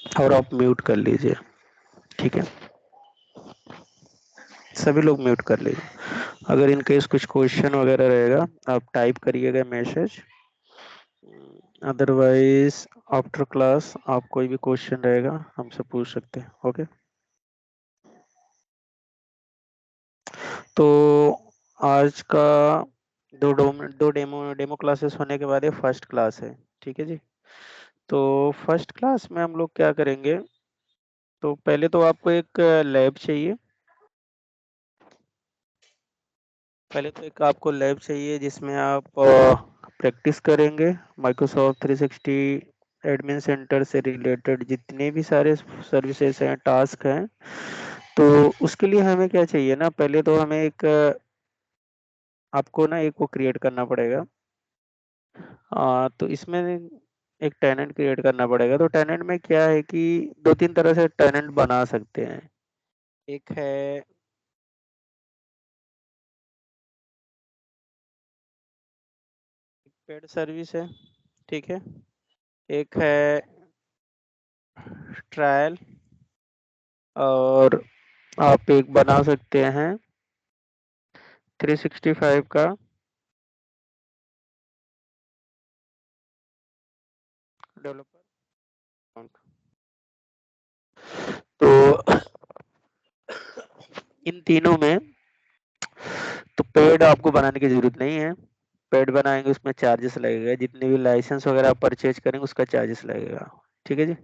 और आप म्यूट कर लीजिए, ठीक है, सभी लोग म्यूट कर लीजिए। अगर इन केस कुछ क्वेश्चन वगैरह रहेगा आप टाइप करिएगा मैसेज, अदरवाइज आफ्टर क्लास आप कोई भी क्वेश्चन रहेगा हमसे पूछ सकते हैं। ओके, तो आज का दो डेमो डेमो क्लासेस होने के बाद ये फर्स्ट क्लास है, ठीक है जी। तो फर्स्ट क्लास में हम लोग क्या करेंगे, तो पहले तो आपको एक लैब चाहिए, पहले तो एक आपको लैब चाहिए जिसमें आप प्रैक्टिस करेंगे माइक्रोसॉफ्ट 360 एडमिन सेंटर से रिलेटेड जितने भी सारे सर्विसेज हैं, टास्क हैं। तो उसके लिए हमें क्या चाहिए ना, पहले तो हमें एक आपको ना एक वो क्रिएट करना पड़ेगा। तो इसमें एक टेनेंट क्रिएट करना पड़ेगा। तो टेनेंट में क्या है कि दो तीन तरह से टेनेंट बना सकते हैं। एक है पेड सर्विस है, ठीक है, एक है ट्रायल, और आप एक बना सकते हैं 365 का डेवलपर अकाउंट। तो इन तीनों में तो पेड आपको बनाने की जरूरत नहीं है। पेड बनाएंगे उसमें चार्जेस लगेगा, जितने भी लाइसेंस वगैरह आप परचेज करेंगे उसका चार्जेस लगेगा, ठीक है जी।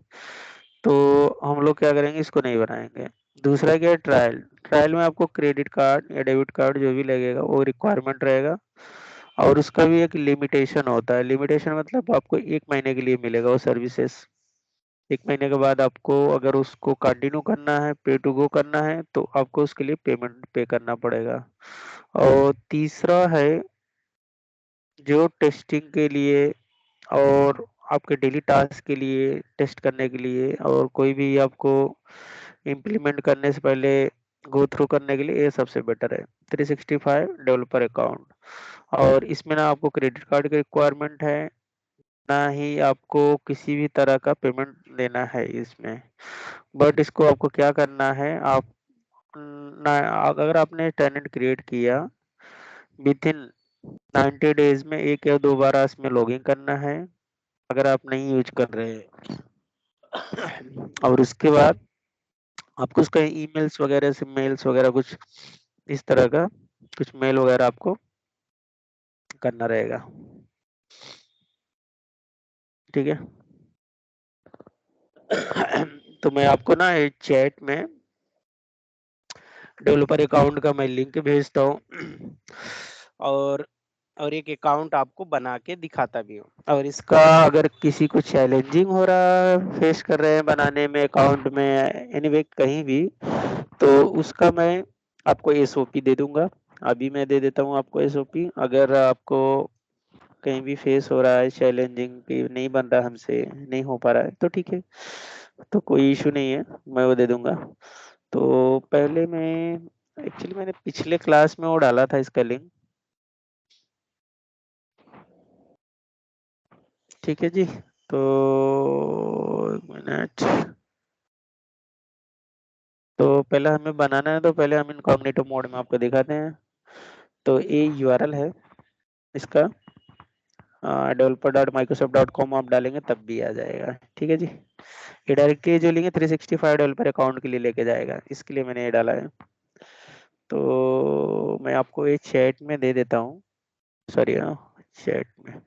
तो हम लोग क्या करेंगे, इसको नहीं बनाएंगे। दूसरा क्या है, ट्रायल। ट्रायल में आपको क्रेडिट कार्ड या डेबिट कार्ड जो भी लगेगा वो रिक्वायरमेंट रहेगा, और उसका भी एक लिमिटेशन होता है। लिमिटेशन मतलब आपको 1 महीने के लिए मिलेगा वो सर्विसेज। 1 महीने के बाद आपको अगर उसको कंटिन्यू करना है, पे टू गो करना है, तो आपको उसके लिए पेमेंट पे करना पड़ेगा। और तीसरा है जो टेस्टिंग के लिए और आपके डेली टास्क के लिए टेस्ट करने के लिए, और कोई भी आपको इम्प्लीमेंट करने से पहले गो थ्रू करने के लिए, ये सबसे बेटर है 365 डेवलपर अकाउंट। और इसमें ना आपको क्रेडिट कार्ड की रिक्वायरमेंट है, ना ही आपको किसी भी तरह का पेमेंट लेना है इसमें। बट इसको आपको क्या करना है, आप ना, अगर आपने टेनेंट क्रिएट किया विद इन 90 डेज में एक या दो बार इसमें लॉगिन करना है, अगर आप नहीं यूज कर रहे हैं। और उसके बाद आपको उसका ईमेल्स वगैरह से मेल्स वगैरह कुछ इस तरह का कुछ मेल वगैरह आपको करना रहेगा, ठीक है। तो मैं आपको ना चैट में डेवलपर अकाउंट का मैं लिंक भेजता हूँ, और एक अकाउंट आपको बना के दिखाता भी हूँ। और इसका अगर किसी को चैलेंजिंग हो रहा है, फेस कर रहे हैं बनाने में अकाउंट में, एनीवे कहीं भी, तो उसका मैं आपको एसओपी दे दूंगा। अभी मैं दे देता हूँ आपको एसओपी। अगर आपको कहीं भी फेस हो रहा है चैलेंजिंग कि नहीं बन रहा हमसे, नहीं हो पा रहा है, तो ठीक है, तो कोई इशू नहीं है, मैं वो दे दूंगा। तो पहले मैं एक्चुअली मैंने पिछले क्लास में वो डाला था इसका लिंक, ठीक है जी। तो एक मिनट, तो पहले हमें बनाना है, तो पहले हम इनकॉग्निटो मोड में आपको दिखाते हैं। तो ये यूआरएल है इसका, developer.microsoft.com आप डालेंगे तब भी आ जाएगा, ठीक है जी। ये डायरेक्टली जो लिंक है 365 डेवलपर अकाउंट के लिए लेके जाएगा, इसके लिए मैंने ये डाला है। तो मैं आपको ये चैट में दे देता हूँ, सॉरी चैट में।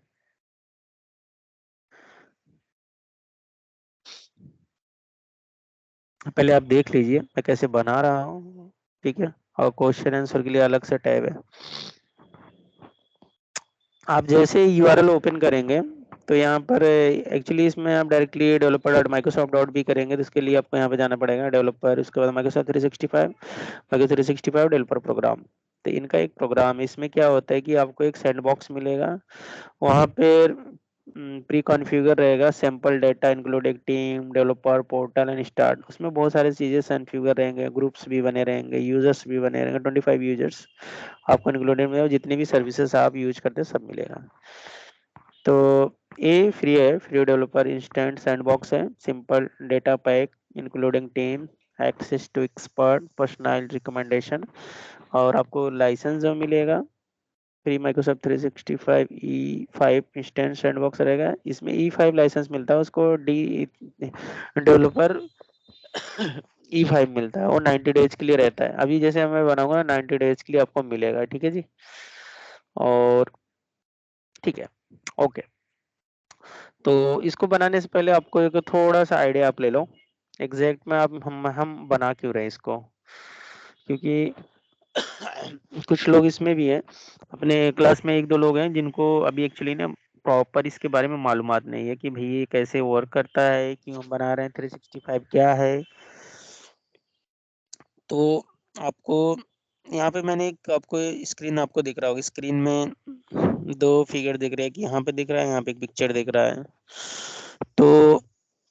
पहले आप देख लीजिए मैं कैसे बना रहा हूँ, ठीक है। और क्वेश्चन आंसर के लिए अलग से टैब है। आप जैसे यूआरएल ओपन करेंगे, तो यहाँ पर एक्चुअली इसमें आप directly developer dot Microsoft dot भी करेंगे, तो इसके लिए आपको यहाँ पे जाना पड़ेगा डेवलपर, उसके बाद माइक्रोसॉफ्ट 365, माइक्रोसॉफ्ट 365 डेवलपर प्रोग्राम। तो इनका एक प्रोग्राम है, इसमें क्या होता है कि आपको एक सैंड बॉक्स मिलेगा, वहाँ पे प्री कॉन्फ़िगर रहेगा, sample data including team, developer, portal and start. उसमें बहुत सारी चीज़ें कॉन्फ़िगर रहेंगे, ग्रुप्स भी बने रहेंगे, यूजर्स भी बने रहेंगे, 25 यूजर्स आपको इंक्लूडेड में, जितनी भी सर्विसेज आप यूज करते हैं सब मिलेगा। तो ए फ्री है, फ्री डेवलपर इंस्टेंट सैंडबॉक्स है, simple data pack including team, access to expert, personal recommendation, और आपको लाइसेंस जो मिलेगा free Microsoft 365 E5 instant sandbox रहेगा। इसमें E5 लाइसेंस मिलता है उसको, डी डेवलपर E5 मिलता है, वो 90 डेज के लिए रहता है। अभी जैसे मैं बनाऊंगा 90 डेज के लिए आपको मिलेगा, ठीक है जी। और ठीक है, ओके। तो इसको बनाने से पहले आपको एक थोड़ा सा आइडिया आप ले लो एग्जैक्ट में, आप हम बना क्यों रहे हैं इसको, क्योंकि कुछ लोग इसमें भी हैं, अपने क्लास में एक दो लोग हैं जिनको अभी एक्चुअली ना प्रॉपर इसके बारे में मालूमात नहीं है कि भाई ये कैसे वर्क करता है, क्यों हम बना रहे हैं, 365 क्या है। तो आपको यहाँ पे मैंने एक आपको स्क्रीन आपको दिख रहा होगा, स्क्रीन में दो फिगर दिख रहे हैं कि यहाँ पे दिख रहा है, यहाँ पे एक पिक्चर दिख रहा है। तो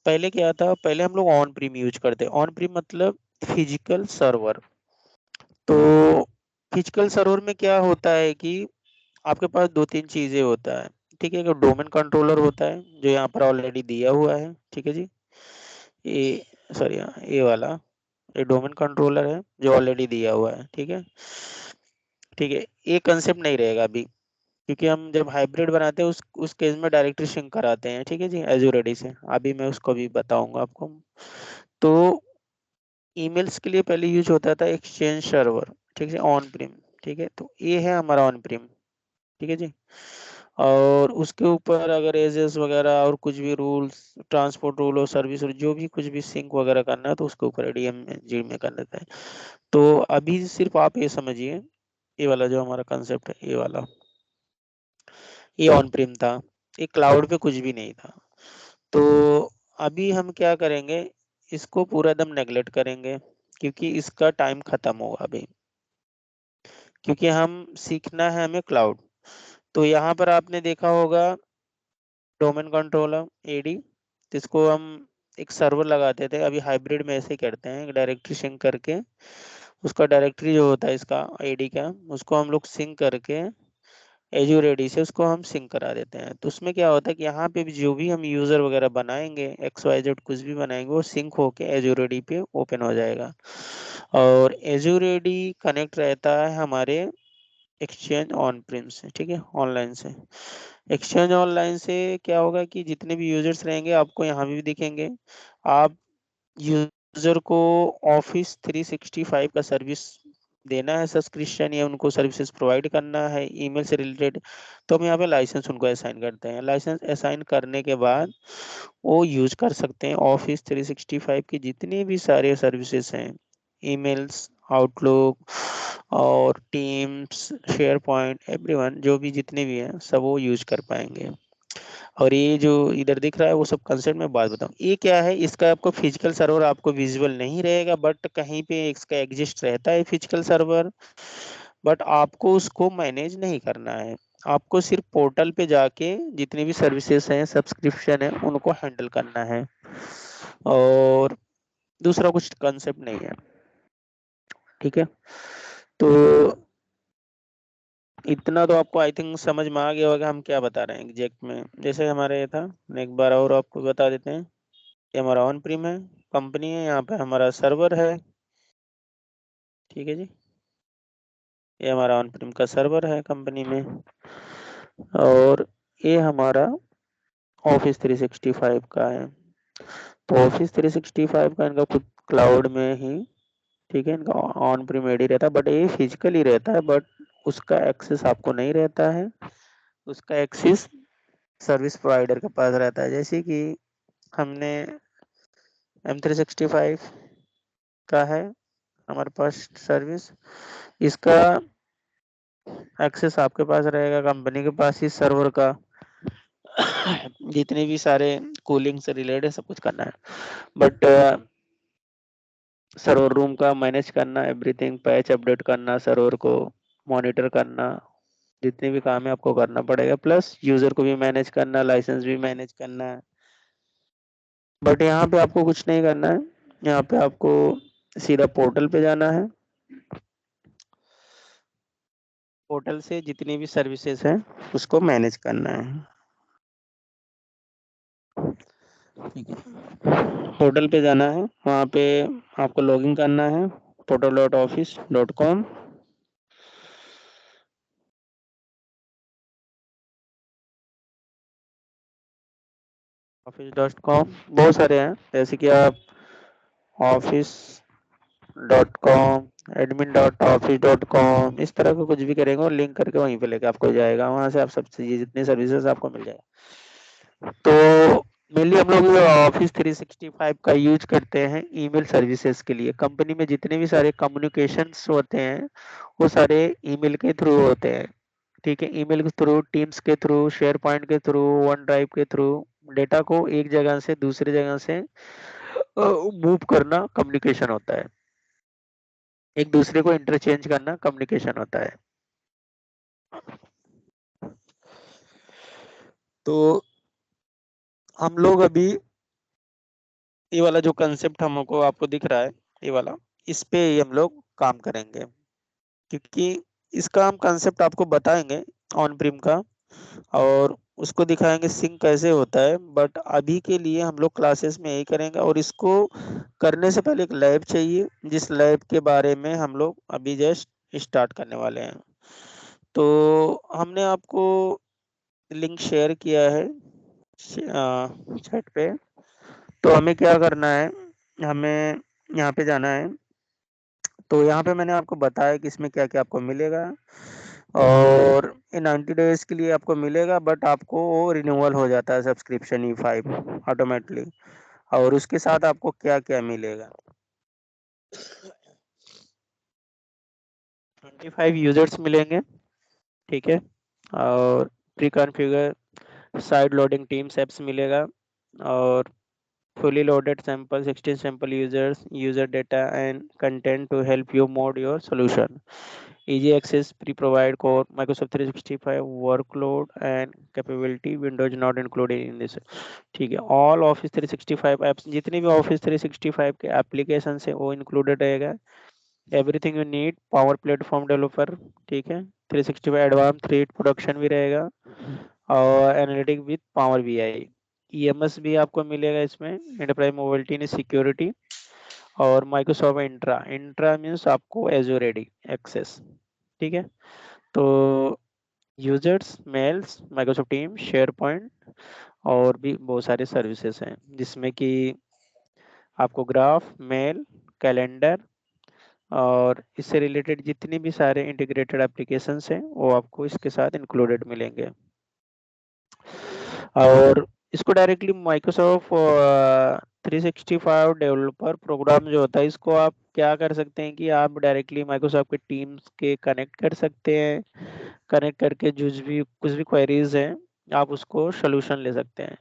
पहले क्या था, पहले हम लोग ऑन प्रीम यूज करते, ऑन प्रीम मतलब फिजिकल सर्वर। तो फिजिकल सर्वर में क्या होता है कि आपके पास दो तीन चीजें होता है, ठीक है। एक डोमेन कंट्रोलर होता है जो यहाँ पर ऑलरेडी दिया हुआ है, ठीक है जी। ये सॉरी, ये वाला ये डोमेन कंट्रोलर है जो ऑलरेडी दिया हुआ है, ठीक है। ठीक है, ये कंसेप्ट नहीं रहेगा अभी, क्योंकि हम जब हाइब्रिड बनाते हैं उस केस में डायरेक्टरी सिंक कराते हैं, ठीक है जी, एज्योर एडी से। अभी मैं उसको भी बताऊंगा आपको। तो ईमेल्स के लिए पहले यूज होता था एक्सचेंज सर्वर, ठीक है, ऑन प्रीम, ठीक है। तो ये है हमारा ऑन प्रीम, ठीक है जी। और उसके ऊपर अगर एजेस वगैरह और कुछ भी रूल्स, ट्रांसपोर्ट रूल और सर्विस रूल, जो भी कुछ भी सिंक वगैरह करना है तो उसके ऊपर एडीएम में जी में कर देता है। तो अभी सिर्फ आप ये समझिए, ये वाला जो हमारा कंसेप्ट है, ये वाला, ये ऑन प्रीम था, ये क्लाउड पे कुछ भी नहीं था। तो अभी हम क्या करेंगे, इसको पूरा एकदम नेगलेक्ट करेंगे, क्योंकि इसका टाइम खत्म होगा अभी, क्योंकि हम सीखना है हमें क्लाउड। तो यहाँ पर आपने देखा होगा डोमेन कंट्रोलर एडी, जिसको हम एक सर्वर लगाते थे, अभी हाइब्रिड में ऐसे ही करते हैं, डायरेक्टरी सिंक करके उसका डायरेक्टरी जो होता है इसका एडी का, उसको हम लोग सिंक करके एज्योर एडी से उसको हम सिंक करा देते हैं। तो उसमें क्या होता है कि यहाँ पे भी जो भी हम यूजर वगैरह बनाएंगे, एक्स वाई जेड कुछ भी बनाएंगे, वो सिंक होके एज्योर एडी पे ओपन हो जाएगा। और एज्योर एडी कनेक्ट रहता है हमारे एक्सचेंज ऑन प्रीम से, ठीक है, ऑनलाइन से। एक्सचेंज ऑनलाइन से क्या होगा कि जितने भी यूजर्स रहेंगे आपको यहाँ भी दिखेंगे। आप यूजर को ऑफिस 365 का सर्विस देना है, सब्सक्रिप्शन, या उनको सर्विसेज प्रोवाइड करना है ईमेल से रिलेटेड, तो हम यहाँ पे लाइसेंस उनको असाइन करते हैं। लाइसेंस असाइन करने के बाद वो यूज कर सकते हैं ऑफिस 365 की जितनी भी सारे सर्विसेज हैं, ईमेल्स, आउटलुक और टीम्स, शेयर पॉइंट, एवरीवन, जो भी जितने भी हैं सब वो यूज कर पाएंगे। और ये जो इधर दिख रहा है वो सब कंसेप्ट में बात बताऊं, ये क्या है, इसका आपको फिजिकल सर्वर आपको विजुअल नहीं रहेगा, बट कहीं पे इसका एग्जिस्ट रहता है फिजिकल सर्वर, बट आपको उसको मैनेज नहीं करना है। आपको सिर्फ पोर्टल पे जाके जितनी भी सर्विसेज हैं, सब्सक्रिप्शन है, उनको हैंडल करना है, और दूसरा कुछ कंसेप्ट नहीं है, ठीक है। तो इतना तो आपको आई थिंक समझ में आ गया होगा हम क्या बता रहे हैं एग्जैक्ट में। जैसे हमारे ये था, एक बार और आपको बता देते हैं। ये हमारा ऑन प्रीम है, कंपनी है, यहाँ पे हमारा सर्वर है, ठीक है जी। ये हमारा ऑन प्रीम का सर्वर है कंपनी में, और ये हमारा ऑफिस 365 का है। तो ऑफिस 365 का इनका खुद क्लाउड में ही, ठीक है, इनका ऑन प्रीम एडी रहता है, बट ये फिजिकली रहता है, बट उसका एक्सेस आपको नहीं रहता है। उसका एक्सेस सर्विस प्रोवाइडर के पास रहता है। जैसे कि हमने M365 का है हमारे पास सर्विस, इसका एक्सेस आपके पास रहेगा, कंपनी के पास ही सर्वर का जितने भी सारे कूलिंग से रिलेटेड सब कुछ करना है, बट सर्वर रूम का मैनेज करना, एवरीथिंग, पैच अपडेट करना, सर्वर को मॉनिटर करना, जितने भी काम है आपको करना पड़ेगा, प्लस यूजर को भी मैनेज करना, लाइसेंस भी मैनेज करना है। बट यहाँ पे आपको कुछ नहीं करना है, यहाँ पे आपको सीधा पोर्टल पे जाना है, पोर्टल से जितनी भी सर्विसेज हैं उसको मैनेज करना है। ठीक है, होटल पे जाना है, वहाँ पे आपको लॉगिन करना है portal.office.com। office.com बहुत सारे हैं, जैसे कि आप office.com, admin.office.com, इस तरह का कुछ भी करेंगे और लिंक करके वहीं पे लेके आपको जाएगा, वहां से आप सब चीजें जितनी सर्विसेज आपको मिल जाएगा। तो मेनली हम लोग ऑफिस 365 का यूज करते हैं ईमेल सर्विसेज के लिए। कंपनी में जितने भी सारे कम्युनिकेशंस होते हैं वो सारे ईमेल के थ्रू होते हैं। ठीक है, ईमेल के थ्रू, टीम्स के थ्रू, शेयर पॉइंट के थ्रू, वन ड्राइव के थ्रू डेटा को एक जगह से दूसरी जगह से मूव करना कम्युनिकेशन होता है, एक दूसरे को इंटरचेंज करना कम्युनिकेशन होता है। तो हम लोग अभी ये वाला जो कंसेप्ट हमको आपको दिख रहा है, ये वाला, इस पे ही हम लोग काम करेंगे, क्योंकि इसका हम कंसेप्ट आपको बताएंगे ऑन प्रिम का, और उसको दिखाएंगे सिंक कैसे होता है। बट अभी के लिए हम लोग क्लासेस में यही करेंगे, और इसको करने से पहले एक लैब चाहिए, जिस लैब के बारे में हम लोग अभी जस्ट स्टार्ट करने वाले हैं। तो हमने आपको लिंक शेयर किया है चैट पे। तो हमें क्या करना है, हमें यहाँ पे जाना है। तो यहाँ पे मैंने आपको बताया कि इसमें क्या क्या आपको मिलेगा, और ये 90 डेज के लिए आपको मिलेगा, बट आपको वो रिन्यूअल हो जाता है सब्सक्रिप्शन E5 ऑटोमेटिकली। और उसके साथ आपको क्या क्या मिलेगा, 25 यूजर्स मिलेंगे। ठीक है, और pre configure side loading teams apps मिलेगा, और fully loaded sample 16 sample user data and content to help you mod your solution, easy access, pre-provide core Microsoft 365 workload and capability, Windows not included in this। ठीक है, all office 365 apps, जितने भी office 365 के application है वो included रहेगा। Everything you need, power platform developer. ठीक है, 365 एडवांस 3 प्रोडक्शन भी रहेगा, और analytic with power BI. EMS भी आपको मिलेगा इसमें, एंटरप्राइज मोबिलिटी ने सिक्योरिटी, और माइक्रोसॉफ्ट इंट्रा। इंट्रा मीन्स आपको एजोर एडी एक्सेस। ठीक है, तो users, mails, Microsoft team, SharePoint, और भी बहुत सारे सर्विसेज हैं, जिसमें कि आपको ग्राफ, मेल, कैलेंडर, और इससे रिलेटेड जितनी भी सारे इंटीग्रेटेड एप्लीकेशंस हैं वो आपको इसके साथ इंक्लूडेड मिलेंगे। और इसको डायरेक्टली माइक्रोसॉफ्ट 365 डेवलपर प्रोग्राम जो होता है, इसको आप क्या कर सकते हैं कि आप डायरेक्टली माइक्रोसॉफ्ट के टीम्स के कनेक्ट कर सकते हैं। कनेक्ट करके जो भी कुछ भी क्वेरीज हैं आप उसको सोल्यूशन ले सकते हैं।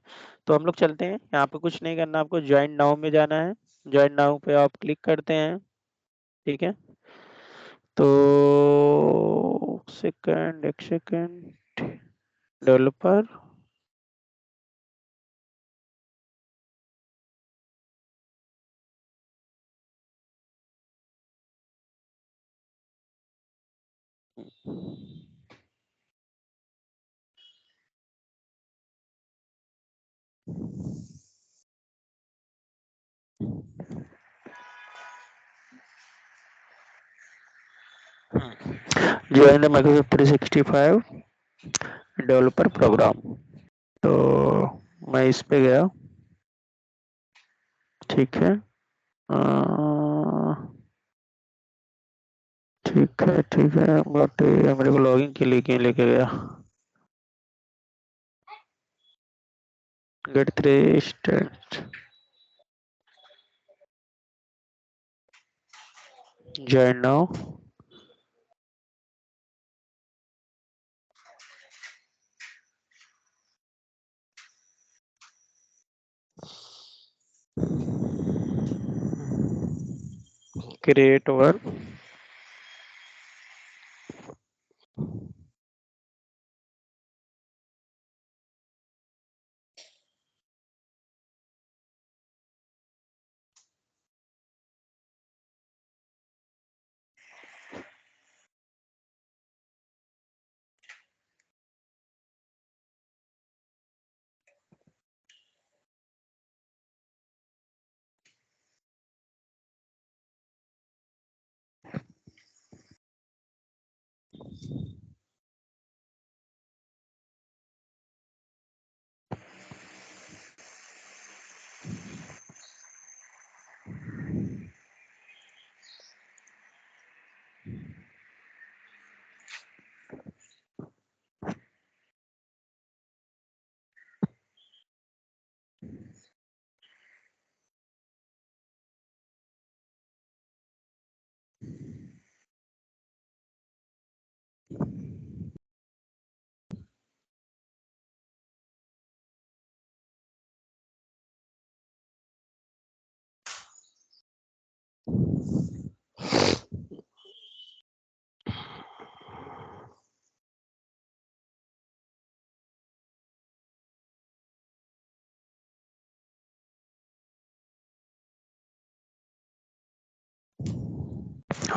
तो हम लोग चलते हैं, यहाँ पे कुछ नहीं करना, आपको ज्वाइन नाउ में जाना है। ज्वाइन नाउ पे आप क्लिक करते हैं। ठीक है, तो सेकंड, एक second, developer, join the Microsoft 365 developer program. तो मैं इस पे गया। ठीक है, अ, ठीक है, बट ये मेरे को लॉगिन के लिए क्यों लेके गया। Get three state, join now. Create work,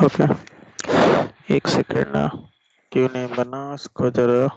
okay, एक सेकेंड ना, क्यों नहीं बना उसको जरा।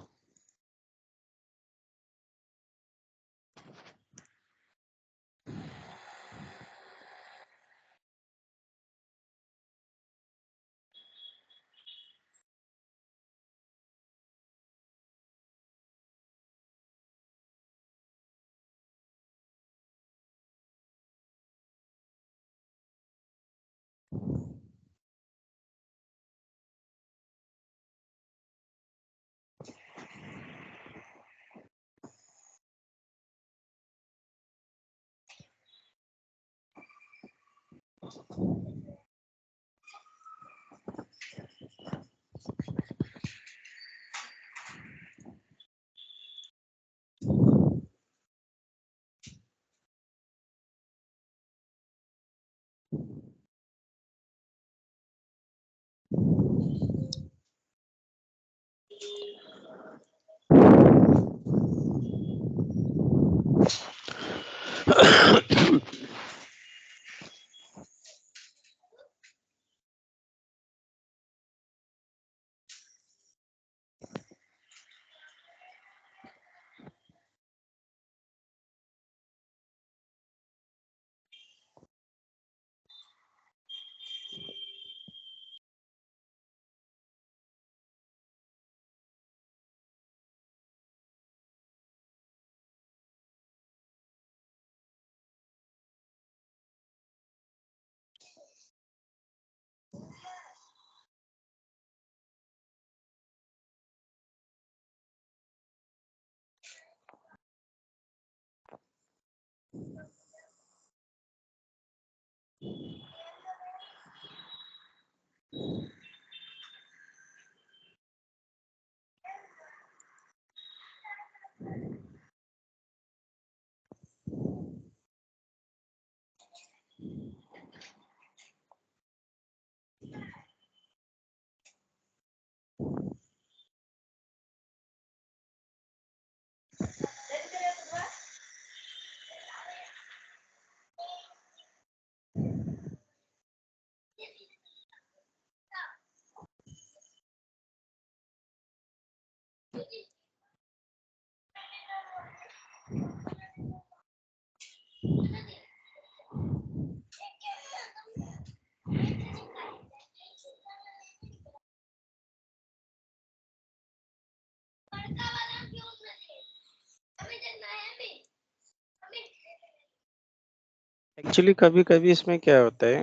एक्चुअली कभी कभी इसमें क्या होता है,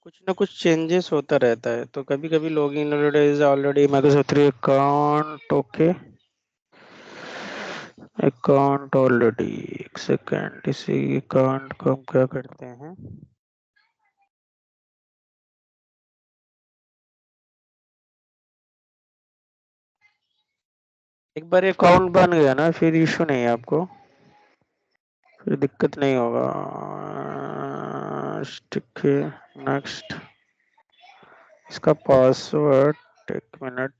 कुछ ना कुछ चेंजेस होता रहता है, तो कभी कभी login is already Microsoft 3 account. Okay, account already, एक सेकेंड, इसी अकाउंट को हम क्या करते हैं, एक बार अकाउंट बन गया ना फिर इशू नहीं है आपको, फिर दिक्कत नहीं होगा। ठीक है, नेक्स्ट, इसका पासवर्ड, एक मिनट,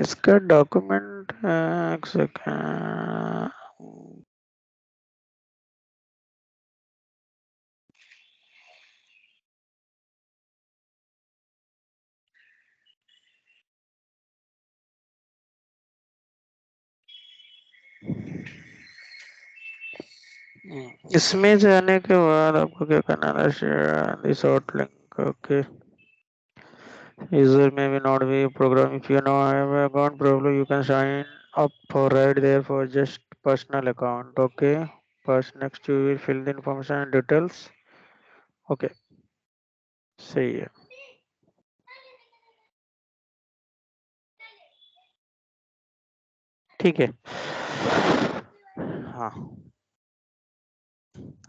इसका डॉक्यूमेंट, एक सेकेंड, इसमें जाने के बाद आपको क्या करना है, share this out link. Okay, user may not be program, if you know have an account problem you can sign up for right there for just personal account। okay, first next you will fill the information and details. Okay, सही है। ठीक है। हाँ,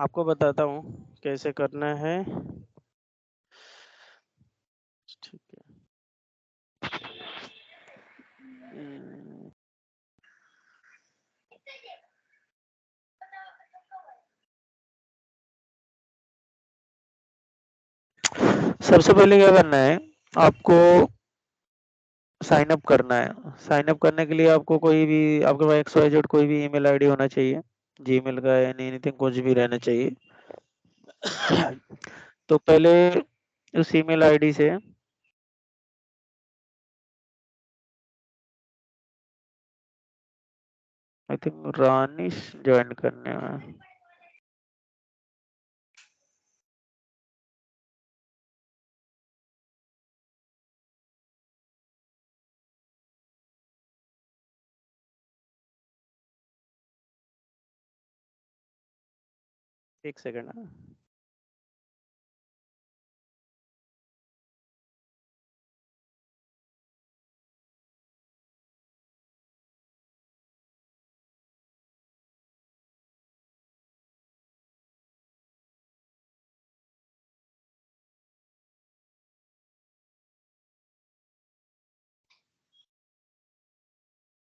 आपको बताता हूँ कैसे करना है। ठीक है। हम्म, सबसे पहले क्या करना है, आपको साइन अप करना है। साइन अप करने के लिए आपको कोई भी, आपके पास XYZ कोई भी ईमेल आईडी होना चाहिए, जीमेल का या एनीथिंग कुछ भी रहना चाहिए। तो पहले उस ईमेल आईडी से आई थिंक रानिश ज्वाइन करने में। एक सेकेंड।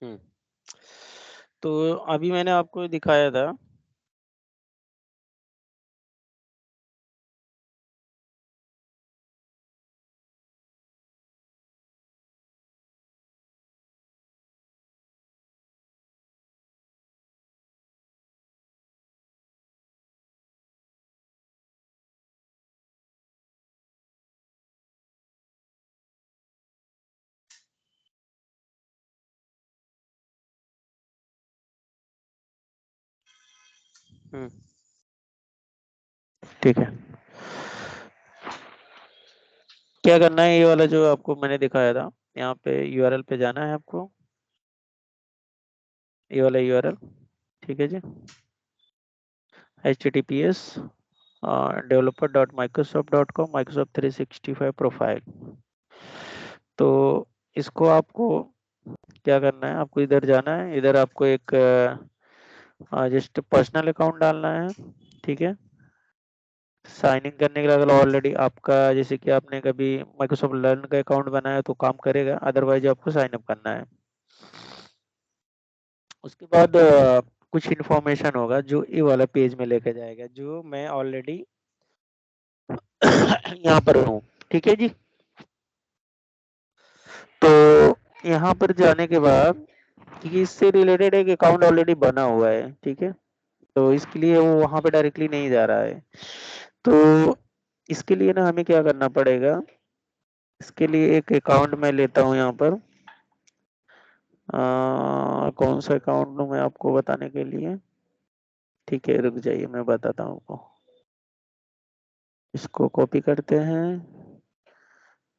हम्म, तो अभी मैंने आपको दिखाया था। हम्म, ठीक है। क्या करना है, ये वाला जो आपको मैंने दिखाया था, यहाँ पे यूआरएल पे जाना है आपको, ये वाला यूआरएल। ठीक है जी। HTTPS developer.microsoft.com Microsoft 365 profile. तो इसको आपको क्या करना है, आपको इधर जाना है, इधर आपको एक जस्ट पर्सनल अकाउंट डालना है। ठीक है। साइन इन करने के लिए अगर ऑलरेडी आपका, जैसे कि आपने कभी माइक्रोसॉफ्ट लर्न का अकाउंट बनाया तो काम करेगा, अदरवाइज आपको साइन अप करना है। उसके बाद कुछ इन्फॉर्मेशन होगा जो ये वाला पेज में लेके जाएगा, जो मैं ऑलरेडी यहाँ पर हूँ। ठीक है जी। तो यहाँ पर जाने के बाद, क्योंकि इससे रिलेटेड एक अकाउंट ऑलरेडी बना हुआ है, ठीक है, तो इसके लिए वो वहां पे डायरेक्टली नहीं जा रहा है। तो इसके लिए ना हमें क्या करना पड़ेगा, इसके लिए एक अकाउंट मैं लेता हूँ यहाँ पर। कौन सा अकाउंट लूँ मैं आपको बताने के लिए। ठीक है, रुक जाइए, मैं बताता हूँ आपको। इसको कॉपी करते हैं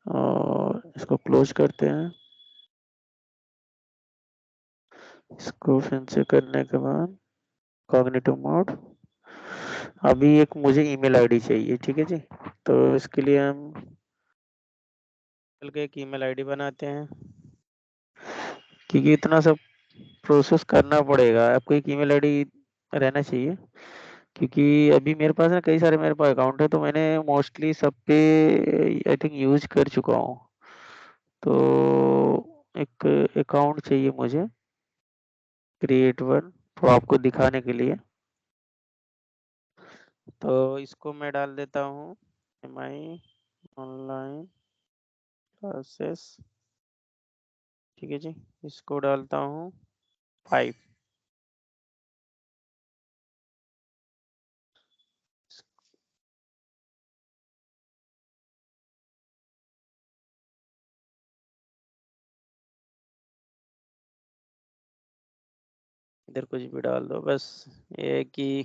और इसको क्लोज करते हैं। इसको फिर से करने के बाद कॉग्निटिव मोड। अभी एक मुझे ईमेल आईडी चाहिए, ठीक है जी। तो इसके लिए हम चल के एक ईमेल आईडी बनाते हैं, क्योंकि इतना सब प्रोसेस करना पड़ेगा, आपको एक ईमेल आईडी रहना चाहिए। क्योंकि अभी मेरे पास ना कई सारे मेरे पास अकाउंट है, तो मैंने मोस्टली सब पे आई थिंक यूज कर चुका हूँ। तो एक अकाउंट चाहिए मुझे, क्रिएट वन, तो आपको दिखाने के लिए। तो इसको मैं डाल देता हूँ MI ऑनलाइन क्लासेस। ठीक है जी। इसको डालता हूँ 5। इधर कुछ भी डाल दो, बस ये है कि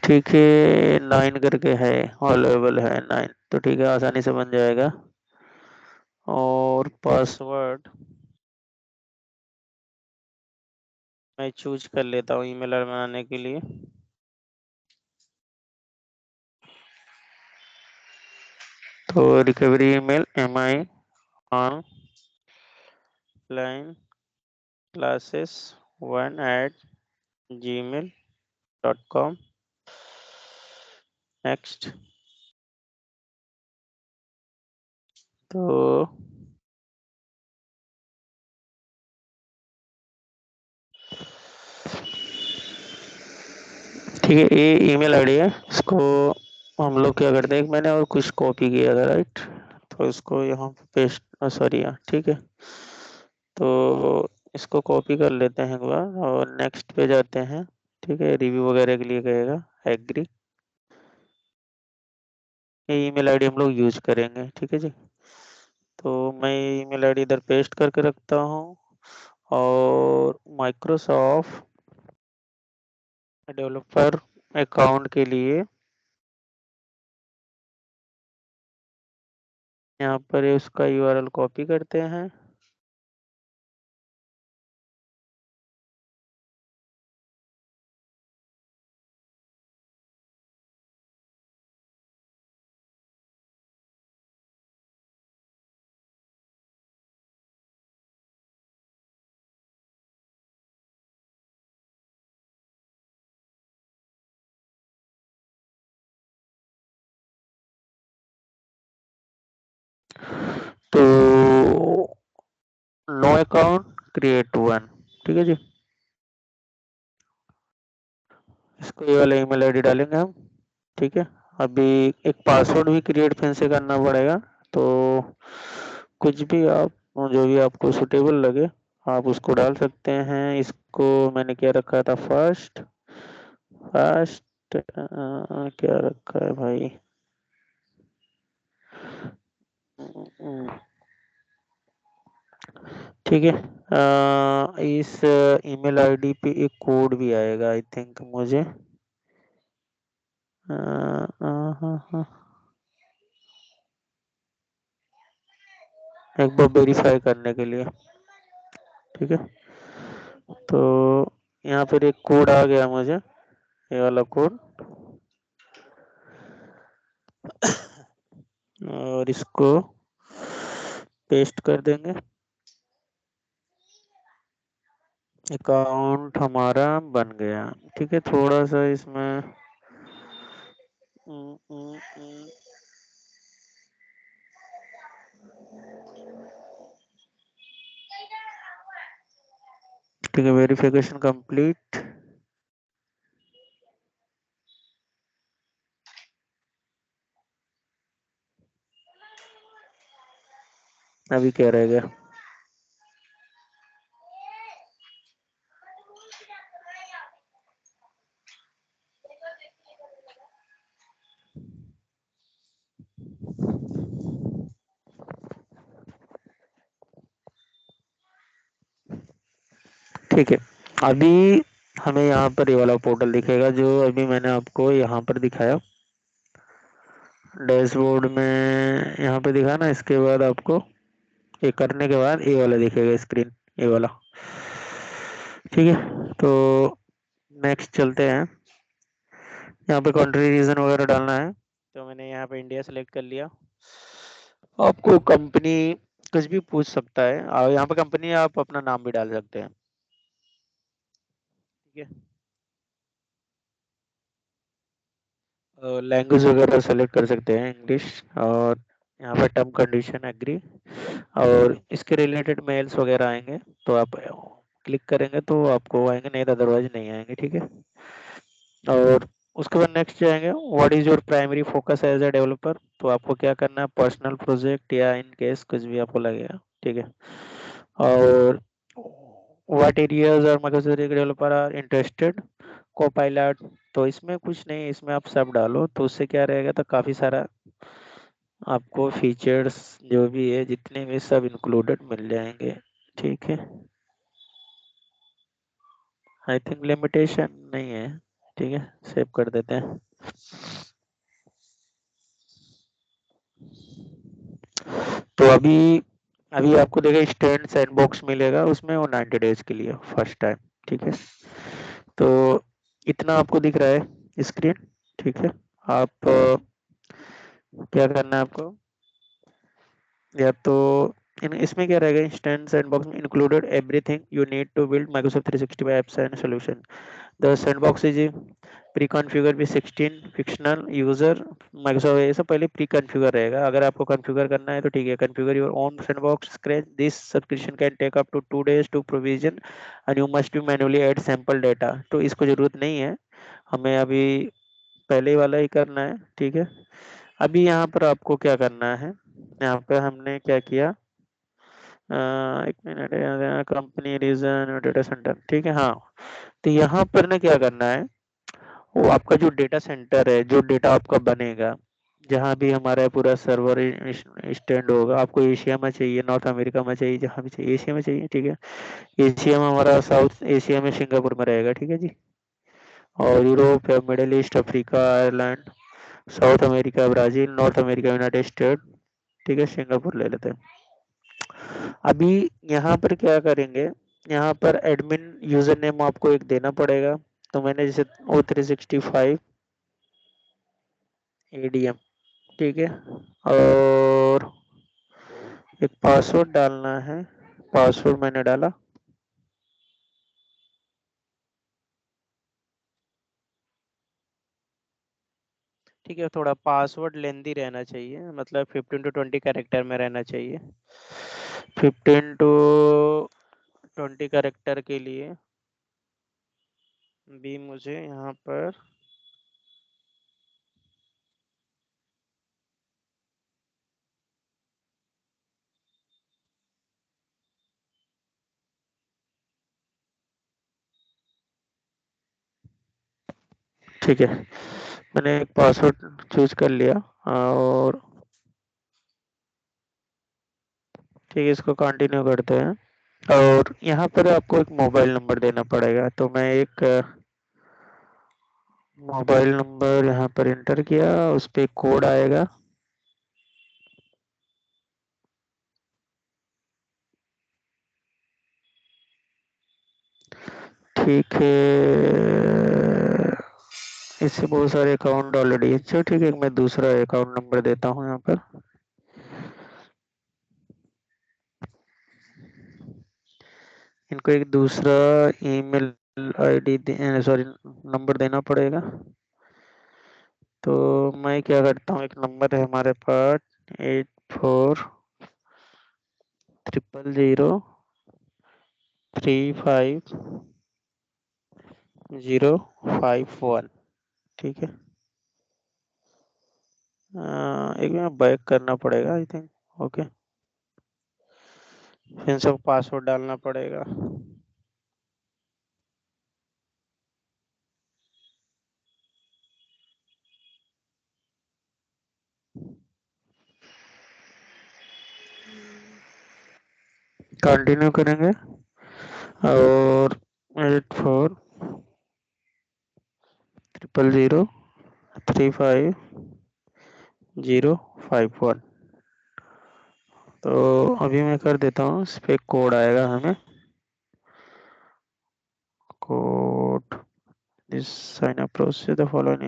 ठीक है, 9 करके है, अवेलेबल है 9, तो ठीक है, आसानी से बन जाएगा। और पासवर्ड मैं चूज कर लेता हूँ ईमेल बनाने के लिए। तो recovery email MI online classes 1@gmail.com। Next. तो ठीक है, ये ईमेल आईडी है। इसको हम लोग क्या करते हैं, मैंने और कुछ कॉपी किया था, राइट। तो इसको यहाँ पे पेस्ट, सॉरी यहाँ, ठीक है। तो इसको कॉपी कर लेते हैं एक बार और नेक्स्ट पे जाते हैं। ठीक है, रिव्यू वगैरह के लिए कहेगा एग्री। ये ईमेल आईडी हम लोग यूज करेंगे, ठीक है जी। तो मैं ईमेल आईडी इधर पेस्ट करके रखता हूँ। और माइक्रोसॉफ्ट डेवलपर अकाउंट के लिए यहाँ पर उसका URL कॉपी करते हैं। तो नो अकाउंट क्रिएट वन, ठीक है जी। इसको ये वाला ईमेल आईडी डालेंगे हम, ठीक है। अभी एक पासवर्ड भी क्रिएट फिर से करना पड़ेगा। तो कुछ भी आप, जो भी आपको सुटेबल लगे आप उसको डाल सकते हैं। इसको मैंने क्या रखा था, फर्स्ट फर्स्ट क्या रखा है भाई। ठीक है। इस ईमेल आईडी पे एक कोड भी आएगा आई थिंक मुझे। हाँ हाँ, एक बार वेरीफाई करने के लिए, ठीक है। तो यहाँ पर एक कोड आ गया मुझे, ये वाला कोड। और इसको पेस्ट कर देंगे। अकाउंट हमारा बन गया, ठीक है। थोड़ा सा इसमें उम, उम, उम, ठीक है, वेरिफिकेशन कंप्लीट। अभी क्या रह गया। ठीक है, अभी हमें यहाँ पर ये वाला पोर्टल दिखेगा जो अभी मैंने आपको यहाँ पर दिखाया डैशबोर्ड में, यहाँ पे दिखा ना। इसके बाद आपको ये करने के बाद ये वाला दिखेगा स्क्रीन, ये वाला, ठीक है। तो नेक्स्ट चलते हैं। यहाँ पे कंट्री रीजन वगैरह डालना है। तो मैंने यहाँ पे इंडिया सेलेक्ट कर लिया। आपको कंपनी कुछ भी पूछ सकता है, और यहाँ पे कंपनी आप अपना नाम भी डाल सकते हैं, ठीक है। लैंग्वेज वगैरह सेलेक्ट कर सकते हैं इंग्लिश। और यहाँ पे टर्म कंडीशन एग्री। और इसके रिलेटेड मेल्स वगैरह आएंगे, तो आप क्लिक करेंगे तो आपको आएंगे, नहीं तो अदरवाइज नहीं आएंगे, ठीक है। और उसके बाद नेक्स्ट जाएंगे, what is your primary focus as a developer. तो आपको क्या करना है, पर्सनल प्रोजेक्ट या इन केस कुछ भी आपको लगेगा, ठीक है। और व्हाट एरियाज और microservice developer are interested, Copilot. तो इसमें कुछ नहीं, इसमें आप सब डालो तो उससे क्या रहेगा, तो काफ़ी सारा आपको फीचर्स जो भी है जितने भी सब इंक्लूडेड मिल जाएंगे, ठीक है। आई थिंक लिमिटेशन नहीं है, ठीक है। सेव कर देते हैं। तो अभी अभी आपको देखिए स्टैंड सैंडबॉक्स मिलेगा उसमें, वो 90 डेज के लिए फर्स्ट टाइम। ठीक है, तो इतना आपको दिख रहा है स्क्रीन। ठीक है, आप क्या करना है आपको, या तो इसमें क्या रहेगा, इंस्टेंट सैंडबॉक्स में included everything you need to build Microsoft 365 apps and solution. The sandbox is pre configure with 16 fictional user Microsoft, ये सब पहले प्री कॉन्फ़िगर रहेगा। अगर आपको कॉन्फ़िगर करना है तो ठीक है, configure your own sandbox scratch, this subscription can take up to 2 days to provision and you must be manually add sample data. तो इसको जरूरत नहीं है, हमें अभी पहले वाला ही करना है। ठीक है, अभी यहाँ पर आपको क्या करना है, यहाँ पे हमने क्या किया, एक minute, company region data centre. ठीक है, हाँ, तो यहाँ पर ना क्या करना है, वो आपका जो डेटा सेंटर है, जो डेटा आपका बनेगा, जहाँ भी हमारा पूरा सर्वर स्टैंड होगा, आपको एशिया में चाहिए, नॉर्थ अमेरिका में चाहिए, जहाँ भी चाहिए एशिया में चाहिए। ठीक है, एशिया में हमारा साउथ एशिया में सिंगापुर में रहेगा। ठीक है जी, और Europe, middle east, Africa, Ireland, south America, Brazil, north America, United state. ठीक है, सिंगापुर ले लेते हैं। अभी यहाँ पर क्या करेंगे, यहाँ पर एडमिन यूजर नेम आपको एक देना पड़ेगा। तो मैंने जैसे O365 ADM। ठीक है, और एक पासवर्ड डालना है, पासवर्ड मैंने डाला। ठीक है, थोड़ा पासवर्ड लेंदी रहना चाहिए, मतलब 15 to 20 कैरेक्टर में रहना चाहिए। 15 to 20 कैरेक्टर के लिए भी मुझे यहाँ पर, ठीक है, मैंने एक पासवर्ड चूज कर लिया, और ठीक है, इसको कंटिन्यू करते हैं। और यहाँ पर आपको एक मोबाइल नंबर देना पड़ेगा, तो मैं एक मोबाइल नंबर यहाँ पर इंटर किया, उस पर कोड आएगा। ठीक है, इससे बहुत सारे अकाउंट ऑलरेडी है। चलो ठीक है, मैं दूसरा अकाउंट नंबर देता हूँ यहाँ पर। इनको एक दूसरा ईमेल आईडी सॉरी नंबर देना पड़ेगा। तो मैं क्या करता हूँ, एक नंबर है हमारे पास, 840035 051। ठीक है, एक मिनट बैक करना पड़ेगा आई थिंक। ओके, फिर सब पासवर्ड डालना पड़ेगा। कंटिन्यू करेंगे, और 840035 051। तो अभी मैं कर देता हूँ, इस पे कोड आएगा हमें, code, this sign up process the following,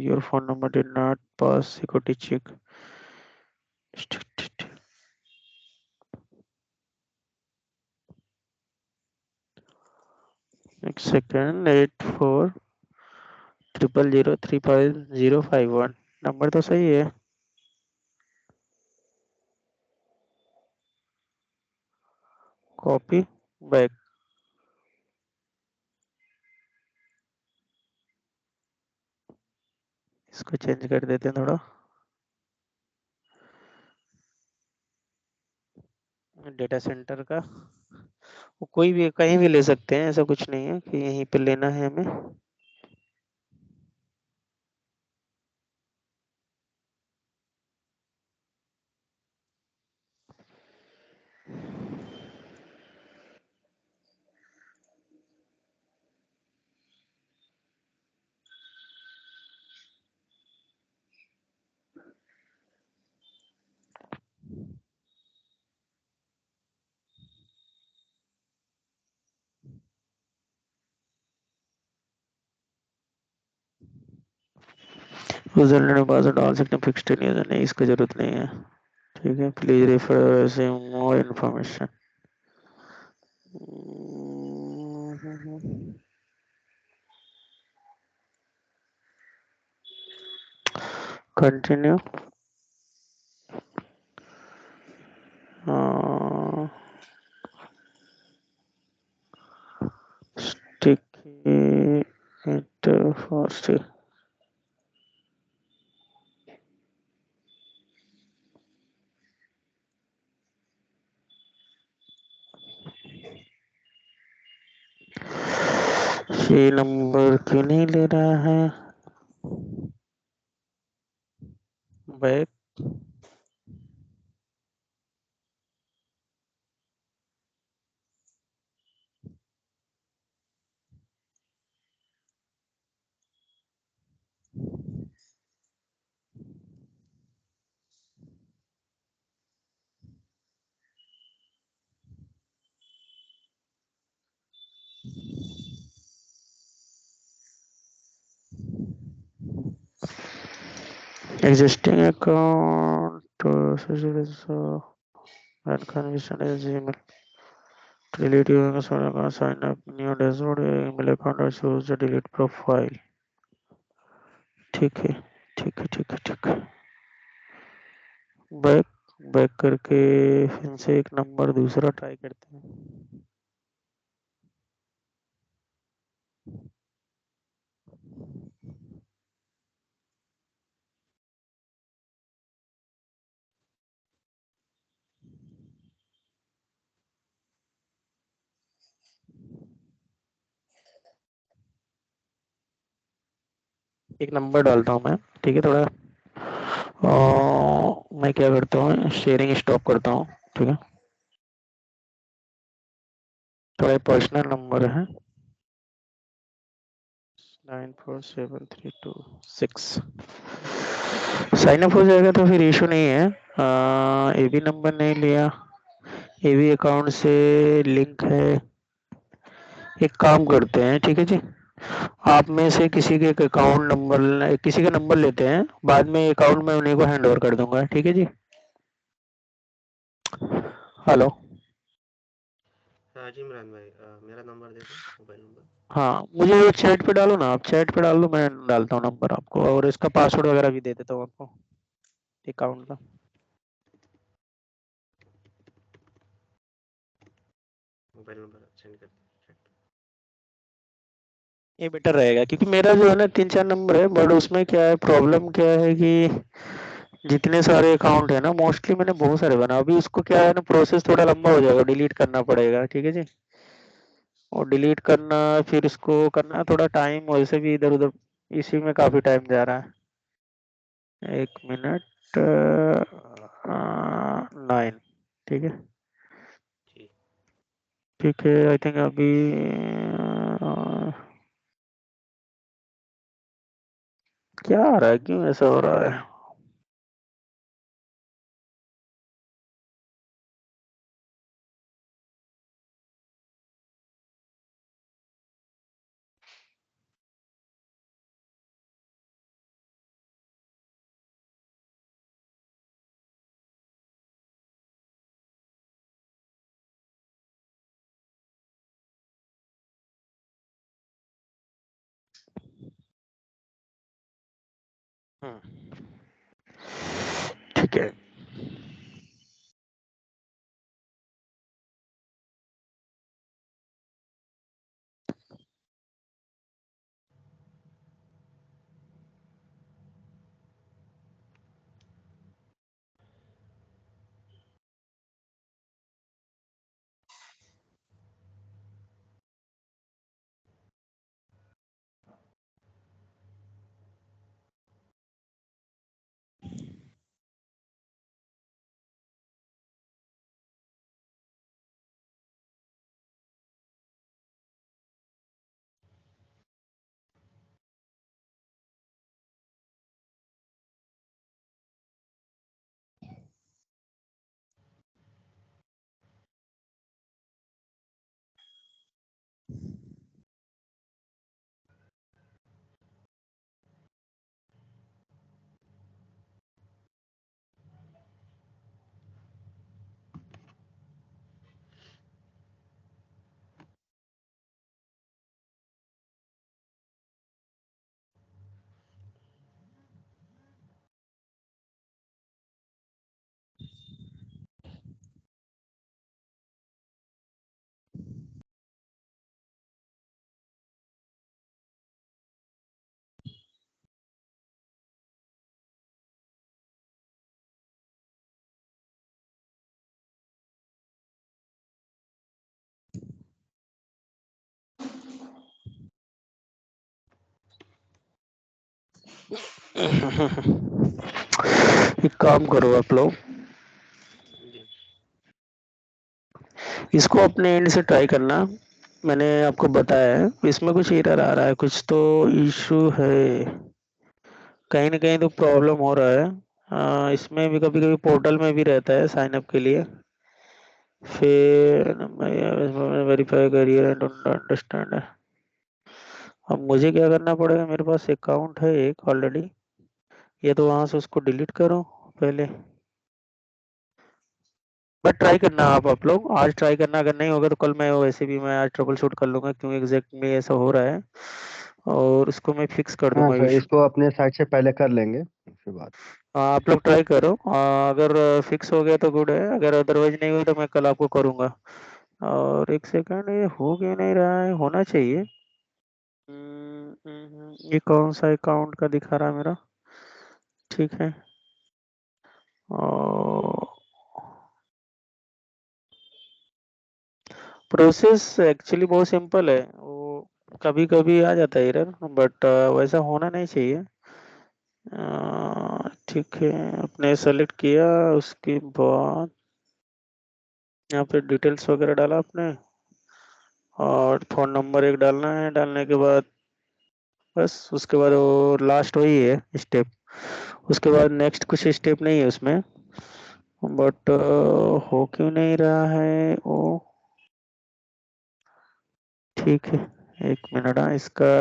your phone number did not pass security check. एक सेकेंड, 840035 051, नंबर तो सही है। कॉपी, बैक, इसको चेंज कर देते हैं थोड़ा, डेटा सेंटर का। वो कोई भी कहीं भी ले सकते हैं, ऐसा कुछ नहीं है कि यहीं पे लेना है हमें। यूजर ने पासवर्ड डाल सकते हैं, फिक्स्ड यूजर नहीं, इसकी जरूरत नहीं है। ठीक है, प्लीज रेफर से more information. Continue. Sticky it for ये नंबर क्यों नहीं ले रहा है? Back. Existing account and condition is email. Delete your account, sign up new dashboard, email account और choose the delete profile. ठीक है, ठीक है, ठीक है, ठीक है। बैक बैक करके फिर से एक नंबर दूसरा ट्राई करते हैं। एक नंबर डालता हूँ मैं, ठीक है। थोड़ा मैं क्या करता हूँ, शेयरिंग स्टॉप करता हूँ, ठीक है। थोड़ा पर्सनल नंबर है, 947326। साइन अप हो जाएगा तो फिर इशू नहीं है। ए बी नंबर नहीं लिया, ए बी अकाउंट से लिंक है। एक काम करते हैं, ठीक है जी, आप में से किसी के अकाउंट नंबर, किसी का नंबर लेते हैं, बाद में अकाउंट में उन्हीं को हैंड ओवर कर दूंगा, ठीक है जी। हेलो। हाँ जी इमरान भाई, मेरा नंबर दे दो, मोबाइल नंबर। हाँ, मुझे वो चैट पे डालो ना, आप चैट पे डाल दो, मैं डालता हूँ नंबर आपको, और इसका पासवर्ड वगैरह भी दे देता हूँ आपको अकाउंट का। मोबाइल नंबर सेंड कर दो। ये बेटर रहेगा, क्योंकि मेरा जो है ना 3-4 नंबर है, बट उसमें क्या है, प्रॉब्लम क्या है कि जितने सारे अकाउंट है ना, मोस्टली मैंने बहुत सारे बना, अभी उसको क्या है ना, प्रोसेस थोड़ा लंबा हो जाएगा, डिलीट करना पड़ेगा, ठीक है जी। और डिलीट करना, फिर उसको करना थोड़ा टाइम, वैसे भी इधर उधर इसी में काफी टाइम जा रहा है। 1 मिनट। 9। ठीक है, जी। ठीक है। आई थिंक अभी क्या आ रहा है, क्यों ऐसा हो रहा है? ठीक है। एक काम करो आप लोग, जी। इसको अपने एंड से ट्राई करना। मैंने आपको बताया है इसमें कुछ एरर आ रहा है, कुछ तो इशू है, कहीं ना कहीं तो प्रॉब्लम हो रहा है। इसमें भी कभी कभी पोर्टल में भी रहता है साइन अप के लिए, फिर वेरीफाई करिए, आई डोंट अंडरस्टैंड। अब मुझे क्या करना पड़ेगा, मेरे पास अकाउंट है एक ऑलरेडी, या तो वहां से उसको डिलीट करो पहले। बट ट्राई करना आप लोग आज ट्राई करना, अगर नहीं होगा तो कल मैं वैसे भी मैं आज ट्रबल शूट कर लूंगा, क्योंकि एग्जैक्टली ऐसा हो रहा है, और उसको मैं फिक्स कर हाँ दूंगा सर, इशू। इसको अपने साइड से पहले कर लेंगे उसके बाद। आप लोग ट्राई करो, अगर फिक्स हो गया तो गुड है, अगर अदरवाइज नहीं हुआ तो मैं कल आपको करूंगा। और एक सेकंड, ये हो क्यों नहीं रहा है, होना चाहिए। ये कौन सा अकाउंट का दिखा रहा है मेरा, ठीक है। और प्रोसेस एक्चुअली बहुत सिंपल है, वो कभी कभी आ जाता है एरर, बट वैसा होना नहीं चाहिए। ठीक है, आपने सेलेक्ट किया, उसके बाद यहाँ पे डिटेल्स वगैरह डाला आपने, और फ़ोन नंबर एक डालना है, डालने के बाद बस उसके बाद वो लास्ट वही है स्टेप, उसके बाद नेक्स्ट कुछ स्टेप नहीं है उसमें। बट हो क्यों नहीं रहा है वो, ठीक है। एक मिनट, इसका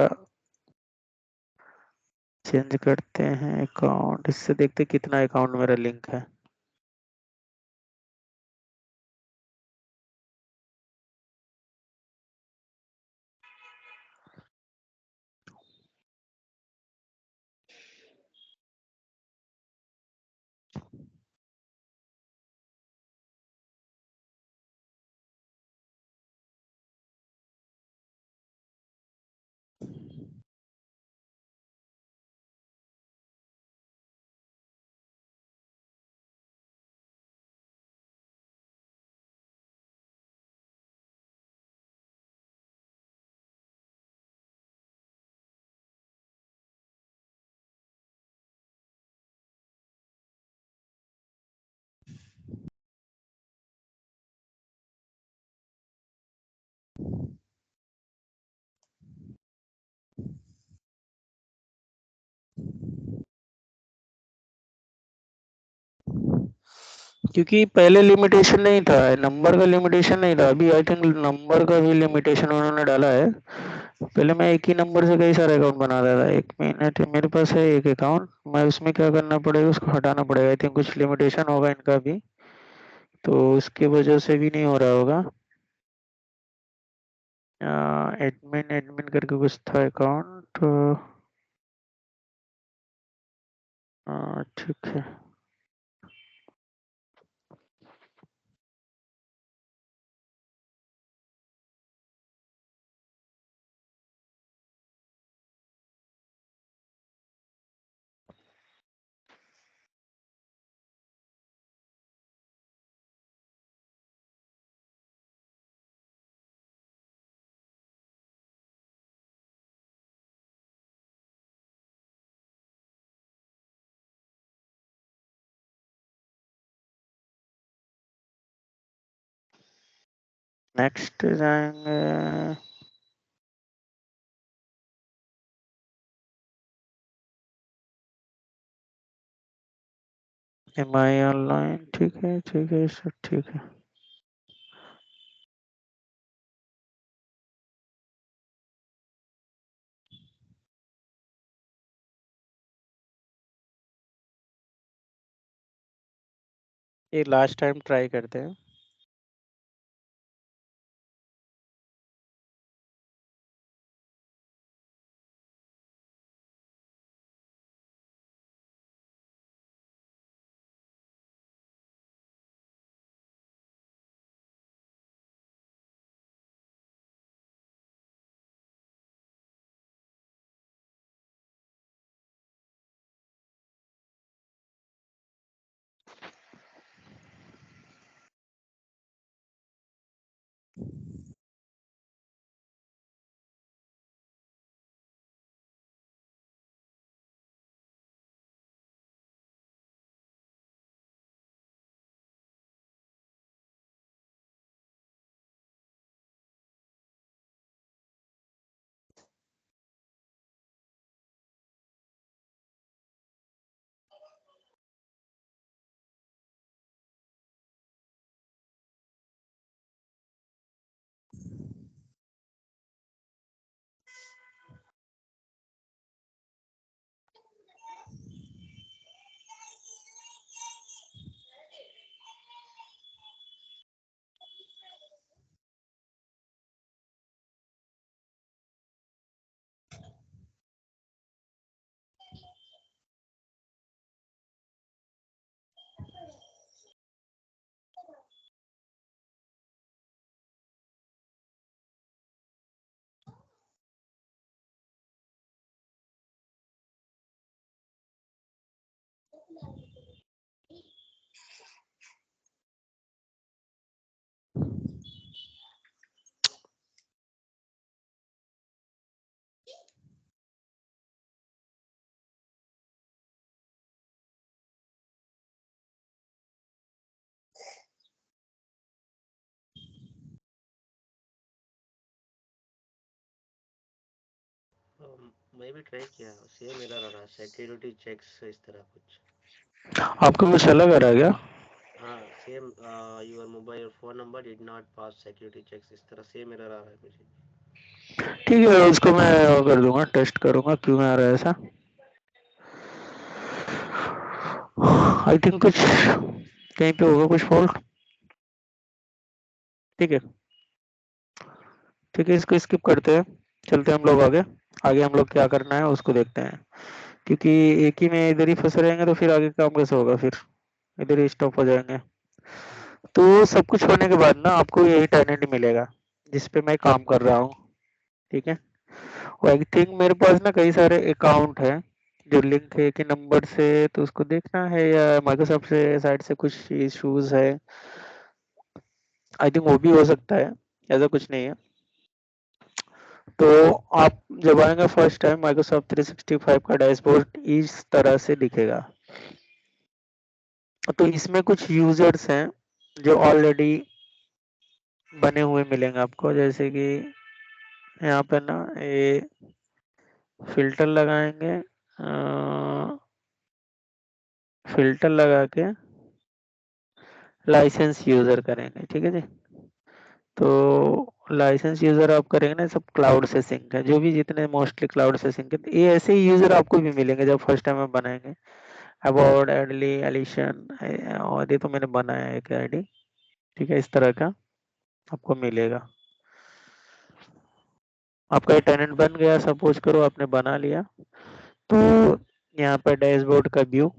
चेंज करते हैं अकाउंट, इससे देखते हैं कितना अकाउंट मेरा लिंक है। क्योंकि पहले लिमिटेशन नहीं था, नंबर का लिमिटेशन नहीं था, अभी आई थिंक नंबर का भी लिमिटेशन उन्होंने डाला है। पहले मैं एक ही नंबर से कई सारे अकाउंट बना रहा था। एक मिनट, मेरे पास है एक अकाउंट, मैं उसमें क्या करना पड़ेगा, उसको हटाना पड़ेगा, आई थिंक कुछ लिमिटेशन होगा इनका भी, तो उसकी वजह से भी नहीं हो रहा होगा। एडमिन एडमिन करके कुछ था अकाउंट, ठीक है। नेक्स्ट जाएंगे, एम आई ऑनलाइन, ठीक है ठीक है, सब ठीक है। ये लास्ट टाइम ट्राई करते हैं। मैं भी ट्राई किया, सेम एरर आ रहा है, सिक्योरिटी चेक्स इस तरह कुछ। आपको कुछ अलग आ रहा है क्या? हाँ same, your mobile phone number did not pass security checks, इस तरह सेम एरर आ रहा है मुझे। ठीक है, उसको मैं कर दूंगा, टेस्ट करूंगा क्यों आ रहा है ऐसा। आई थिंक कुछ कहीं पे होगा कुछ फॉल्ट। ठीक है, ठीक है, इसको स्किप करते हैं, चलते हैं हम लोग आगे। आगे हम लोग क्या करना है उसको देखते हैं, क्योंकि एक ही में इधर ही फंसे रहेंगे तो फिर आगे काम कैसे होगा, फिर इधर ही स्टॉप हो जाएंगे। तो सब कुछ होने के बाद ना आपको यही टेनेंट मिलेगा जिसपे मैं काम कर रहा हूँ। ठीक है, आई थिंक मेरे पास ना कई सारे अकाउंट है जो लिंक है कि नंबर से, तो उसको देखना है या माइक्रोसॉफ्ट से साइड से कुछ इश्यूज है। आई थिंक वो भी हो सकता है, ऐसा कुछ नहीं है। तो आप जब आएंगे फर्स्ट टाइम माइक्रोसॉफ्ट 365 का डैशबोर्ड इस तरह से दिखेगा। तो इसमें कुछ यूजर्स हैं जो ऑलरेडी बने हुए मिलेंगे आपको, जैसे कि यहाँ पे ना ये फिल्टर लगाएंगे, फिल्टर लगा के लाइसेंस यूजर करेंगे। ठीक है जी, तो लाइसेंस यूजर आप करेंगे ना, सब क्लाउड से सिंक है, जो भी जितने मोस्टली क्लाउड से सिंक है, ये ऐसे ही यूजर आपको भी मिलेंगे जब फर्स्ट टाइम आप बनाएंगे। अबाउट एडली एलिशन, और ये तो मैंने बनाया है एक आईडी। ठीक है, इस तरह का आपको मिलेगा। आपका ये टेनेंट बन गया, सपोज करो आपने बना लिया, तो यहाँ पर डैशबोर्ड का व्यू,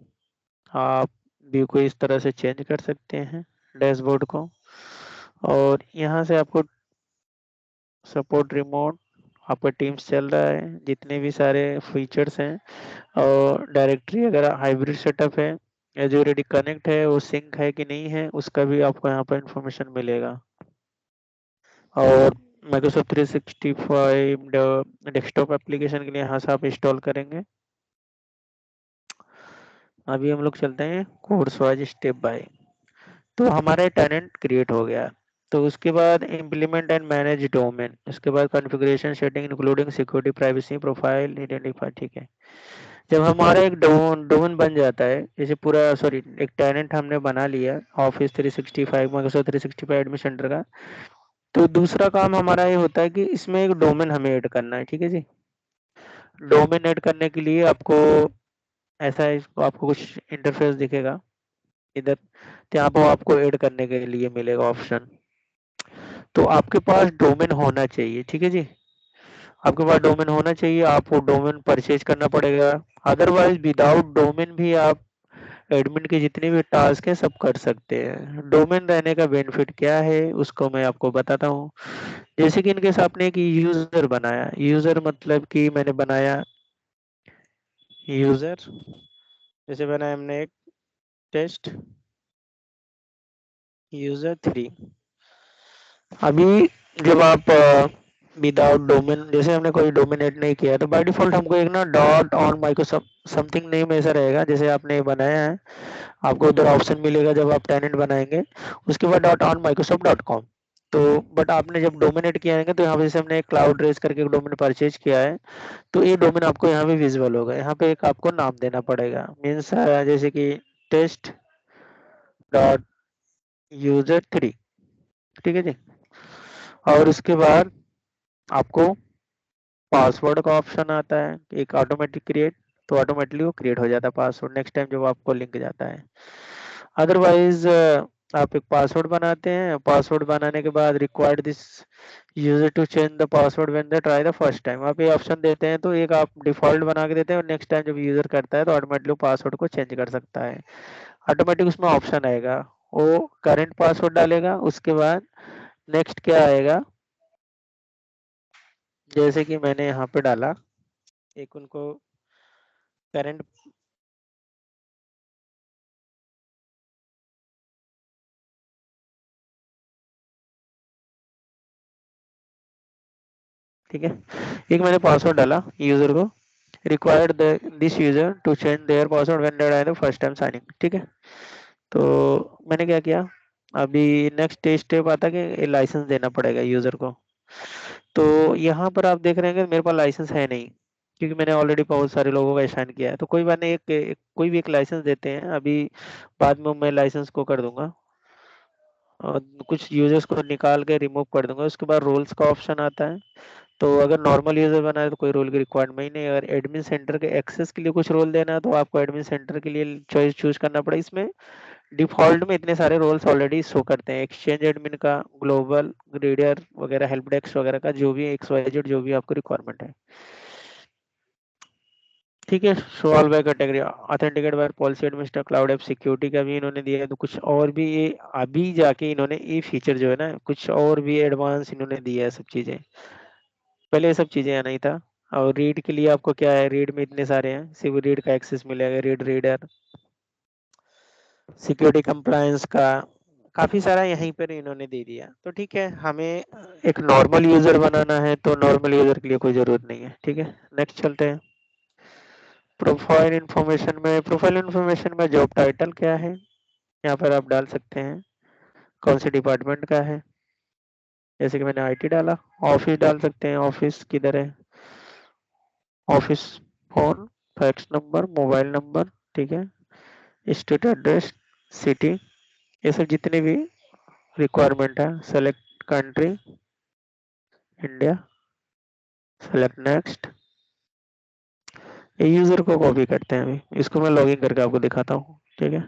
आप व्यू को इस तरह से चेंज कर सकते हैं डैशबोर्ड को। और यहाँ से आपको सपोर्ट रिमोट, आपका टीम्स चल रहा है, जितने भी सारे फीचर्स हैं, और डायरेक्टरी अगर हाइब्रिड सेटअप है या जो रेडी कनेक्ट है वो सिंक है कि नहीं है, उसका भी आपको यहाँ पर इंफॉर्मेशन मिलेगा। और माइक्रोसॉफ्ट 365 डेस्कटॉप एप्लीकेशन के लिए यहाँ से आप इंस्टॉल करेंगे। अभी हम लोग चलते हैं कोर्स वाइज स्टेप बाय। तो हमारा टेनेंट क्रिएट हो गया, तो उसके बाद इम्प्लीमेंट एंड मैनेज डोमेन, उसके बाद configuration setting including security privacy profile identify. ठीक है, जब हमारा एक डोमेन बन जाता है, जैसे पूरा सॉरी एक टेनेंट हमने बना लिया ऑफिस 365 माइक्रोसॉफ्ट 365 एडमिन सेंटर का, तो दूसरा काम हमारा ये होता है कि इसमें एक डोमेन हमें ऐड करना है। ठीक है जी, डोमेन ऐड करने के लिए आपको ऐसा है, आपको कुछ इंटरफेस दिखेगा इधर, तो यहाँ पर आपको ऐड करने के लिए मिलेगा ऑप्शन। तो आपके पास डोमेन होना चाहिए। ठीक है जी, आपके पास डोमेन होना चाहिए, आपको डोमेन परचेज करना पड़ेगा। अदरवाइज विदाउट डोमेन भी आप एडमिन के जितने भी टास्क हैं सब कर सकते हैं। डोमेन रहने का बेनिफिट क्या है उसको मैं आपको बताता हूँ। जैसे कि इनकेस आपने एक यूजर बनाया, यूजर मतलब कि मैंने बनाया यूजर, जैसे बनाया हमने एक टेस्ट यूजर 3। अभी जब आप विदाउट डोमेन, जैसे हमने कोई डोमेन ऐड नहीं किया, तो बाय डिफॉल्ट हमको एक ना dot on Microsoft something name ऐसा रहेगा, जैसे आपने बनाया है, आपको उधर ऑप्शन मिलेगा जब आप टेनेंट बनाएंगे, उसके बाद dot on Microsoft dot com. तो बट आपने जब डोमेन ऐड किया है तो यहाँ पे जैसे हमने क्लाउड रेस करके एक डोमेन परचेज किया है, तो ये डोमेन आपको यहाँ पे विजिबल होगा। यहाँ पे एक आपको नाम देना पड़ेगा, मीन्स जैसे कि टेस्ट डॉट यूजर 3। ठीक है जी, और उसके बाद आपको पासवर्ड का ऑप्शन आता है, एक ऑटोमेटिक क्रिएट, तो ऑटोमेटिकली वो क्रिएट हो जाता है पासवर्ड नेक्स्ट टाइम जब आपको लिंक जाता है। अदरवाइज आप एक पासवर्ड बनाते हैं, पासवर्ड बनाने के बाद required this user to change the password when they try the first time, आप ये ऑप्शन देते हैं, तो एक आप डिफॉल्ट बना के देते हैं, और नेक्स्ट टाइम जब यूजर करता है तो ऑटोमेटिकली पासवर्ड को चेंज कर सकता है। ऑटोमेटिक उसमें ऑप्शन आएगा, वो करंट पासवर्ड डालेगा, उसके बाद नेक्स्ट क्या आएगा, जैसे कि मैंने यहाँ पे डाला एक उनको करंट ठीक है। एक मैंने पासवर्ड डाला यूजर को, required this user to change their password when they are the first time signing. ठीक है, तो मैंने क्या किया, अभी नेक्स्ट स्टेप आता है कि लाइसेंस देना पड़ेगा यूजर को। तो यहाँ पर आप देख रहे हैं कि मेरे पास लाइसेंस है नहीं, क्योंकि मैंने ऑलरेडी बहुत सारे लोगों को असाइन किया है। तो कोई बात नहीं, कोई भी एक लाइसेंस देते हैं अभी, बाद में मैं लाइसेंस को कर दूंगा और कुछ यूजर्स को निकाल के रिमूव कर दूंगा। उसके बाद रोल्स का ऑप्शन आता है। तो अगर नॉर्मल यूजर बना है तो कोई रोल की रिक्वायरमेंट ही नहीं है। अगर एडमिन सेंटर के एक्सेस के लिए कुछ रोल देना है तो आपको एडमिन सेंटर के लिए चॉइस चूज करना पड़ेगा। इसमें डिफॉल्ट में इतने सारे रोल्स ऑलरेडी शो करते हैं, एक्सचेंज एडमिन का, ग्लोबल रीडर वगैरह, हेल्प डेस्क वगैरह का, जो भी एक्स वाई जेड जो भी आपको रिक्वायरमेंट है। ठीक है, show all by category, authenticate by policy administer, cloud app security का भी इन्होंने दिया है। तो कुछ और भी ये अभी जाके इन्होंने ये फीचर जो है ना, कुछ और भी एडवांस इन्होंने दिया है सब चीजें। पहले ये सब चीजें यहाँ नहीं था। और रीड के लिए आपको क्या है, रीड में इतने सारे हैं, सिर्फ रीड का एक्सेस मिलेगा, रीड रीडर, सिक्योरिटी कंप्लायंस का, काफी सारा यहीं पर इन्होंने दे दिया। तो ठीक है, हमें एक नॉर्मल यूजर बनाना है तो नॉर्मल यूजर के लिए कोई जरूरत नहीं है। ठीक है, नेक्स्ट चलते हैं। प्रोफाइल इन्फॉर्मेशन में जॉब टाइटल क्या है, यहाँ पर आप डाल सकते हैं, कौन से डिपार्टमेंट का है, जैसे कि मैंने आईटी डाला। ऑफिस डाल सकते हैं, ऑफिस किधर है, office phone, fax number, mobile number. ठीक है, स्टेट एड्रेस, सिटी, ये सब जितने भी रिक्वायरमेंट है। Select country, India, select next. ये यूजर को कॉपी करते हैं, अभी इसको मैं लॉगिन करके आपको दिखाता हूँ। ठीक है,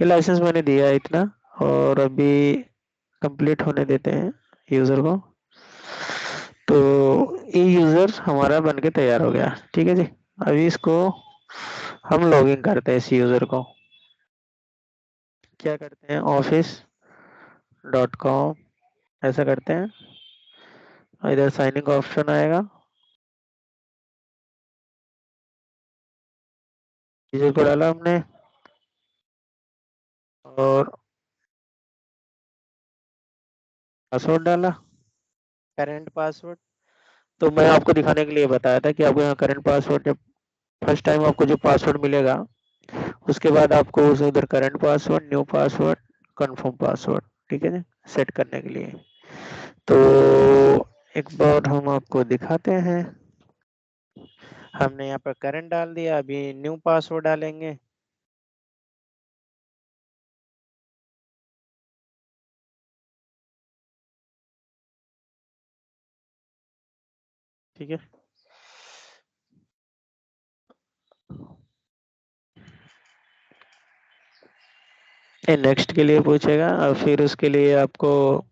ये लाइसेंस मैंने दिया है इतना, और अभी कंप्लीट होने देते हैं यूजर को। तो ये यूजर हमारा बन के तैयार हो गया। ठीक है जी, अभी इसको हम लॉगिन करते हैं इस यूजर को। क्या करते हैं, office.com ऐसा करते हैं, इधर साइनिंग का ऑप्शन आएगा, यूजर को डाला हमने और पासवर्ड डाला, करंट पासवर्ड। तो मैं आपको दिखाने के लिए बताया था कि आपको यहाँ करंट पासवर्ड, जब फर्स्ट टाइम आपको जो पासवर्ड मिलेगा उसके बाद आपको उस उधर current password, new password, confirm password, ठीक है ना, सेट करने के लिए। तो एक बार हम आपको दिखाते हैं, हमने यहाँ पर करंट डाल दिया, अभी न्यू पासवर्ड डालेंगे। ठीक है, ये नेक्स्ट के लिए पूछेगा और फिर उसके लिए आपको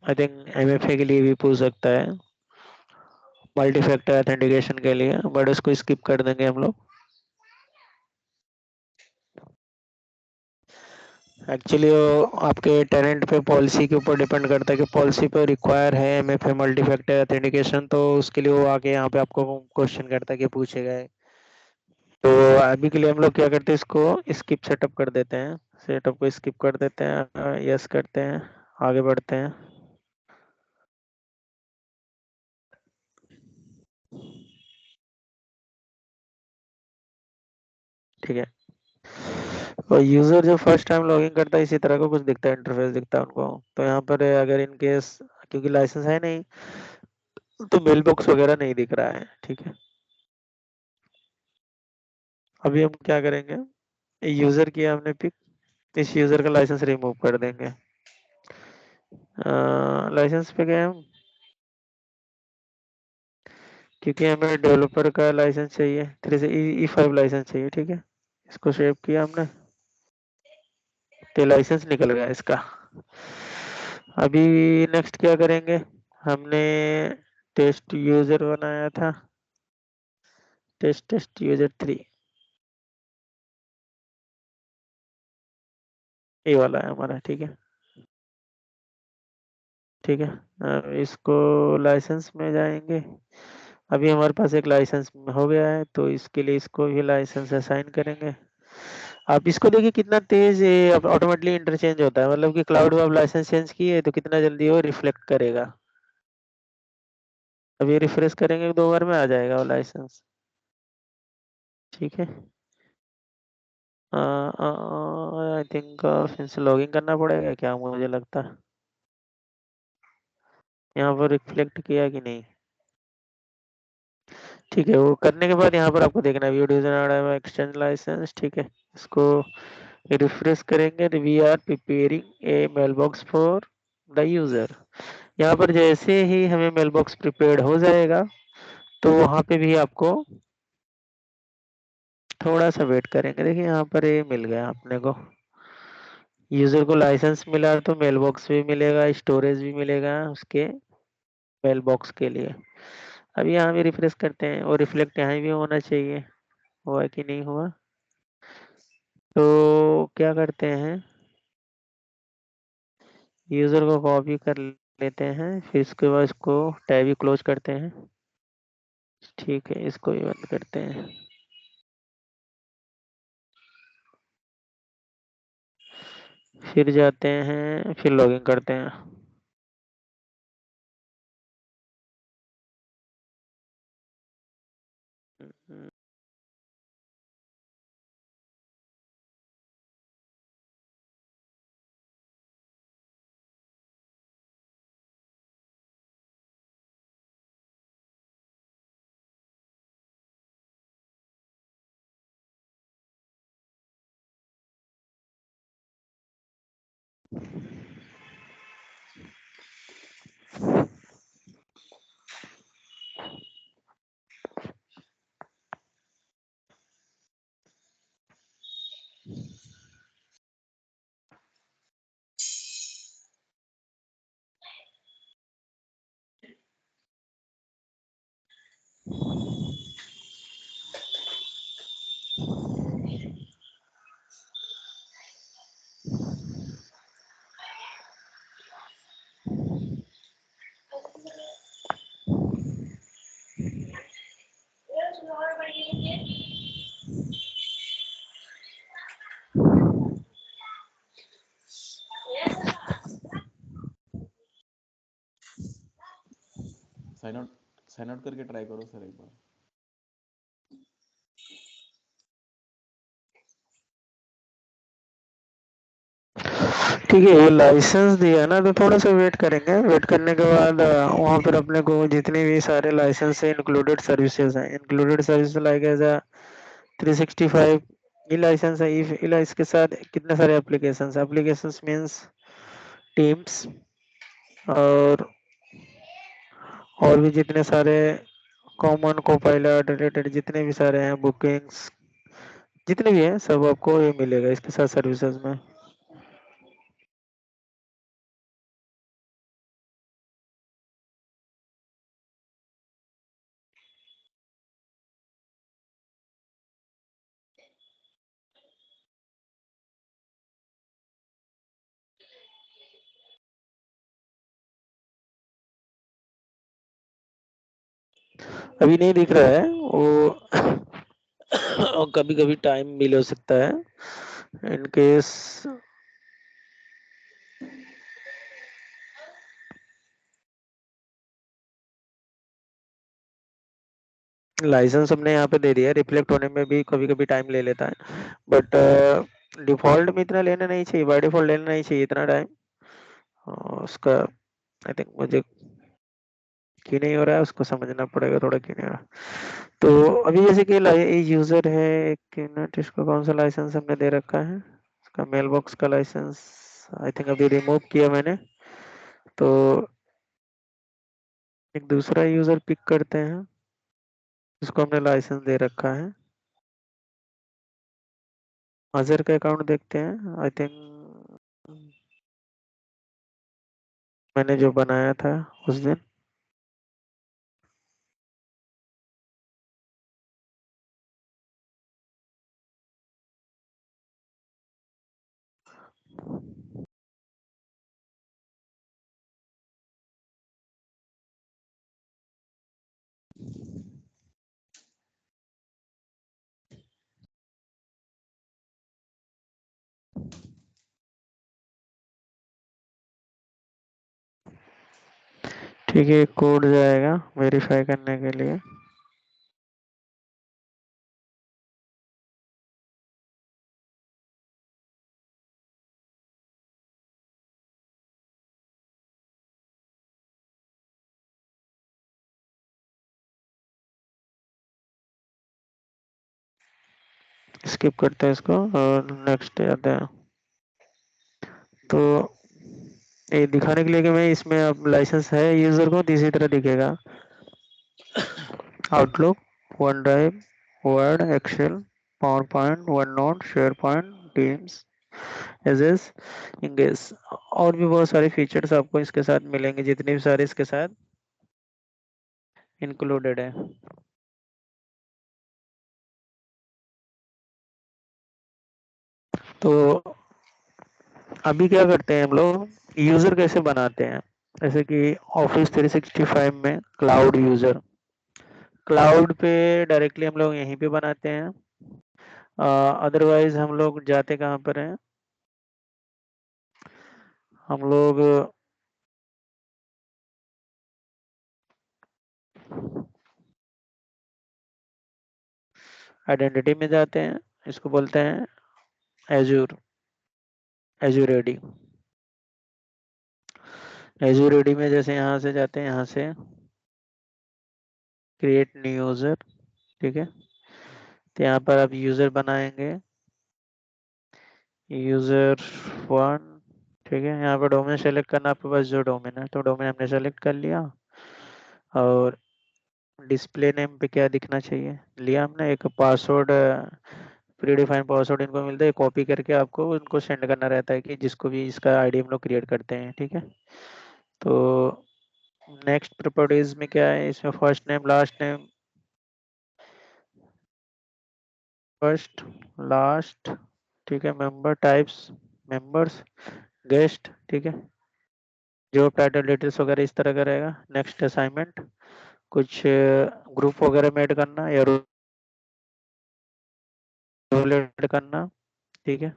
आई थिंक एमएफए के लिए भी पूछ सकता है, मल्टी फैक्टर ऑथेंटिकेशन के लिए, बट उसको स्किप कर देंगे हम लोग। एक्चुअली वो आपके टेनेंट पे पॉलिसी के ऊपर डिपेंड करता है कि पॉलिसी पे रिक्वायर है एमएफए मल्टी फैक्टर ऑथेंटिकेशन, तो उसके लिए वो आके यहाँ पे आपको क्वेश्चन करता है कि पूछेगा। तो अभी के लिए हम लोग क्या करते हैं, इसको स्किप सेटअप कर देते हैं, सेटअप को स्किप कर देते हैं, यस करते हैं, आगे बढ़ते हैं। ठीक है, और यूजर जो फर्स्ट टाइम लॉगिन करता है इसी तरह का कुछ दिखता है, इंटरफेस दिखता है उनको। तो यहाँ पर अगर इन केस, क्योंकि लाइसेंस है नहीं तो मेल बॉक्स वगैरह नहीं दिख रहा है। ठीक है, अभी हम क्या करेंगे, यूजर किया हमने पिक, इस यूजर का लाइसेंस रिमूव कर देंगे। लाइसेंस पे गए हम, क्योंकि हमें डेवलपर का लाइसेंस चाहिए, 3 से E5 लाइसेंस चाहिए। ठीक है, इसको सेव किया हमने, तो लाइसेंस निकल गया इसका। अभी नेक्स्ट क्या करेंगे, हमने टेस्ट यूजर बनाया था, टेस्ट यूजर 3, ये वाला है हमारा। ठीक है, ठीक है, इसको लाइसेंस में जाएंगे। अभी हमारे पास एक लाइसेंस हो गया है, तो इसके लिए इसको भी लाइसेंस असाइन करेंगे। आप इसको देखिए कितना तेज ये ऑटोमेटिकली इंटरचेंज होता है, मतलब कि क्लाउड में आप लाइसेंस चेंज किए तो कितना जल्दी वो रिफ्लेक्ट करेगा। अभी रिफ्रेश करेंगे 2 बार में आ जाएगा वो लाइसेंस। ठीक है, आई थिंक फिर से लॉगिन करना पड़ेगा क्या, मुझे लगता है यहाँ पर रिफ्लेक्ट किया कि नहीं। ठीक है, वो करने के बाद यहाँ पर आपको देखना है वीडियो एक्सचेंज लाइसेंस। ठीक है, इसको रिफ्रेश करेंगे। We are preparing a mailbox for the user. यहाँ पर जैसे ही हमें मेल बॉक्स प्रिपेयर्ड हो जाएगा तो वहाँ पे भी आपको थोड़ा सा वेट करेंगे। देखिए यहाँ पर ये मिल गया अपने को, यूजर को लाइसेंस मिला तो मेल बॉक्स भी मिलेगा, स्टोरेज भी मिलेगा उसके मेल बॉक्स के लिए। अब यहाँ भी रिफ्रेश करते हैं और रिफ्लेक्ट यहाँ भी होना चाहिए, हुआ कि नहीं हुआ। तो क्या करते हैं, यूजर को कॉपी कर लेते हैं, फिर इसके बाद इसको टैब भी क्लोज करते हैं। ठीक है, इसको भी बंद करते हैं। फिर जाते हैं, फिर लॉगिन करते हैं। साइन आउट करके ट्राई करो सर एक बार। ठीक है, ये लाइसेंस दिया ना तो थोड़ा सा वेट करेंगे। वेट करने के बाद वहाँ पर अपने को जितने भी सारे लाइसेंस है, इंक्लूडेड सर्विसेज हैं, included service like as a 365 E licence है। ई इसके साथ कितने सारे एप्लीकेशंस, एप्लीकेशंस मींस टीम्स और भी जितने सारे कॉमन को पायलट रिलेटेड जितने भी सारे हैं, बुकिंग्स जितने भी हैं सब आपको ये मिलेगा इसके साथ सर्विसेज में। अभी नहीं दिख रहा है वो और कभी कभी टाइम मिल हो सकता है इन केस। लाइसेंस हमने यहाँ पे दे दिया, रिफ्लेक्ट होने में भी कभी कभी टाइम ले लेता है, बट डिफॉल्ट में इतना लेना नहीं चाहिए, बाय डिफॉल्ट लेना नहीं चाहिए इतना टाइम। उसका आई थिंक मुझे क्यों नहीं हो रहा है उसको समझना पड़ेगा थोड़ा, क्यों नहीं हो रहा। तो अभी जैसे कि यूजर है, एक मिनट, इसको कौन सा लाइसेंस हमने दे रखा है, इसका मेल बॉक्स का लाइसेंस आई थिंक अभी रिमूव किया मैंने। तो एक दूसरा यूजर पिक करते हैं, इसको हमने लाइसेंस दे रखा है। अजहर का अकाउंट देखते हैं, आई थिंक मैंने जो बनाया था उस दिन। ठीक है, एक कोड जाएगा वेरीफाई करने के लिए। स्किप करते हैं इसको और नेक्स्ट आते हैं। तो ये दिखाने के लिए कि मैं इसमें अब लाइसेंस है यूजर को, तो इसी तरह दिखेगा। Outlook, OneDrive, Word, Excel, PowerPoint, OneNote, SharePoint, Teams, edges, Engage. और भी बहुत सारे फीचर्स आपको इसके साथ मिलेंगे, जितने भी सारे इसके साथ इंक्लूडेड है। तो अभी क्या करते हैं हम लोग, यूजर कैसे बनाते हैं। जैसे कि ऑफिस 365 में क्लाउड यूजर, क्लाउड पे डायरेक्टली हम लोग यहीं पे बनाते हैं। अदरवाइज हम लोग जाते कहाँ पर हैं, हम लोग आइडेंटिटी में जाते हैं, इसको बोलते हैं Azure, Azure AD. Azure AD में जैसे यहाँ से जाते हैं, यहाँ से क्रिएट न्यू यूजर, ठीक है। तो यहाँ पर आप यूजर बनाएंगे, यूजर वन, ठीक है। यहाँ पर डोमेन सेलेक्ट करना, आपके पास जो डोमेन है, तो डोमेन हमने सेलेक्ट कर लिया। और डिस्प्ले नेम पे क्या दिखना चाहिए, लिया हमने एक पासवर्ड, प्री डिफाइंड पासवर्ड इनको मिलता है, कॉपी करके आपको उनको सेंड करना रहता है कि जिसको भी इसका आईडी हम लोग क्रिएट करते हैं, ठीक है। तो नेक्स्ट प्रॉपर्टीज में क्या है, इसमें first name last name, first last, ठीक है। मेंबर टाइप्स, मेंबर्स, गेस्ट, ठीक है। जॉब टाइटल डिटेल्स वगैरह इस तरह का रहेगा। नेक्स्ट असाइनमेंट, कुछ ग्रुप वगैरह में ऐड करना या रोल ऐड करना, ठीक है।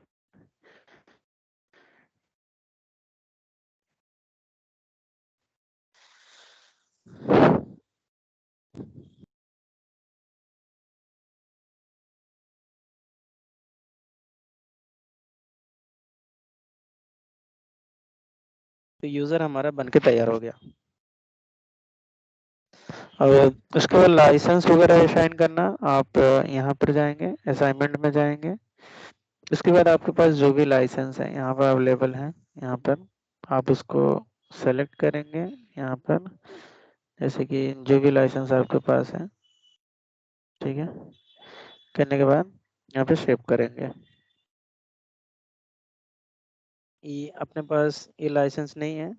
तो यूजर हमारा बन के तैयार हो गया। और उसके बाद लाइसेंस वगैरह असाइन करना, आप यहाँ पर जाएंगे, असाइनमेंट में जाएंगे। उसके बाद आपके पास जो भी लाइसेंस है यहाँ पर अवेलेबल है, यहाँ पर आप उसको सेलेक्ट करेंगे। यहाँ पर जैसे कि जो भी लाइसेंस आपके पास है, ठीक है, करने के बाद यहाँ पे सेव करेंगे। ये अपने पास ये लाइसेंस नहीं है,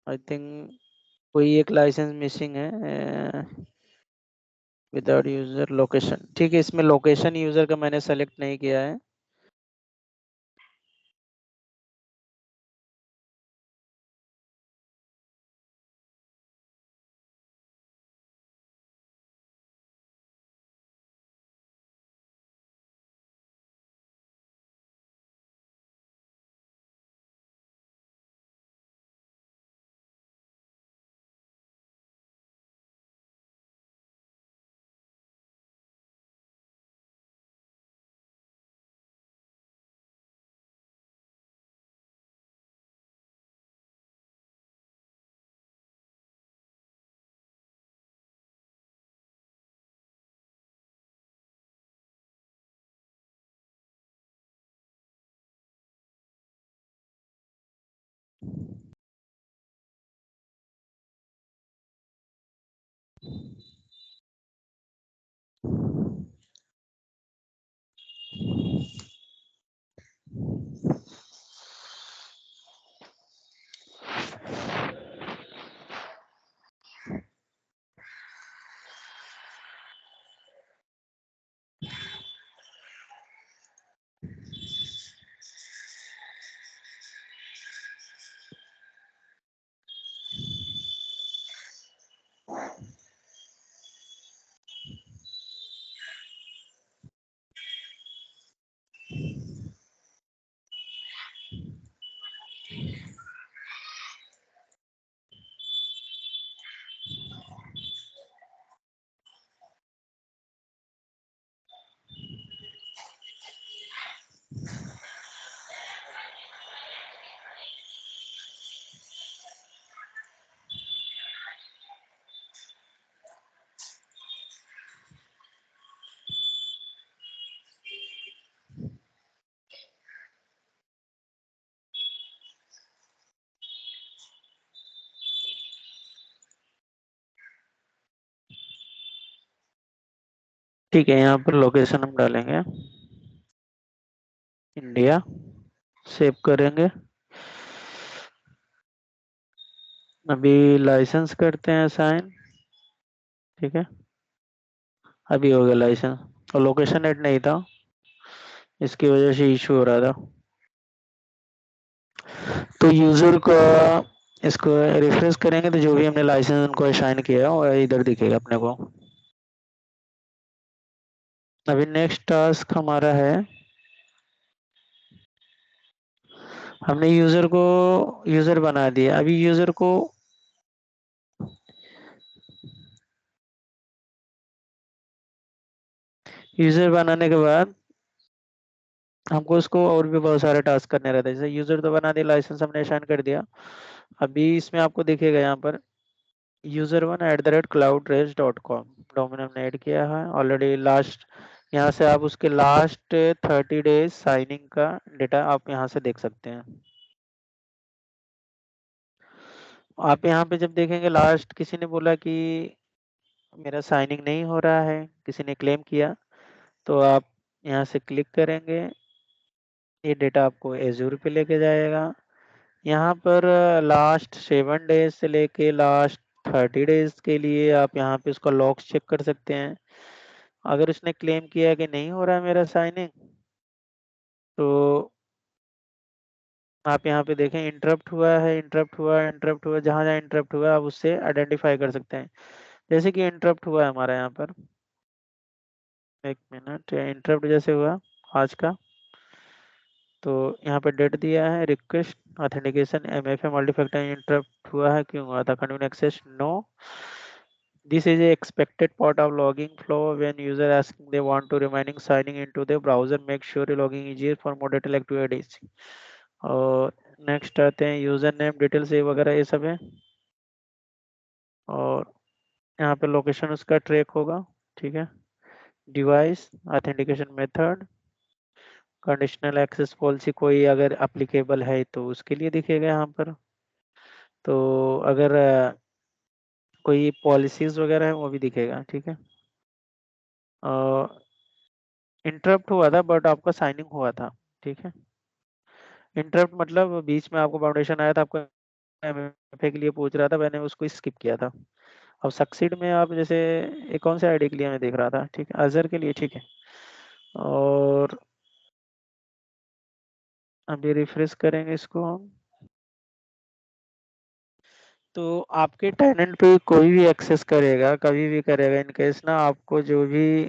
आई थिंक कोई एक लाइसेंस मिसिंग है, विदाउट यूजर लोकेशन, ठीक है। इसमें लोकेशन यूजर का मैंने सेलेक्ट नहीं किया है। ठीक है, यहाँ पर लोकेशन हम डालेंगे इंडिया, सेव करेंगे। अभी लाइसेंस करते हैं साइन, ठीक है, अभी हो गया लाइसेंस। और लोकेशन एड नहीं था, इसकी वजह से इशू हो रहा था। तो यूजर का इसको रिफ्रेश करेंगे तो जो भी हमने लाइसेंस उनको असाइन किया है वो इधर दिखेगा अपने को। अभी नेक्स्ट टास्क हमारा है, हमने यूजर बना दिया। अभी यूजर बनाने के बाद हमको उसको और भी बहुत सारे टास्क करने रहते हैं। जैसे यूजर तो बना दिया, लाइसेंस हमने असाइन कर दिया। अभी इसमें आपको दिखेगा यहाँ पर user1@cloudtrace.com डोमेन हमने ऐड किया है ऑलरेडी। लास्ट यहाँ से आप उसके लास्ट 30 डेज साइनिंग का डेटा आप यहाँ से देख सकते हैं। आप यहाँ पे जब देखेंगे लास्ट किसी ने बोला कि मेरा साइनिंग नहीं हो रहा है, किसी ने क्लेम किया, तो आप यहाँ से क्लिक करेंगे, ये डेटा आपको एजूर पे लेके जाएगा। यहाँ पर लास्ट 7 डेज से लेके लास्ट 30 डेज के लिए आप यहाँ पे उसका लॉग्स चेक कर सकते हैं। अगर उसने क्लेम किया कि नहीं हो रहा है मेरा साइनिंग, तो आप यहाँ पे देखें इंटरप्ट हुआ है, इंटरप्ट हुआ, जहाँ जहाँ इंटरप्ट हुआ आप उससे आइडेंटिफाई कर सकते हैं। जैसे कि इंटरप्ट हुआ है हमारा यहाँ पर, एक मिनट, इंटरप्ट जैसे हुआ आज का, तो यहाँ पे डेट दिया है, request authentication MFA multifactor interrupt हुआ है, क्यों हुआ था, continue access no. This is a expected part of logging flow when user asking they want to remaining signing into the browser. Make sure logging is easier for more detail activities. और next आते हैं user name details ये वगैरह ये सब है। और यहाँ पे लोकेशन उसका ट्रैक होगा, ठीक है। Device authentication method, conditional access policy कोई अगर अप्लीकेबल है तो उसके लिए दिखेगा यहाँ पर। तो अगर कोई पॉलिसीज वगैरह है वो भी दिखेगा, ठीक है। इंटरप्ट हुआ था बट आपका साइनिंग हुआ था, ठीक है। इंटरप्ट मतलब बीच में आपको फाउंडेशन आया था, आपको MFA के लिए पूछ रहा था, मैंने उसको स्किप किया था। अब सक्सीड में आप जैसे ये कौन से आईडी के लिए मैं देख रहा था, ठीक है, अजहर के लिए, ठीक है। और अभी रिफ्रेश करेंगे इसको हम, तो आपके टेनेंट पे कोई भी एक्सेस करेगा, कभी भी करेगा, इन केस ना आपको जो भी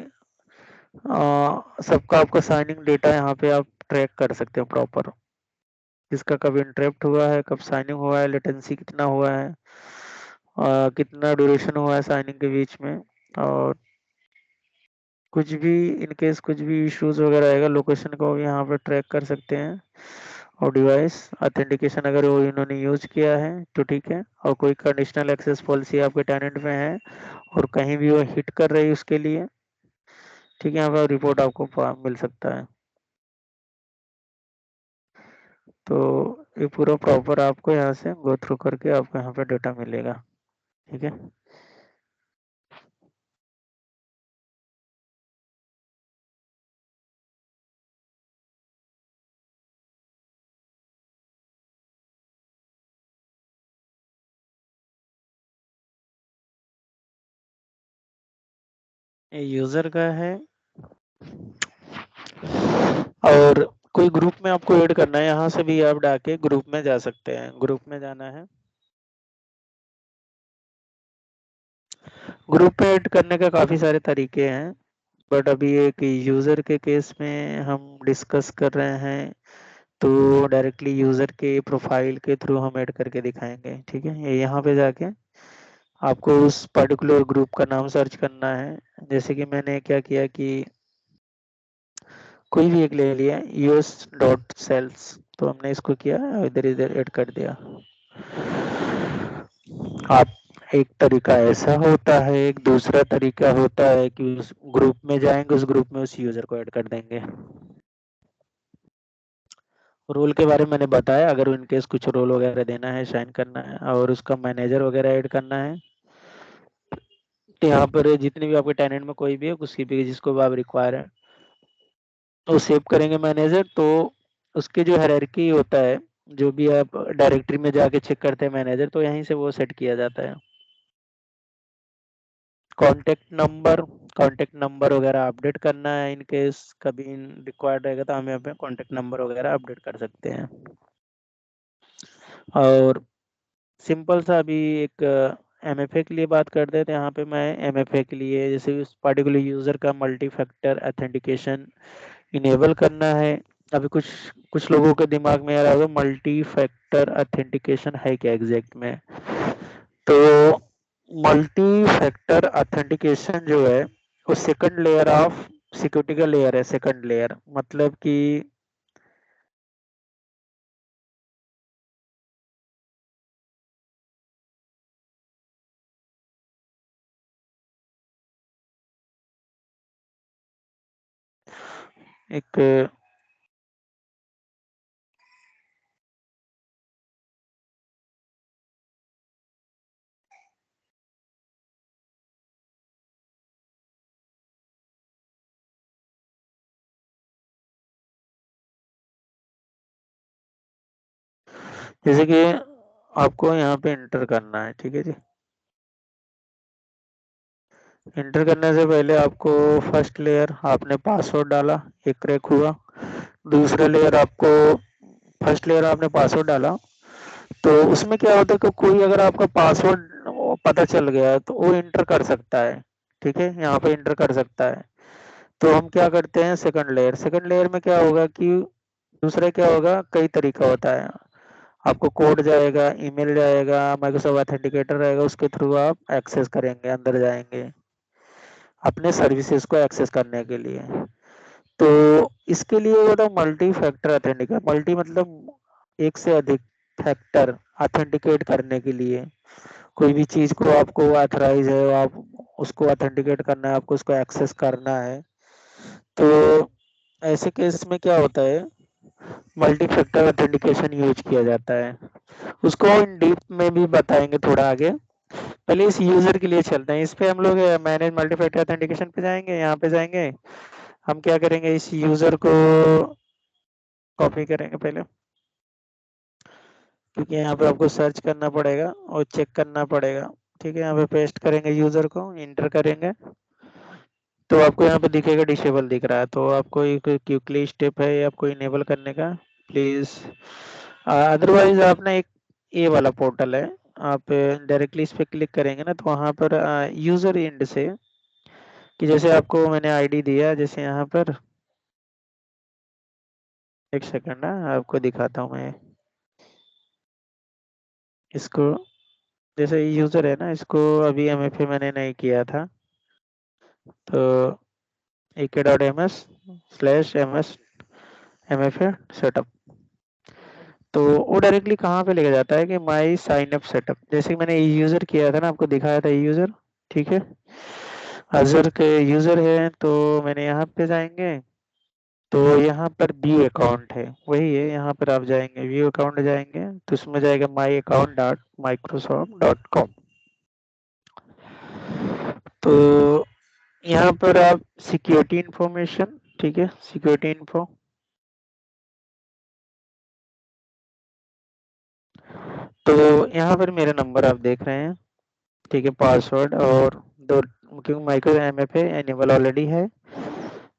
सबका आपका साइनिंग डेटा यहाँ पे आप ट्रैक कर सकते हो प्रॉपर, किसका कब इंटरप्ट हुआ है, कब साइनिंग हुआ है, लेटेंसी कितना हुआ है, कितना ड्यूरेशन हुआ है साइनिंग के बीच में। और कुछ भी इनकेस कुछ भी इश्यूज वगैरह आएगा, लोकेशन को भी यहाँ पे ट्रैक कर सकते हैं। और डिवाइस ऑथेंटिकेशन अगर वो इन्होंने यूज किया है तो ठीक है। और कोई कंडीशनल एक्सेस पॉलिसी आपके टेनेंट में है और कहीं भी वो हिट कर रही है उसके लिए, ठीक है, यहाँ पर रिपोर्ट आपको मिल सकता है। तो ये पूरा प्रॉपर आपको यहाँ से गो थ्रू करके आपको यहाँ पे डेटा मिलेगा, ठीक है। ये यूजर का है। और कोई ग्रुप में आपको ऐड करना है, यहाँ से भी आप डाके ग्रुप में जा सकते हैं। ग्रुप में जाना है, ग्रुप पे ऐड करने का काफी सारे तरीके हैं, बट अभी एक यूजर के केस में हम डिस्कस कर रहे हैं, तो डायरेक्टली यूजर के प्रोफाइल के थ्रू हम ऐड करके दिखाएंगे, ठीक है। ये यहाँ पे जाके आपको उस पर्टिकुलर ग्रुप का नाम सर्च करना है। जैसे कि मैंने क्या किया कि कोई भी एक ले लिया us.sales, तो हमने इसको किया इधर इधर ऐड कर दिया। आप एक तरीका ऐसा होता है, एक दूसरा तरीका होता है कि उस ग्रुप में जाएंगे, उस ग्रुप में उस यूजर को ऐड कर देंगे। रोल के बारे में मैंने बताया, अगर इनकेस कुछ रोल वगैरह देना है, साइन करना है और उसका मैनेजर वगैरह ऐड करना है तो यहाँ पर जितने भी आपके टेनेंट में कोई भी है उसकी भी जिसको भी आप रिक्वायर है तो सेव करेंगे मैनेजर, तो उसके जो हायरार्की होता है, जो भी आप डायरेक्टरी में जाके चेक करते हैं मैनेजर, तो यहीं से वो सेट किया जाता है। कांटेक्ट नंबर वगैरह अपडेट करना है, इन केस कभी रिक्वायर्ड रहेगा तो हम यहाँ पे कांटेक्ट नंबर वगैरह अपडेट कर सकते हैं। और सिंपल सा अभी एक एमएफए के लिए बात करते हैं, तो यहाँ पे मैं एमएफए के लिए जैसे उस पर्टिकुलर यूजर का मल्टी फैक्टर ऑथेंटिकेशन इनेबल करना है। अभी कुछ कुछ लोगों के दिमाग में आ रहा होगा मल्टी फैक्टर ऑथेंटिकेशन है क्या एग्जैक्ट में। तो मल्टी फैक्टर ऑथेंटिकेशन जो है वो सेकंड लेयर ऑफ सिक्योरिटी का लेयर है। सेकंड लेयर मतलब कि एक जैसे कि आपको यहाँ पे इंटर करना है, ठीक है जी। इंटर करने से पहले आपको फर्स्ट लेयर आपने पासवर्ड डाला, एक क्रैक हुआ। दूसरा लेयर आपको फर्स्ट लेयर आपने पासवर्ड डाला, तो उसमें क्या होता है कि कोई अगर आपका पासवर्ड पता चल गया है तो वो इंटर कर सकता है, ठीक है, यहाँ पे इंटर कर सकता है। तो हम क्या करते हैं सेकंड लेयर में क्या होगा कि दूसरा क्या होगा, कई तरीका होता है। आपको कोड जाएगा, ईमेल जाएगा, माइक्रोसॉफ्ट ऑथेंटिकेटर रहेगा, उसके थ्रू आप एक्सेस करेंगे, अंदर जाएंगे अपने सर्विसेज को एक्सेस करने के लिए। तो इसके लिए होता है मल्टी फैक्टर ऑथेंटिकेटर। मल्टी मतलब एक से अधिक, फैक्टर ऑथेंटिकेट करने के लिए कोई भी चीज को आपको ऑथराइज है, आप उसको ऑथेंटिकेट करना है, आपको उसको एक्सेस करना है। तो ऐसे केस में क्या होता है, मल्टी फैक्टर ऑथेंटिकेशन यूज किया जाता है। उसको इन डीप में भी बताएंगे थोड़ा आगे। पहले इस यूजर के लिए चलते हैं। इस पे हम लोग मैनेज मल्टी फैक्टर ऑथेंटिकेशन पे जाएंगे, यहाँ पे जाएंगे। हम क्या करेंगे, इस यूजर को कॉपी करेंगे पहले, क्योंकि यहाँ पे आपको सर्च करना पड़ेगा और चेक करना पड़ेगा। ठीक है, यहाँ पे पेस्ट करेंगे, यूजर को इंटर करेंगे, तो आपको यहाँ पे दिखेगा डिसेबल दिख रहा है। तो आपको एक क्विकली स्टेप है आपको इनेबल करने का, प्लीज। अदरवाइज आप ना एक ये वाला पोर्टल है, आप डायरेक्टली इस पे क्लिक करेंगे ना, तो वहाँ पर यूजर एंड से कि जैसे आपको मैंने आईडी दिया, जैसे यहाँ पर एक सेकंड ना आपको दिखाता हूँ मैं इसको। जैसे यूजर है ना, इसको अभी एमएफए मैंने नहीं किया था, तो ak.ms/ms MFA सेटअप, तो वो डायरेक्टली कहाँ पे लेके जाता है कि माई साइन अप सेटअप। जैसे कि मैंने यूजर किया था ना, आपको दिखाया था यूजर, ठीक है, अजर के यूजर है, तो मैंने यहाँ पे जाएंगे, तो यहाँ पर व्यू अकाउंट है, वही है, यहाँ पर आप जाएंगे व्यू अकाउंट जाएंगे, तो उसमें जाएगा my account dot Microsoft dot com. तो यहाँ पर आप सिक्योरिटी इंफॉर्मेशन, ठीक है, सिक्योरिटी इन्फो, तो यहाँ पर मेरा नंबर आप देख रहे हैं, ठीक है, पासवर्ड और दो, क्योंकि माइक्रो एमएफए एनेबल ऑलरेडी है।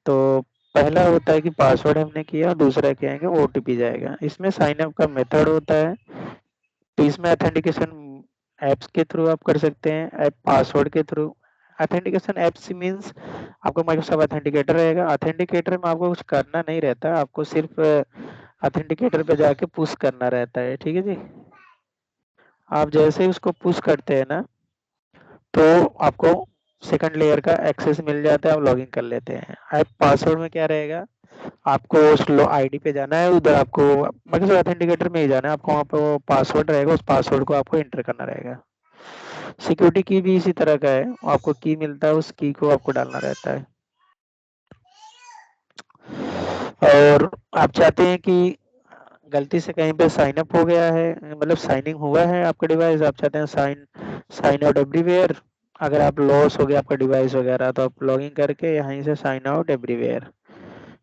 तो पहला होता है कि पासवर्ड हमने किया, दूसरा क्या है कि ओटीपी जाएगा। इसमें साइन अप का मेथड होता है, तो इसमें ऑथेंटिकेशन एप्स के थ्रू आप कर सकते हैं, ऐप पासवर्ड के थ्रू। ऑथेंटिकेशन एप्स मींस आपको माइक्रोसॉफ्ट ऑथेंटिकेटर रहेगा, ऑथेंटिकेटर में आपको कुछ करना नहीं रहता, आपको सिर्फ ऑथेंटिकेटर पे जाके पुश करना रहता है, ठीक है जी। आप जैसे ही उसको पुश करते हैं ना, तो आपको सेकंड लेयर का एक्सेस मिल जाता है, आप लॉगिन कर लेते हैं। ऐप पासवर्ड में क्या रहेगा, आपको उस आईडी पे जाना है, उधर आपको मतलब ऑथेंटिकेटर में ही जाना है, आपको वहाँ पे वो पासवर्ड रहेगा, उस पासवर्ड को आपको एंटर करना रहेगा। सिक्योरिटी की भी इसी तरह का है, आपको की मिलता है, उस की को आपको डालना रहता है। और आप चाहते हैं कि गलती से कहीं पे साइन अप हो गया है, मतलब साइनिंग हुआ है आपका डिवाइस, आप चाहते हैं साइन आउट एवरीवेयर, अगर आप लॉस हो गया आपका डिवाइस वगैरह तो आप लॉगिन करके यहीं से साइन आउट एवरीवेयर,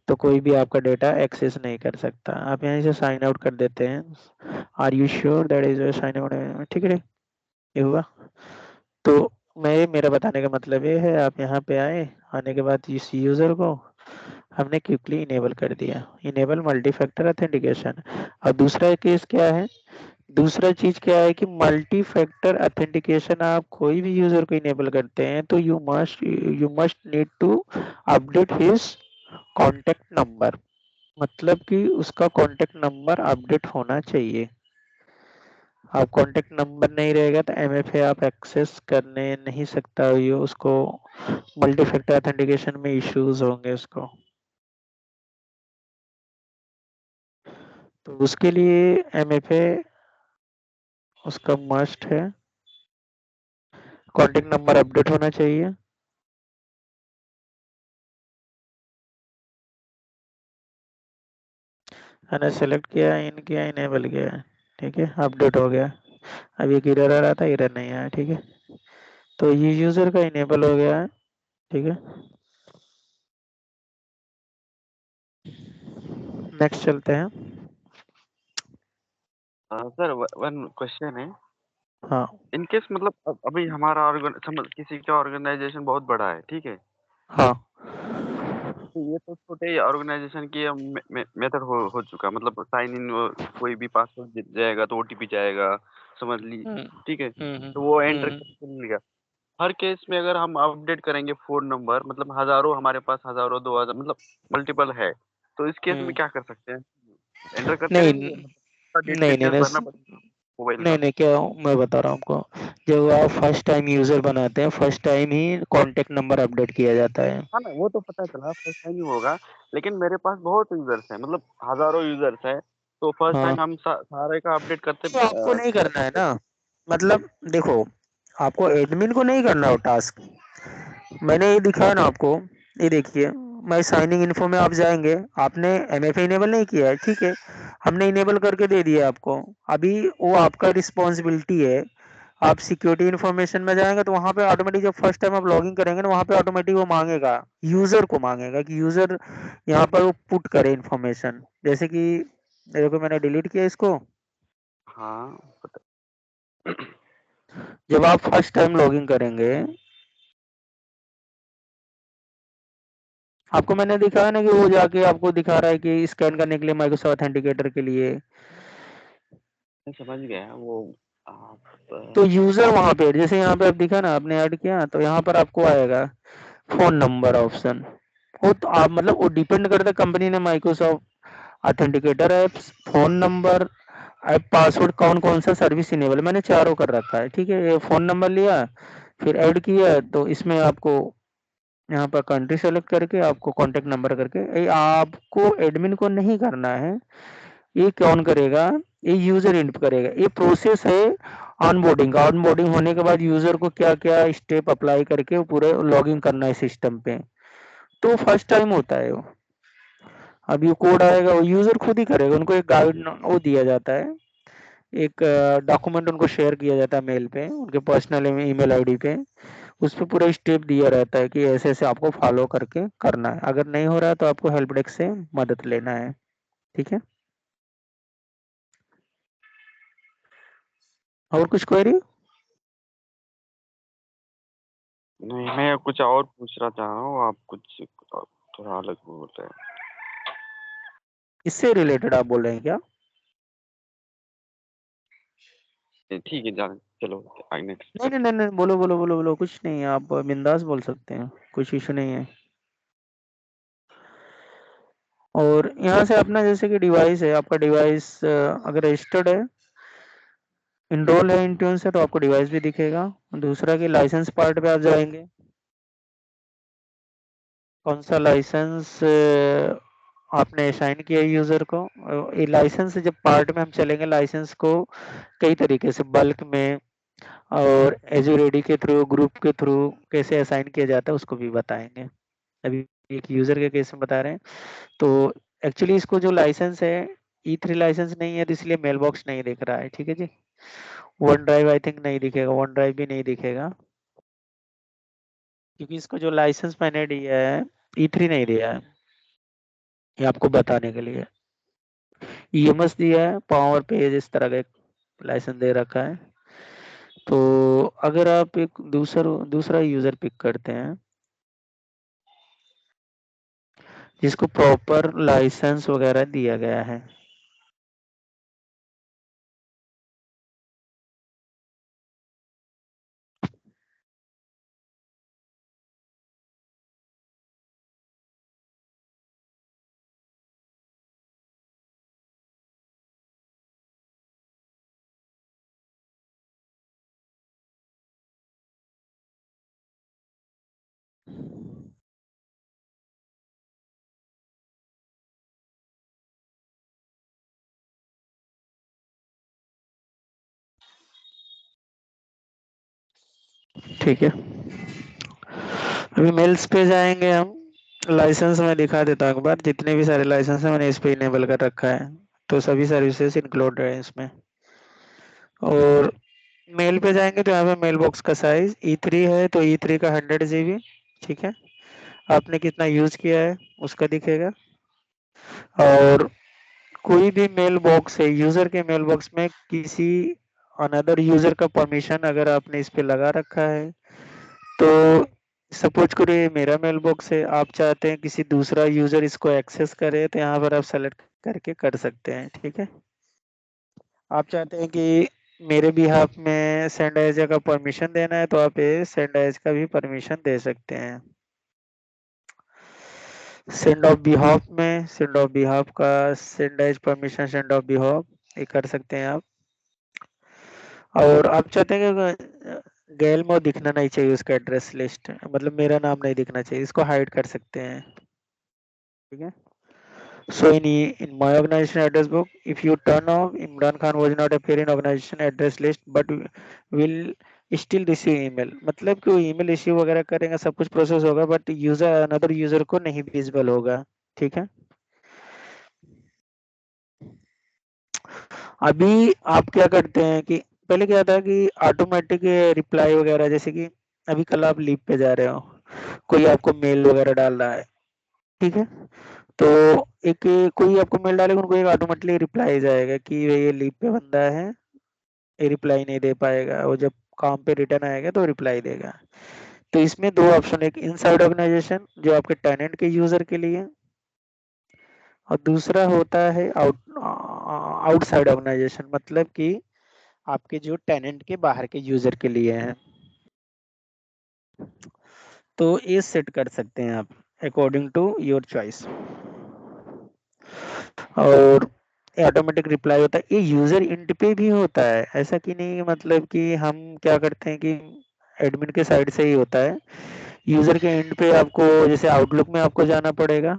तो कोई भी आपका डेटा एक्सेस नहीं कर सकता। आप यहीं से साइन आउट कर देते हैं। Are you sure that is sign out? ठीक है, ये हुआ। तो मेरा बताने का मतलब ये है, आप यहाँ पे आए, आने के बाद इस यूजर को हमने क्विकली इनेबल कर दिया, इनेबल मल्टी फैक्टर ऑथेंटिकेशन। और दूसरा केस क्या है, दूसरा चीज क्या है कि मल्टी फैक्टर ऑथेंटिकेशन आप कोई भी यूजर को इनेबल करते हैं तो you must need to update his contact number, मतलब कि उसका कॉन्टेक्ट नंबर अपडेट होना चाहिए। आप कॉन्टेक्ट नंबर नहीं रहेगा तो एमएफए आप एक्सेस करने नहीं सकता, ये उसको मल्टी फैक्टर ऑथेंटिकेशन में इश्यूज होंगे उसको। तो उसके लिए एमएफए उसका मस्ट है, कॉन्टेक्ट नंबर अपडेट होना चाहिए। मैंने सेलेक्ट किया, इन किया, इनेबल किया, ठीक है, अपडेट हो गया। अब एक एरर आ रहा था, एरर नहीं आया, ठीक है। तो ये यूजर का इनेबल हो गया है, ठीक है। नेक्स्ट चलते हैं। सर वन क्वेश्चन है। हाँ इन केस मतलब अभी हमारा किसी का ऑर्गेनाइजेशन बहुत बड़ा है, ठीक है, हाँ तो ये तो छोटे ऑर्गेनाइजेशन की मेथड हो चुका, मतलब साइन इन कोई भी पासवर्ड जाएगा तो ओटीपी जाएगा, समझ ली, हम्म ठीक है, हम्म तो वो एंटर हम्म करके मिलेगा। हर केस में अगर हम अपडेट करेंगे फोन नंबर, मतलब हजारों, हमारे पास हजारों 2000 मतलब मल्टीपल है, तो इस केस में हम्म। क्या कर सकते हैं? एंटर करते नहीं रहेंगे, मतलब नहीं नहीं डिटेल्स भरना नहीं पड़ेगा मोबाइल नहीं का। नहीं, क्या मैं बता रहा हूँ आपको, जब आप फर्स्ट टाइम यूजर बनाते हैं फर्स्ट टाइम ही कॉन्टेक्ट नंबर अपडेट किया जाता है। हाँ ना, वो तो पता चला फर्स्ट टाइम ही होगा, लेकिन मेरे पास बहुत यूजर्स हैं, मतलब हजारों यूजर्स हैं, तो फर्स्ट हाँ, टाइम हम सारे का अपडेट करते तो आपको नहीं करना है करते। ना, मतलब देखो, आपको एडमिन को नहीं करना हो टास्क। मैंने ये दिखाया ना आपको, ये देखिए, मैं साइनिंग इन्फो में आप जाएंगे, आपने एमएफए इनेबल नहीं किया है, ठीक है, हमने इनेबल करके दे दिया आपको। अभी वो आपका रिस्पॉन्सिबिलिटी है, आप सिक्योरिटी इन्फॉर्मेशन में जाएंगे तो वहां पे ऑटोमेटिक जब फर्स्ट टाइम आप लॉगिन करेंगे ना, वहां पे ऑटोमेटिक वो मांगेगा, यूजर को मांगेगा कि यूजर यहाँ पर वो पुट करे इन्फॉर्मेशन, जैसे कि देखो मैंने डिलीट किया इसको। हाँ पता। जब आप फर्स्ट टाइम लॉगिन करेंगे, आपको मैंने दिखाया ना कि वो जाके आपको दिखा रहा है कि स्कैन करने के लिए माइक्रोसॉफ्ट ऑथेंटिकेटर के लिए, मैं समझ गया वो। आप तो यूजर वहां पे जैसे यहाँ पे आप दिखा ना, आपने ऐड किया तो यहाँ पर आपको आएगा फोन नंबर ऑप्शन। वो तो आप मतलब वो डिपेंड करता है कंपनी ने Microsoft authenticator apps, phone number, app password, कौन कौन सा सर्विस इनेबल, मैंने चारों कर रखा है, ठीक है। ये फोन नंबर लिया, फिर ऐड किया, तो इसमें आपको यहाँ पर कंट्री सेलेक्ट करके आपको कॉन्टेक्ट नंबर करके, ये आपको एडमिन को नहीं करना है, ये कौन करेगा, ये यूजर इंट करेगा। ये प्रोसेस है ऑनबोर्डिंग का, ऑनबोर्डिंग होने के बाद यूजर को क्या क्या स्टेप अप्लाई करके वो पूरे लॉगिन करना है सिस्टम पे, तो फर्स्ट टाइम होता है वो। अब ये कोड आएगा वो यूजर खुद ही करेगा, उनको एक गाइड वो दिया जाता है, एक डॉक्यूमेंट उनको शेयर किया जाता है मेल पे, उनके पर्सनल ईमेल आईडी पे, उस पे पूरा स्टेप दिया रहता है कि ऐसे ऐसे आपको फॉलो करके करना है, अगर नहीं हो रहा है तो आपको हेल्प डेस्क से मदद लेना है, ठीक है। और कुछ क्वेरी? नहीं, मैं कुछ और पूछ रहा चाह रहा हूँ, आप कुछ थोड़ा अलग बोल रहे हैं। इससे रिलेटेड आप बोल रहे हैं क्या? ठीक है, जान चलो आगे नेक्स्ट नहीं नहीं करते नहीं नहीं, बोलो बोलो बोलो बोलो, कुछ नहीं है, आप बिंदास बोल सकते हैं, कुछ इशू नहीं है। और यहाँ से अपना जैसे कि डिवाइस है, आपका डिवाइस अगर रजिस्टर्ड है, इनरोल है इंट्यून से, तो आपको डिवाइस भी दिखेगा। दूसरा कि लाइसेंस पार्ट पे आप जाएंगे, कौन सा लाइसेंस आपने असाइन किया यूजर को। ये लाइसेंस जब पार्ट में हम चलेंगे, लाइसेंस को कई तरीके से बल्क में और एजुरेडी के थ्रू, ग्रुप के थ्रू कैसे असाइन किया जाता है उसको भी बताएंगे। अभी एक यूजर के केस में बता रहे हैं। तो एक्चुअली इसको जो लाइसेंस है, E3 लाइसेंस नहीं है, तो इसलिए मेल बॉक्स नहीं दिख रहा है, ठीक है जी। वन ड्राइव आई थिंक नहीं दिखेगा, वन ड्राइव भी नहीं दिखेगा। क्योंकि इसको जो लाइसेंस मैंने दिया है E3 नहीं दिया है, ये आपको बताने के लिए। EMS दिया है, पावर पेज इस तरह का एक लाइसेंस दे रखा है। तो अगर आप एक दूसरा यूजर पिक करते हैं जिसको प्रॉपर लाइसेंस वगैरह दिया गया है, ठीक है। अभी मेल्स पे जाएंगे हम। लाइसेंस में दिखा देता हूँ एक बार, जितने भी सारे लाइसेंस हैं मैंने इस पे इनेबल कर रखा है, तो सभी सर्विसेज इंक्लूड है इसमें। और मेल पे जाएंगे तो यहाँ पे मेल बॉक्स का साइज E3 है, तो E3 का 100 GB। ठीक है, आपने कितना यूज किया है उसका दिखेगा। और कोई भी मेल बॉक्स है, यूजर के मेल बॉक्स में किसी अनदर यूजर का परमिशन अगर आपने इस पे लगा रखा है, तो सपोज करो ये मेरा मेल बॉक्स है, आप चाहते हैं किसी दूसरा यूजर इसको एक्सेस करे, तो यहाँ पर आप सेलेक्ट करके कर सकते हैं। ठीक है, आप चाहते हैं कि मेरे बिहाफ में सेंड एज का परमिशन देना है, तो आप ये सेंड एज का भी परमिशन दे सकते हैं। सेंड ऑफ बिहाफ में सेंड ऑफ बिहाफ का send as permission send of behalf ये कर सकते हैं आप। और आप चाहते हैं कि गैलमो दिखना नहीं चाहिए उसका एड्रेस लिस्ट, मतलब मेरा नाम नहीं दिखना चाहिए, इसको हाइड कर सकते हैं। ठीक है, so in my organization address book, if you turn off, Imran Khan was not appear in organization address list but will still receive email, मतलब कि वो ईमेल रिसीव वगैरह करेंगे, सब कुछ प्रोसेस होगा, बट यूजर अनदर यूजर को नहीं विजिबल होगा। ठीक है, अभी आप क्या करते हैं कि पहले क्या था कि ऑटोमेटिक रिप्लाई वगैरह, जैसे कि अभी कल आप लीव पे जा रहे हो, कोई आपको मेल वगैरह डाल रहा है, ठीक है, तो एक कोई आपको मेल डालेगा, उनको एक ऑटोमेटिकली रिप्लाई जाएगा कि ये लीव पे बंदा है, ये रिप्लाई नहीं दे पाएगा, वो जब काम पे रिटर्न आएगा तो रिप्लाई देगा। तो इसमें दो ऑप्शन, एक इनसाइड ऑर्गेनाइजेशन जो आपके टेनेंट के यूजर के लिए, और दूसरा होता है आउटसाइड ऑर्गेनाइजेशन, मतलब कि आपके जो टेनेंट के बाहर के यूजर के लिए है। तो ये सेट कर सकते हैं आप अकॉर्डिंग टू योर चॉइस। और ऑटोमेटिक रिप्लाई होता है, ये यूजर इंट पे भी होता है, ऐसा कि नहीं, मतलब कि हम क्या करते हैं कि एडमिन के साइड से ही होता है, यूजर के एंड पे आपको जैसे आउटलुक में आपको जाना पड़ेगा।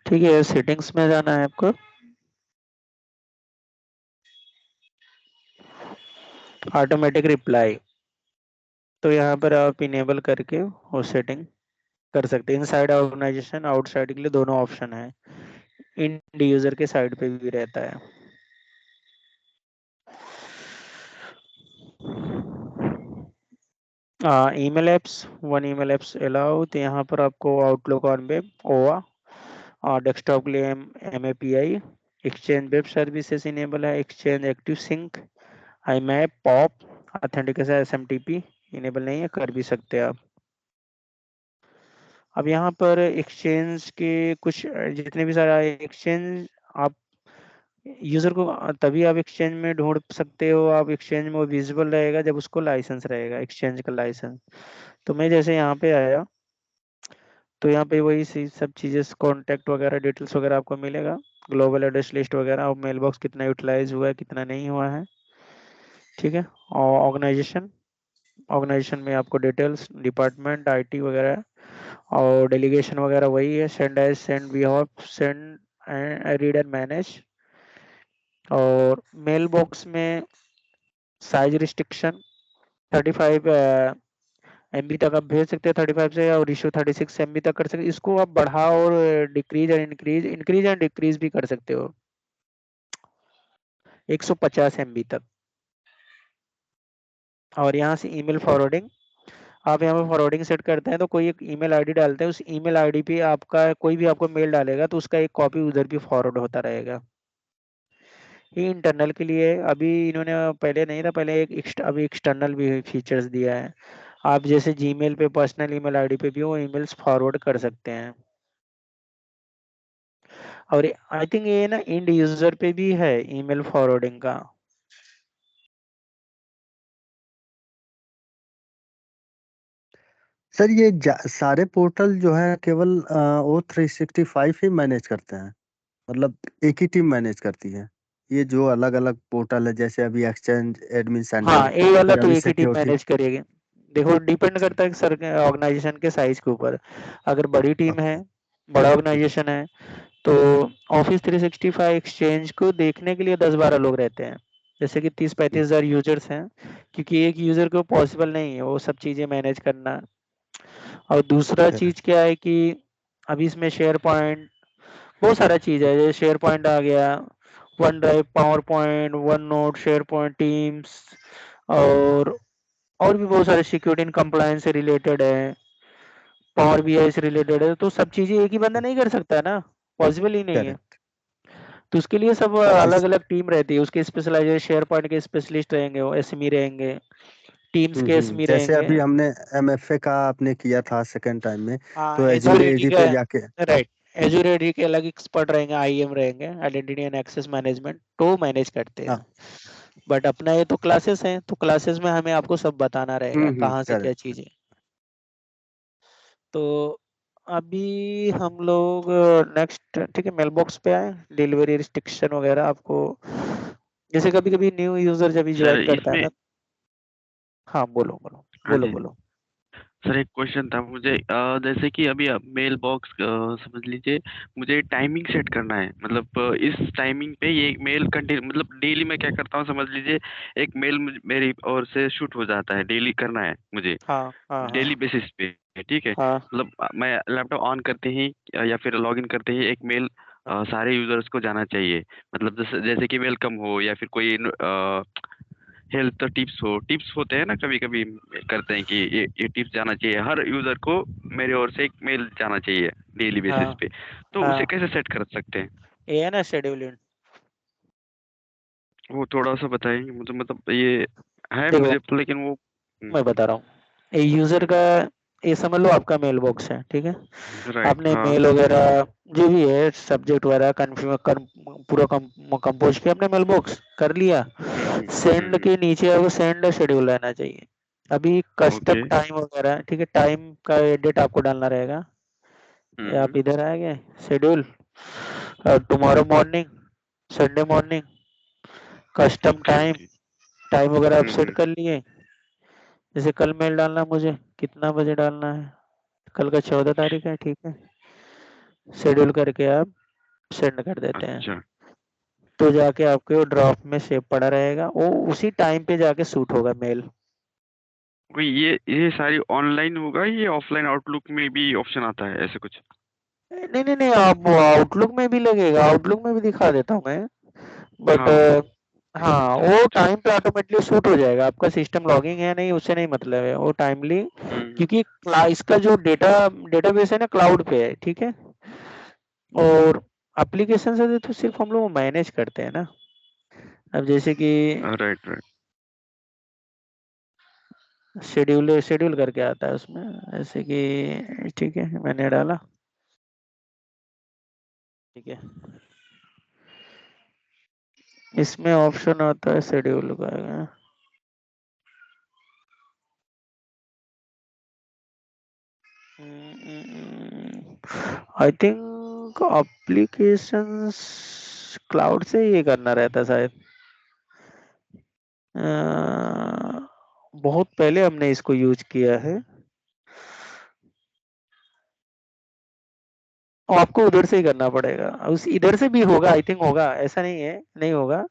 ठीक है, सेटिंग्स में जाना है आपको, ऑटोमेटिक रिप्लाई, तो यहाँ पर आप इनेबल करके वो सेटिंग कर सकते हैं। इनसाइड ऑर्गेनाइजेशन आउटसाइड के लिए दोनों ऑप्शन है, इंड यूजर के साइड पे भी रहता है। Email apps, one email apps allow, तो यहाँ पर आपको आउटलुक ऑन वेब, ओवा, डेस्कटॉप के लिए MAPI, Exchange web services enable है, Exchange active sync, IMAP, POP, authentication SMTP enable नहीं है, कर भी सकते हैं आप। अब यहाँ पर एक्सचेंज के कुछ जितने भी सारा एक्सचेंज आप यूजर को तभी आप एक्सचेंज में ढूंढ सकते हो, आप एक्सचेंज में वो विजिबल रहेगा जब उसको लाइसेंस रहेगा, एक्सचेंज का लाइसेंस। तो मैं जैसे यहाँ पे आया, तो यहाँ पे वही सब चीज़ें, कॉन्टैक्ट वगैरह डिटेल्स वगैरह आपको मिलेगा, ग्लोबल एड्रेस लिस्ट वगैरह, और मेल बॉक्स कितना यूटिलाइज हुआ है कितना नहीं हुआ है। ठीक है, और ऑर्गेनाइजेशन, ऑर्गेनाइजेशन में आपको डिटेल्स, डिपार्टमेंट, IT वगैरह, और डेलीगेशन वगैरह वही है, send as, send we have, send read and manage. और मेल बॉक्स में साइज रिस्ट्रिक्शन 35 MB तक आप भेज सकते हैं 35 से, और इशू 36 MB तक कर सकते, इसको आप बढ़ा और decrease and increase and decrease भी कर सकते हो 150 MB तक। और यहाँ से ईमेल फॉरवर्डिंग, आप यहाँ पे फॉरवर्डिंग सेट करते हैं तो कोई एक ईमेल आईडी डालते हैं, उस ईमेल आईडी पे आपका कोई भी आपको मेल डालेगा तो उसका एक कॉपी उधर भी फॉरवर्ड होता रहेगा। ये इंटरनल के लिए अभी इन्होंने, पहले नहीं था, पहले अभी एक्सटर्नल भी फीचर्स दिया है। आप जैसे जीमेल पे पर्सनल ईमेल आईडी पे भी वो ईमेल्स फॉरवर्ड कर सकते हैं। और आई थिंक ये ना इंड यूजर पे भी है ईमेल फॉरवर्डिंग का। सर ये सारे पोर्टल जो है केवल O365 ही मैनेज करते हैं, मतलब एक ही टीम मैनेज करती है? ये जो अलग अलग पोर्टल है जैसे अभी एक्सचेंज, एडमिन सेंटर, हाँ, ये वाला फिर तो अभी एक ही टीम सिक्योरिटी। मैनेज करेगी। देखो डिपेंड करता है सर ऑर्गेनाइजेशन के साइज के ऊपर। अगर बड़ी टीम है, ओके। बड़ा ऑर्गेनाइजेशन है, तो ऑफिस 365 एक्सचेंज को देखने के लिए 10-12 लोग रहते हैं, जैसे कि 30-35 हजार यूजर्स हैं, क्योंकि एक यूजर को पॉसिबल नहीं है वो सब चीजें मैनेज करना। और दूसरा चीज क्या है कि अभी इसमें शेयर पॉइंट बहुत सारा चीज है, जैसे शेयर पॉइंट आ गया, one drive, power point, OneNote, SharePoint, teams, और भी बहुत सारे सिक्योरिटी एंड कंप्लायंस से रिलेटेड है, पावर बीआई से रिलेटेड है, तो सब चीजें एक ही बंदा नहीं कर सकता है ना, पॉसिबल ही नहीं है। करेक्ट। तो उसके लिए सब अलग अलग टीम रहती है, उसके स्पेशलाइजेशन शेयर पॉइंट के स्पेशलिस्ट रहेंगे, वो एसएमई रहेंगे, टीम्स के एसएमई जैसे रहेंगे। अभी हमने एमएफए का आपने किया था सेकंड टाइम में, हाँ, तो एजूर एज्योर एडी का, पे जाके। राइट, एज्योर एडी के अलग एक्सपर्ट रहेंगे, आईएम रहेंगे, आइडेंटिटी एंड एक्सेस मैनेजमेंट, तो मैनेज करते हैं। हाँ। बट अपना ये तो क्लासेस हैं, तो क्लासेस में हमें आपको सब बताना रहेगा कहाँ से क्या करेक्ट। चीजें। तो अभी हम लोग नेक्स्ट, ठीक है, मेल बॉक्स पे आए, डिलीवरी रिस्ट्रिक्शन वगैरह आपको, जैसे कभी कभी न्यू यूजर जब सर ज्वाइन करता है इसमें, ना। हाँ, बोलो बोलो हाँ बोलो जी, बोलो। सर एक क्वेश्चन था मुझे, जैसे कि अभी आप मेल बॉक्स समझ लीजिए, मुझे टाइमिंग सेट करना है, मतलब इस टाइमिंग पे ये मेल कंटिन्यू, मतलब डेली मैं क्या करता हूँ समझ लीजिए, एक मेल मेरी ओर से शूट हो जाता है, डेली करना है मुझे, हाँ हाँ हाँ डेली बेसिस पे, ठीक है, हाँ मतलब मैं लैपटॉप ऑन करते ही या फिर लॉगिन करते ही एक मेल सारे यूजर्स को जाना चाहिए, मतलब जैसे जैसे कि वेलकम हो या फिर कोई हेल्थ टिप्स हो, टिप्स होते हैं ना कभी कभी करते हैं कि ये टिप्स जाना चाहिए हर यूजर को, मेरे ओर से एक मेल जाना चाहिए डेली बेसिस हाँ पे, तो उसे हाँ, कैसे सेट कर सकते हैं? ये है ना शेड्यूलिंग। वो थोड़ा सा बताएंगे मुझे, मतलब ये है देखो, मुझे लेकिन वो मैं बता रहा हूँ, ये यूजर का, ये समझ लो आपका मेल बॉक्स है, ठीक है। राइट, आपने हाँ, मेल वगैरह जो भी है सब्जेक्ट वगैरह कन्फर्म कर, पूरा कंपोज किया आपने, मेल बॉक्स कर लिया। सेंड हम्म, के नीचे आपको सेंड शेड्यूल रहना चाहिए। अभी कस्टम ओके, टाइम वगैरह, ठीक है, टाइम का एडिट आपको डालना रहेगा। ये आप इधर आ गए, schedule, tomorrow morning, Sunday morning, custom okay, time, okay, time वगैरह आप सेट हम्म, कर लिए। जैसे कल मेल डालना मुझे, कितना बजे डालना है, कल का 14 तारीख है, ठीक है, शेड्यूल करके आप सेंड कर देते हैं, अच्छा, तो जाके आपके वो ड्रॉप में सेव पड़ा रहेगा, वो उसी टाइम पे जाके शूट होगा मेल। कोई ये सारी ऑनलाइन होगा, ये ऑफलाइन आउटलुक में भी ऑप्शन आता है ऐसे कुछ? नहीं नहीं नहीं, आप वो आउटलुक में भी लगेगा, आउटलुक में भी दिखा देता हूँ मैं, बट हाँ, हाँ, वो टाइम पे ऑटोमेटिकली शूट हो जाएगा, आपका सिस्टम लॉगिंग है नहीं उससे नहीं मतलब है, वो टाइमली, हम्म, क्योंकि इसका जो डेटाबेस है ना क्लाउड पे है, ठीक है। और एप्लीकेशन से तो सिर्फ हम लोग मैनेज करते हैं ना। अब जैसे कि राइट, राइट, शेड्यूल शेड्यूल करके आता है उसमें, जैसे कि ठीक है मैंने डाला, ठीक है, इसमें ऑप्शन आता है शेड्यूल का। आई थिंक एप्लीकेशंस क्लाउड से ये करना रहता है शायद। अ, बहुत पहले हमने इसको यूज किया है। आपको उधर से ही करना पड़ेगा। उस इधर से भी होगा, आई थिंक होगा, ऐसा नहीं है नहीं होगा,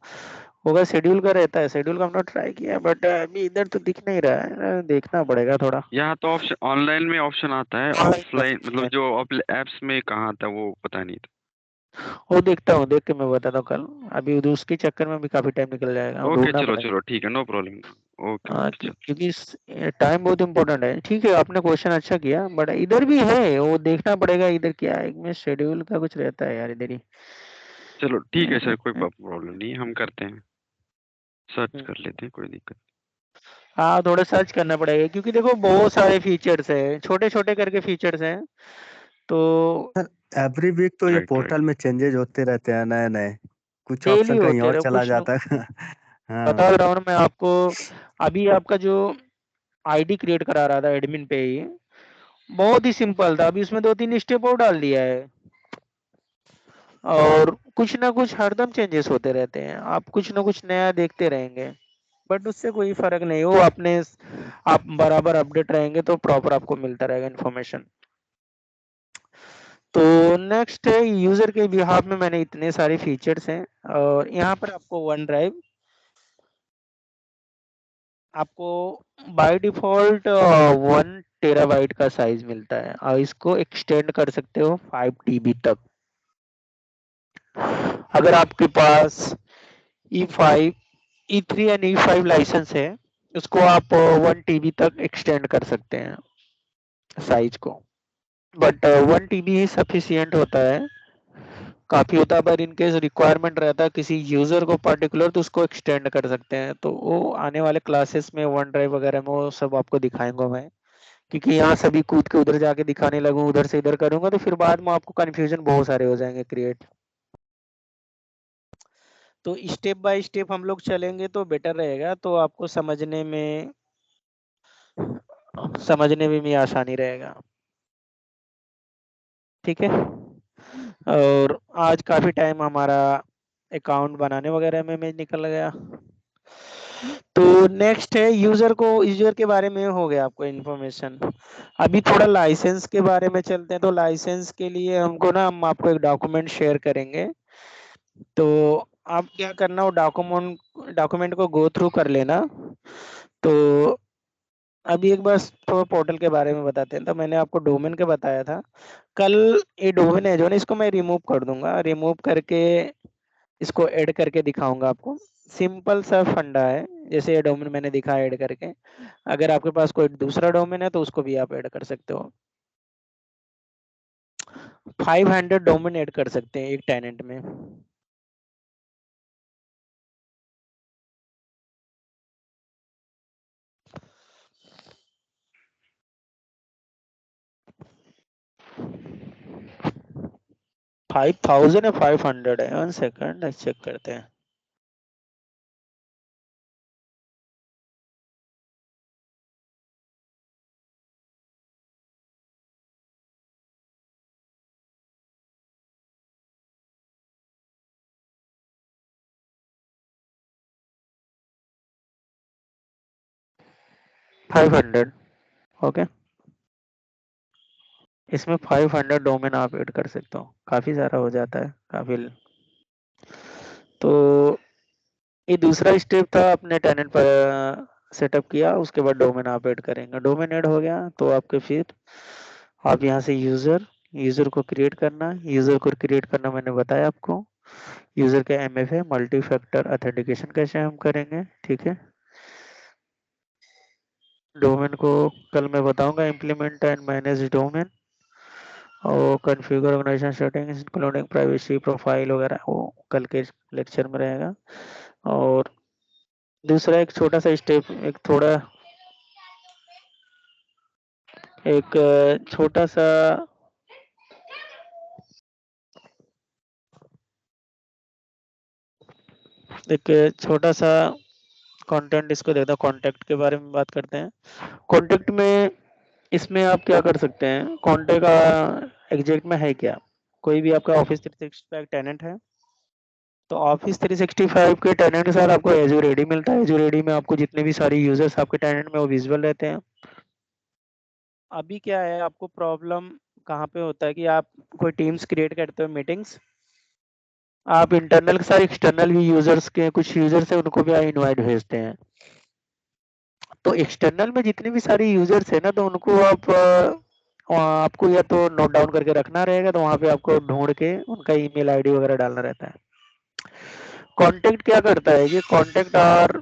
होगा। शेड्यूल का रहता है, शेड्यूल का हमने ट्राई किया, बट अभी इधर तो दिख नहीं रहा है, देखना पड़ेगा थोड़ा। यहाँ तो ऑप्शन ऑनलाइन में ऑप्शन आता है, हाँ, ऑफलाइन मतलब जो एप्स में कहाँ आता है वो पता नहीं था। वो देखता हूँ, देख के मैं बताता हूँ कल। अभी उधर उसके चक्कर में भी काफी टाइम निकल जाएगा, ओके, ढूंढना चलो पड़ेगा। चलो ठीक है, नो प्रॉब्लम। ओके हाँ, ओके, चलो। क्योंकि टाइम बहुत इम्पोर्टेंट है। ठीक है, आपने क्वेश्चन अच्छा किया, बट इधर भी है, वो देखना पड़ेगा इधर क्या है, में शेड्यूल का कुछ रहता है यार इधर ही। चलो ठीक है सर, कोई प्रॉब्लम नहीं है, हम करते हैं, सर्च हम्म। कर लेते हैं, कोई दिक्कत। हाँ, थोड़ा सर्च करना पड़ेगा, क्योंकि देखो बहुत सारे फीचर्स है, छोटे छोटे करके फीचर्स हैं, तो सर एवरी वीक तो ये राइट राइट। पोर्टल में चेंजेस होते रहते हैं, नए नए कुछ डेली ऑप्शन कहीं होते और रहे चला कुछ न। जाता है। हाँ। बता रहा हूँ ना मैं आपको। अभी आपका जो आईडी क्रिएट करा रहा था एडमिन पे ही, बहुत ही सिंपल था, अभी उसमें 2-3 स्टेप और डाल दिया है। और कुछ ना कुछ हरदम चेंजेस होते रहते हैं, आप कुछ ना कुछ नया देखते रहेंगे, बट उससे कोई फर्क नहीं हो, अपने आप बराबर अपडेट रहेंगे तो प्रॉपर आपको मिलता रहेगा इन्फॉर्मेशन। तो नेक्स्ट है यूजर के बिहाफ में, मैंने इतने सारे फीचर्स हैं, और यहाँ पर आपको वन ड्राइव आपको बाय डिफॉल्ट 1 टेराबाइट का साइज मिलता है, और इसको एक्सटेंड कर सकते हो 5 TB तक। अगर आपके पास E5 E3 and E5 licence है, उसको आप 1 TB तक एक्सटेंड कर सकते हैं साइज को, बट 1 TB ही सफिशियंट होता है, काफी होता है। पर इनकेस रिक्वायरमेंट रहता है किसी यूजर को पर्टिकुलर, तो उसको एक्सटेंड कर सकते हैं, तो वो आने वाले क्लासेस में वन ड्राइव वगैरह में वो सब आपको दिखाएंगे मैं, क्योंकि यहाँ सभी कूद के उधर जाके दिखाने लगूं, उधर से इधर करूंगा, तो फिर बाद में आपको कंफ्यूजन बहुत सारे हो जाएंगे क्रिएट। तो स्टेप बाय स्टेप हम लोग चलेंगे तो बेटर रहेगा, तो आपको समझने में भी आसानी रहेगा। ठीक है। और आज काफी टाइम हमारा अकाउंट बनाने वगैरह में निकल गया। तो नेक्स्ट है यूजर के बारे में हो गया आपको इन्फॉर्मेशन। अभी थोड़ा लाइसेंस के बारे में चलते हैं। तो लाइसेंस के लिए हम आपको एक डॉक्यूमेंट शेयर करेंगे, तो आप क्या करना, वो डॉक्यूमेंट को गो थ्रू कर लेना। तो अभी एक बार थोड़ा पोर्टल के बारे में बताते हैं। तो मैंने आपको डोमेन के बताया था कल, ये डोमेन है जो ना, इसको मैं रिमूव कर दूंगा, रिमूव करके इसको ऐड करके दिखाऊंगा आपको। सिंपल सा फंडा है, जैसे ये डोमेन मैंने दिखाया ऐड करके। अगर आपके पास कोई दूसरा डोमेन है तो उसको भी आप ऐड कर सकते हो। 500 डोमेन ऐड कर सकते हैं एक टेनेंट में। फाइव 5000 है 500 है, 1 सेकंड चेक करते हैं। Five hundred, okay. इसमें 500 डोमेन आप ऐड कर सकते हो, काफी सारा हो जाता है काफी। तो ये दूसरा स्टेप था, अपने टेनेंट पर सेटअप किया, उसके बाद डोमेन आप ऐड करेंगे। डोमेन ऐड हो गया तो आपके फिर आप यहाँ से यूजर को क्रिएट करना। यूजर को क्रिएट करना मैंने बताया आपको। यूजर का MFA मल्टी फैक्टर ऑथेंटिकेशन कैसे हम करेंगे, ठीक है। डोमेन को कल मैं बताऊंगा, इम्प्लीमेंट एंड मैनेज डोमेन, और configure organisation settings including privacy profile वगैरह, वो कल के लेक्चर में रहेगा। और दूसरा एक छोटा सा स्टेप, एक छोटा सा कंटेंट, इसको देखते हैं। कॉन्टेक्ट के बारे में बात करते हैं। कॉन्टेक्ट में इसमें आप क्या कर सकते हैं, कॉन्टेक्ट का एग्जैक्ट में है क्या। कोई भी आपका ऑफिस 365 टेनेंट है, तो ऑफिस 365 के टेनेंट के साथ आपको एजूर एडी मिलता है। एजूर एडी में आपको जितने भी सारे यूजर्स आपके टेनेंट में वो विजुअल रहते हैं। अभी क्या है, आपको प्रॉब्लम कहाँ पे होता है कि आप कोई टीम्स क्रिएट करते हो, मीटिंग्स, आप इंटरनल के साथ एक्सटर्नल भी यूजर्स के कुछ यूजर्स है उनको भी आप इनवाइट भेजते हैं। तो एक्सटर्नल में जितने भी सारे यूजर्स है ना, तो उनको आप आपको या तो नोट डाउन करके रखना रहेगा, तो वहाँ पे आपको ढूंढ के उनका ईमेल आईडी वगैरह डालना रहता है। कॉन्टेक्ट क्या करता है कि contact are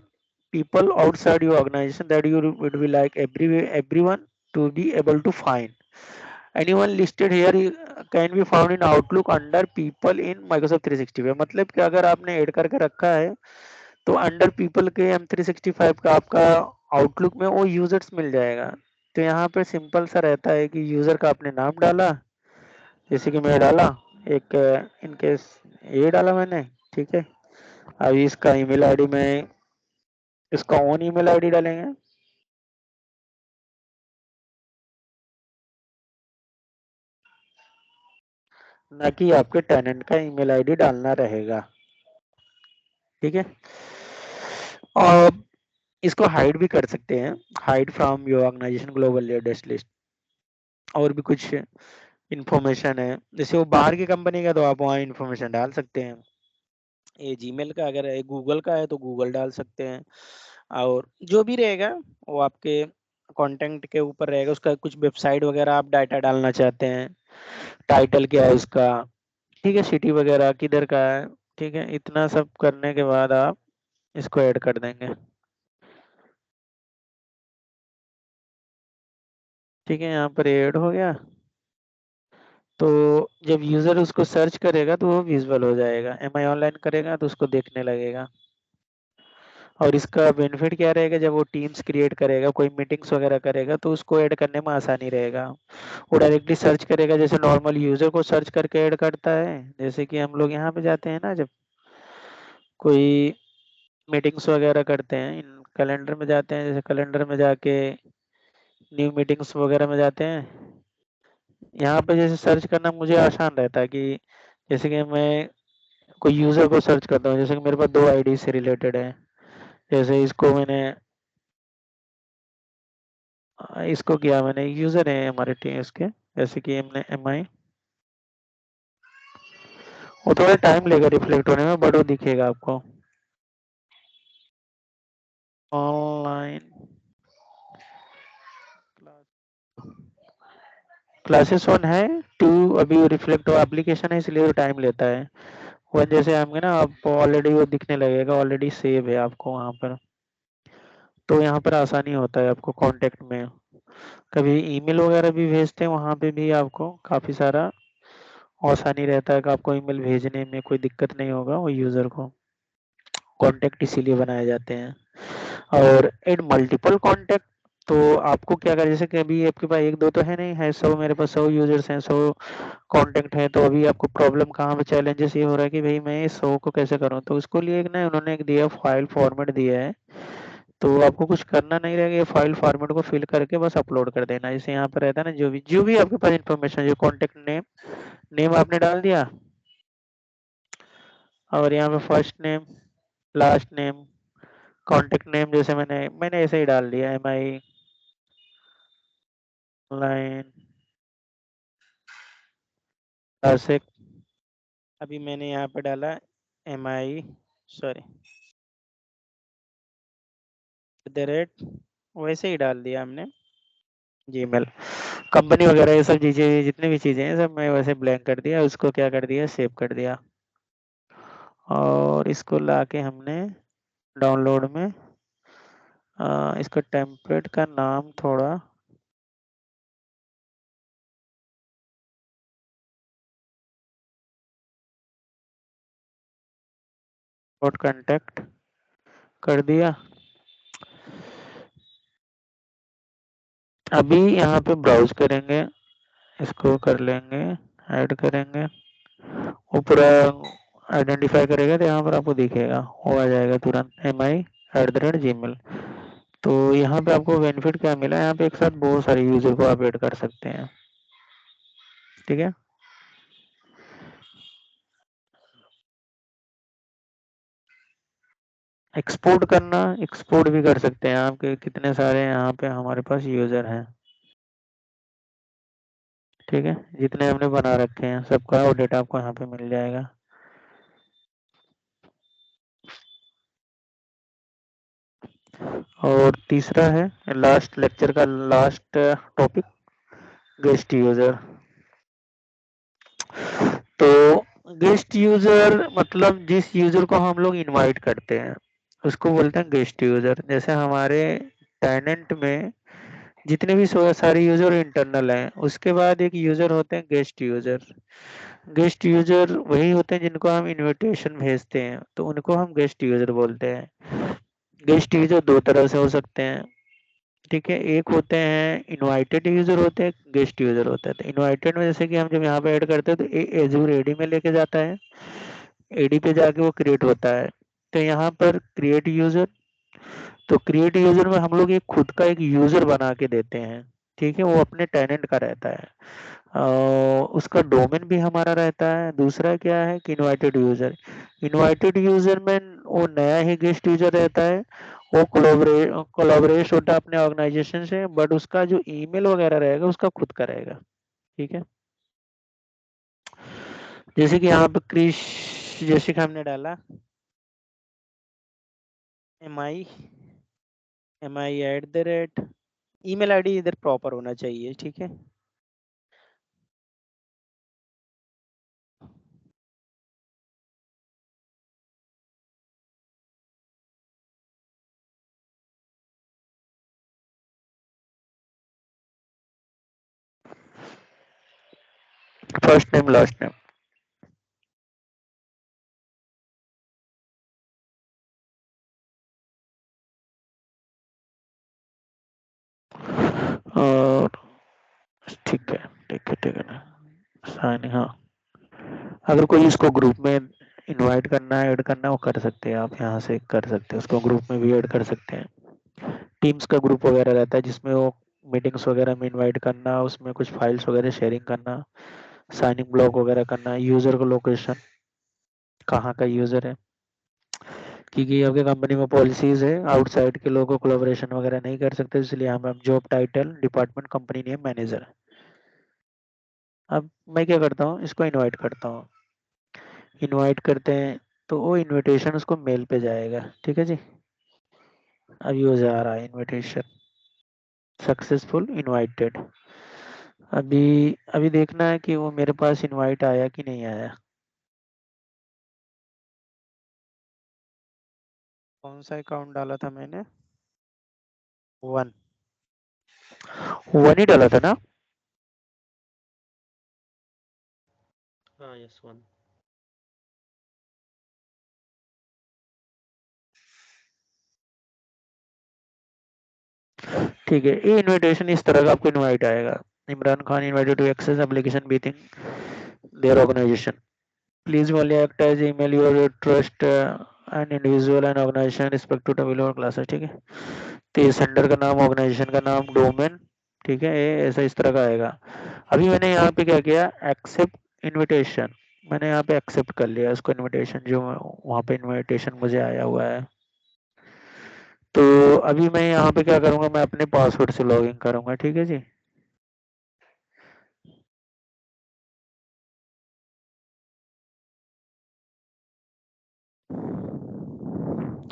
people outside your organization that you would be like everyone to be able to find. Anyone listed here can be found in Outlook under people in Microsoft 365। मतलब कि अगर आपने ऐड करके रखा है तो अंडर पीपल के M365 का आपका आउटलुक में वो यूजर्स मिल जाएगा। तो यहाँ पे सिंपल सा रहता है कि यूजर का आपने नाम डाला, जैसे कि मैं डाला एक इनकेस ये डाला मैंने, ठीक है। अभी इसका ईमेल आईडी में इसका ओन ईमेल आईडी डालेंगे, ना कि आपके टेनेंट का ईमेल आईडी डालना रहेगा, ठीक है। और इसको हाइड भी कर सकते हैं, hide from your organisation global leaders list. और भी कुछ इंफॉर्मेशन है, जैसे वो बाहर की कंपनी का तो आप वहाँ इंफॉर्मेशन डाल सकते हैं। ये जीमेल का अगर है, गूगल का है तो गूगल डाल सकते हैं। और जो भी रहेगा वो आपके कंटेंट के ऊपर रहेगा। उसका कुछ वेबसाइट वगैरह आप डाटा डालना चाहते हैं, टाइटल क्या है उसका, ठीक है, सिटी वगैरह किधर का है, ठीक है। इतना सब करने के बाद आप इसको ऐड कर देंगे, ठीक है। यहाँ पर ऐड हो गया, तो जब यूजर उसको सर्च करेगा तो वो विजुअल हो जाएगा, एम आई ऑनलाइन करेगा तो उसको देखने लगेगा। और इसका बेनिफिट क्या रहेगा, जब वो टीम्स क्रिएट करेगा, कोई मीटिंग्स वगैरह करेगा तो उसको ऐड करने में आसानी रहेगा। वो डायरेक्टली सर्च करेगा, जैसे नॉर्मल यूजर को सर्च करके ऐड करता है। जैसे कि हम लोग यहाँ पे जाते हैं ना, जब कोई मीटिंग्स वगैरह करते हैं, इन कैलेंडर में जाते हैं, जैसे कैलेंडर में जाके न्यू मीटिंग्स वगैरह में जाते हैं। यहाँ पे जैसे सर्च करना मुझे आसान रहता है कि जैसे कि मैं कोई यूजर को सर्च करता हूँ, जैसे कि मेरे पास 2 आईडी से रिलेटेड है। जैसे इसको मैंने इसको किया मैंने, यूजर है हमारे टीम इसके, जैसे कि हमने एम आई, वो थोड़ा टाइम लेगा रिफ्लेक्ट होने में, बट वो दिखेगा आपको। ऑनलाइन क्लासेस 1 है, 2 अभी रिफ्लेक्ट एप्लीकेशन है इसलिए वो टाइम लेता है। 1 जैसे आएंगे ना, आप ऑलरेडी वो दिखने लगेगा, ऑलरेडी सेव है आपको वहाँ पर, तो यहाँ पर आसानी होता है आपको कांटेक्ट में। कभी ईमेल वगैरह भी भेजते हैं, वहाँ पे भी आपको काफ़ी सारा आसानी रहता है कि आपको ईमेल भेजने में कोई दिक्कत नहीं होगा। वो यूज़र को कांटेक्ट इसीलिए बनाए जाते हैं। और एड मल्टीपल कांटेक्ट, तो आपको क्या करें, जैसे कि अभी आपके पास 1-2 तो है नहीं, है 100, मेरे पास 100 यूजर्स हैं, 100 कांटेक्ट है। तो अभी आपको प्रॉब्लम कहाँ पे, चैलेंजेस ये हो रहा है कि भाई मैं 100 को कैसे करूँ। तो उसको लिए एक ना उन्होंने एक दिया, फाइल फॉर्मेट दिया है। तो आपको कुछ करना नहीं रहेगा, ये फाइल फॉर्मेट को फिल करके बस अपलोड कर देना। जैसे यहाँ पर रहता है ना, जो भी आपके पास इंफॉर्मेशन, जो कॉन्टेक्ट नेम नेम आपने डाल दिया, और यहाँ पे first name, last name, contact name, जैसे मैंने ऐसे ही डाल दिया, एम आई ऑनलाइन क्लासिक। अभी मैंने यहाँ पे डाला एम आई, सॉरी, @ वैसे ही डाल दिया हमने जीमेल, कंपनी वगैरह ये सब चीज़ें, जितनी भी चीज़ें हैं सब मैं वैसे ब्लैंक कर दिया। उसको क्या कर दिया, सेव कर दिया। और इसको लाके हमने डाउनलोड में इसका टेम्पलेट का नाम थोड़ा डॉट कॉन्टेक्ट कर दिया। अभी यहाँ पे ब्राउज करेंगे, इसको कर लेंगे, ऐड करेंगे, वो पूरा आइडेंटिफाई करेगा, तो यहाँ पर आपको दिखेगा, वो आ जाएगा तुरंत mi@gmail। तो यहाँ पे आपको बेनिफिट क्या मिला, यहाँ पे एक साथ बहुत सारे यूजर को आप ऐड कर सकते हैं, ठीक है। एक्सपोर्ट करना, एक्सपोर्ट भी कर सकते हैं आपके, कितने सारे यहाँ पे हमारे पास यूजर हैं। ठीक है, जितने हमने बना रखे हैं सबका वो डेटा आपको यहाँ पे मिल जाएगा। और तीसरा है लास्ट लेक्चर का लास्ट टॉपिक, गेस्ट यूजर। तो गेस्ट यूजर मतलब जिस यूजर को हम लोग इनवाइट करते हैं उसको बोलते हैं गेस्ट यूजर। जैसे हमारे टेनेंट में जितने भी सारे यूजर इंटरनल हैं, उसके बाद एक यूजर होते हैं गेस्ट यूजर। गेस्ट यूजर वही होते हैं जिनको हम इनविटेशन भेजते हैं, तो उनको हम गेस्ट यूजर बोलते हैं। गेस्ट यूजर दो तरह से हो सकते हैं, ठीक है। एक होते हैं इनवाइटेड यूजर, होते हैं गेस्ट यूजर होते हैं। तो इनवाइटेड में जैसे कि हम जब यहाँ पे ऐड करते हैं तो एजूर एडी में लेके जाता है, एडी पे जाके वो क्रिएट होता है। तो यहाँ पर क्रिएट यूजर, तो क्रिएट यूजर में हम लोग एक खुद का एक यूजर बना के देते हैं, ठीक है। वो अपने टेनेंट का रहता है, उसका डोमेन भी हमारा रहता है। दूसरा क्या है कि इनवाइटेड यूजर, इनवाइटेड यूजर में वो नया ही गेस्ट यूजर रहता है, वो कोलैबोरेट होता है अपने ऑर्गेनाइजेशन से, बट उसका जो ईमेल वगैरह रहेगा उसका खुद का रहेगा, ठीक है। जैसे कि यहाँ पे क्रिश जैसे कि हमने डाला mi@, ईमेल आईडी इधर प्रॉपर होना चाहिए, ठीक है। First name last name. और ठीक है ठीक है ठीक है ना, साइन, हाँ। अगर कोई इसको ग्रुप में इनवाइट करना है, ऐड करना है, वो कर सकते हैं, आप यहाँ से कर सकते हैं, उसको ग्रुप में भी ऐड कर सकते हैं। टीम्स का ग्रुप वगैरह रहता है जिसमें वो मीटिंग्स वगैरह में इनवाइट करना, उसमें कुछ फाइल्स वगैरह शेयरिंग करना, साइनिंग ब्लॉक वगैरह करना, यूजर को लोकेशन कहाँ का यूजर है, क्योंकि आपके कंपनी में पॉलिसीज है आउटसाइड के लोगों को कोलैबोरेशन वगैरह नहीं कर सकते, इसलिए हम job title department company name manager. अब मैं क्या करता हूँ, इसको इनवाइट करता हूँ, इनवाइट करते हैं तो वो इनविटेशन उसको मेल पे जाएगा, ठीक है जी। अब ये जा रहा है इनविटेशन, सक्सेसफुल इनवाइटेड। अभी अभी देखना है कि वो मेरे पास इनवाइट आया कि नहीं आया। कौन सा अकाउंट डाला था मैंने, 1 1 ही डाला था ना। हाँ यस 1। ठीक है, ये इनविटेशन इस तरह का आपको इनवाइट आएगा, Imran Khan invited to access application within their organisation, please only act as email your trust and individual and organisation respective table और क्लासेस, ठीक है। तो ये सेंडर का नाम, ऑर्गेनाइजेशन का नाम, डोमेन, ठीक है, ये ऐसा इस तरह का आएगा। अभी मैंने यहाँ पे क्या किया, एक्सेप्ट इनविटेशन, मैंने यहाँ पे एक्सेप्ट कर लिया उसको इनविटेशन, जो वहाँ पे इनविटेशन मुझे आया हुआ है। तो अभी मैं यहाँ पे क्या करूँगा, मैं अपने पासवर्ड से लॉगिन करूँगा, ठीक है जी।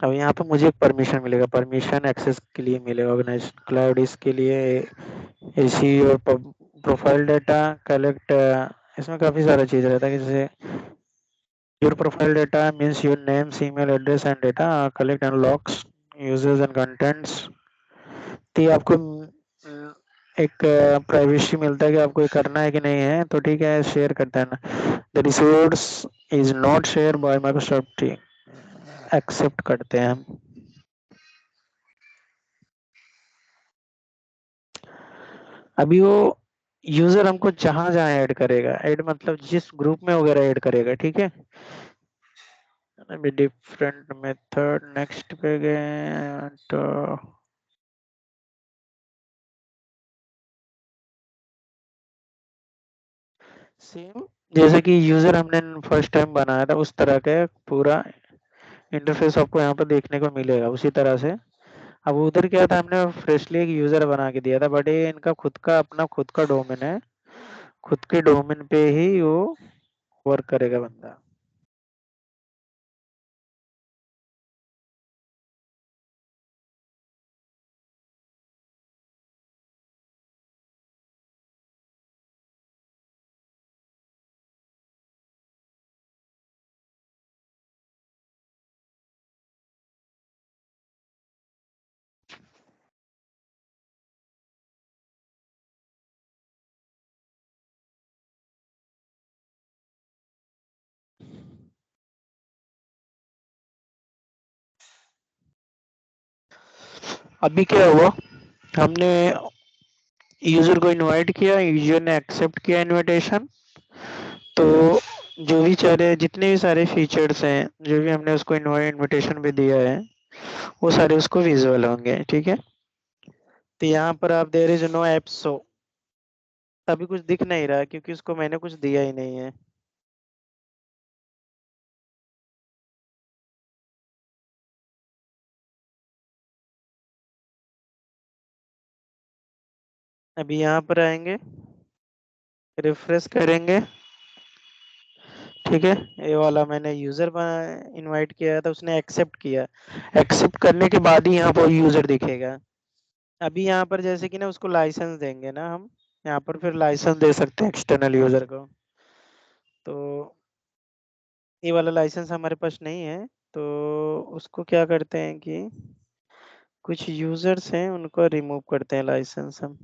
अब यहाँ पे मुझे परमिशन मिलेगा, परमिशन एक्सेस के लिए मिलेगा, ऑर्गेनाइजेशन क्लाउड, इसके लिए एसी और प्रोफाइल डाटा कलेक्ट, इसमें काफ़ी सारा चीज़ रहता है, जैसे your profile data means your names email address and data collect and locks users and contents. तो ये आपको एक प्राइवेसी मिलता है कि आपको ये करना है कि नहीं है, तो ठीक है शेयर करते हैं ना। The resource is not share by Microsoft team, accept करते हैं हम। अभी वो यूजर हमको जहां जहां ऐड करेगा, ऐड मतलब जिस ग्रुप में वगैरह ऐड करेगा, ठीक है। अभी डिफरेंट मेथड नेक्स्ट पे गए तो सेम जैसे कि यूजर हमने फर्स्ट टाइम बनाया था उस तरह का पूरा इंटरफेस आपको यहाँ पर देखने को मिलेगा उसी तरह से। अब उधर क्या था, हमने फ्रेशली एक यूजर बना के दिया था, बट ये इनका खुद का अपना खुद का डोमेन है, खुद के डोमेन पे ही वो वर्क करेगा बंदा। अभी क्या हुआ, हमने यूजर को इनवाइट किया, यूजर ने एक्सेप्ट किया इनविटेशन, तो जो भी सारे जितने भी सारे फीचर्स हैं जो भी हमने उसको इनविटेशन पे दिया है वो सारे उसको विजुअल होंगे। ठीक है, तो यहाँ पर आप there is no app show, अभी कुछ दिख नहीं रहा क्योंकि उसको मैंने कुछ दिया ही नहीं है। अभी यहाँ पर आएंगे, रिफ्रेश करेंगे। ठीक है, ये वाला मैंने यूजर इनवाइट किया था, उसने एक्सेप्ट किया, एक्सेप्ट करने के बाद ही यहाँ पर यूजर दिखेगा। अभी यहाँ पर जैसे कि ना उसको लाइसेंस देंगे ना हम, यहाँ पर फिर लाइसेंस दे सकते हैं एक्सटर्नल यूजर को। तो ये वाला लाइसेंस हमारे पास नहीं है, तो उसको क्या करते हैं कि कुछ यूजर्स हैं उनको रिमूव करते हैं लाइसेंस हम।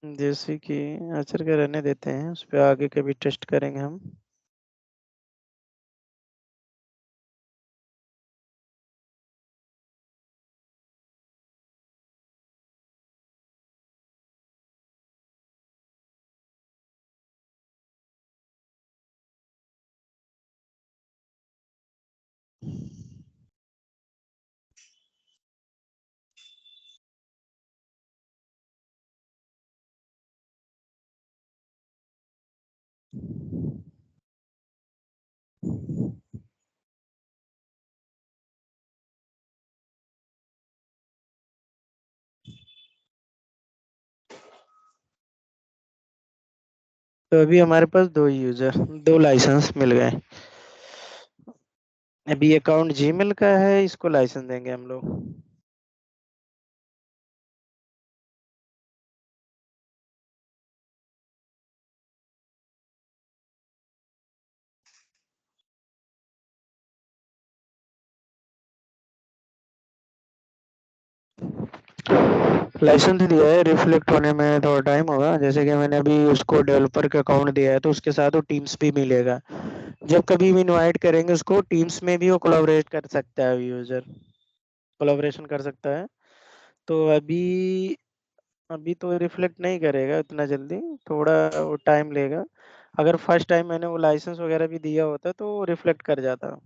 जैसे कि आचर के रहने देते हैं, उस पर आगे कभी टेस्ट करेंगे हम। तो अभी हमारे पास दो यूजर, दो लाइसेंस मिल गए। अभी अकाउंट जीमेल का है, इसको लाइसेंस देंगे हम लोग। लाइसेंस दिया है, रिफ्लेक्ट होने में थोड़ा टाइम होगा। जैसे कि मैंने अभी उसको डेवलपर का अकाउंट दिया है, तो उसके साथ वो टीम्स भी मिलेगा। जब कभी भी इनवाइट करेंगे उसको, टीम्स में भी वो कोलैबोरेट कर सकता है, यूजर कोलैबोरेशन कर सकता है। तो अभी अभी तो रिफ्लेक्ट नहीं करेगा इतना जल्दी, थोड़ा वो टाइम लेगा। अगर फर्स्ट टाइम मैंने वो लाइसेंस वगैरह भी दिया होता तो रिफ्लेक्ट कर जाता।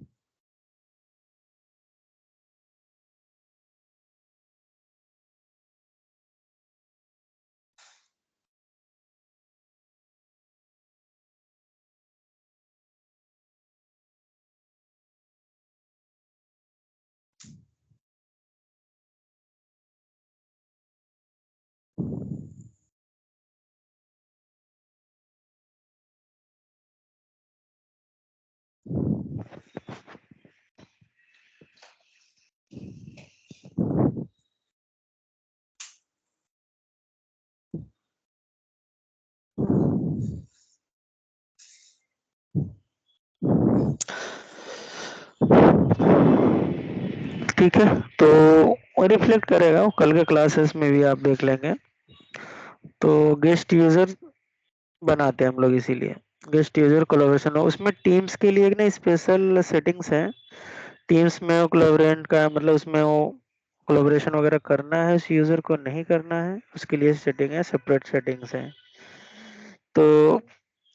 ठीक है, तो रिफ्लेक्ट करेगा वो, कल के क्लासेस में भी आप देख लेंगे। तो गेस्ट यूजर बनाते हैं हम लोग, इसीलिए गेस्ट यूजर कोलैबोरेशन हो। उसमें टीम्स के लिए एक ना स्पेशल सेटिंग्स है। टीम्स में वो कोलैबोरेट का मतलब उसमें वो कोलैबोरेशन वगैरह करना है उस यूजर को, नहीं करना है उसके लिए सेटिंग है, सेपरेट सेटिंग्स है। तो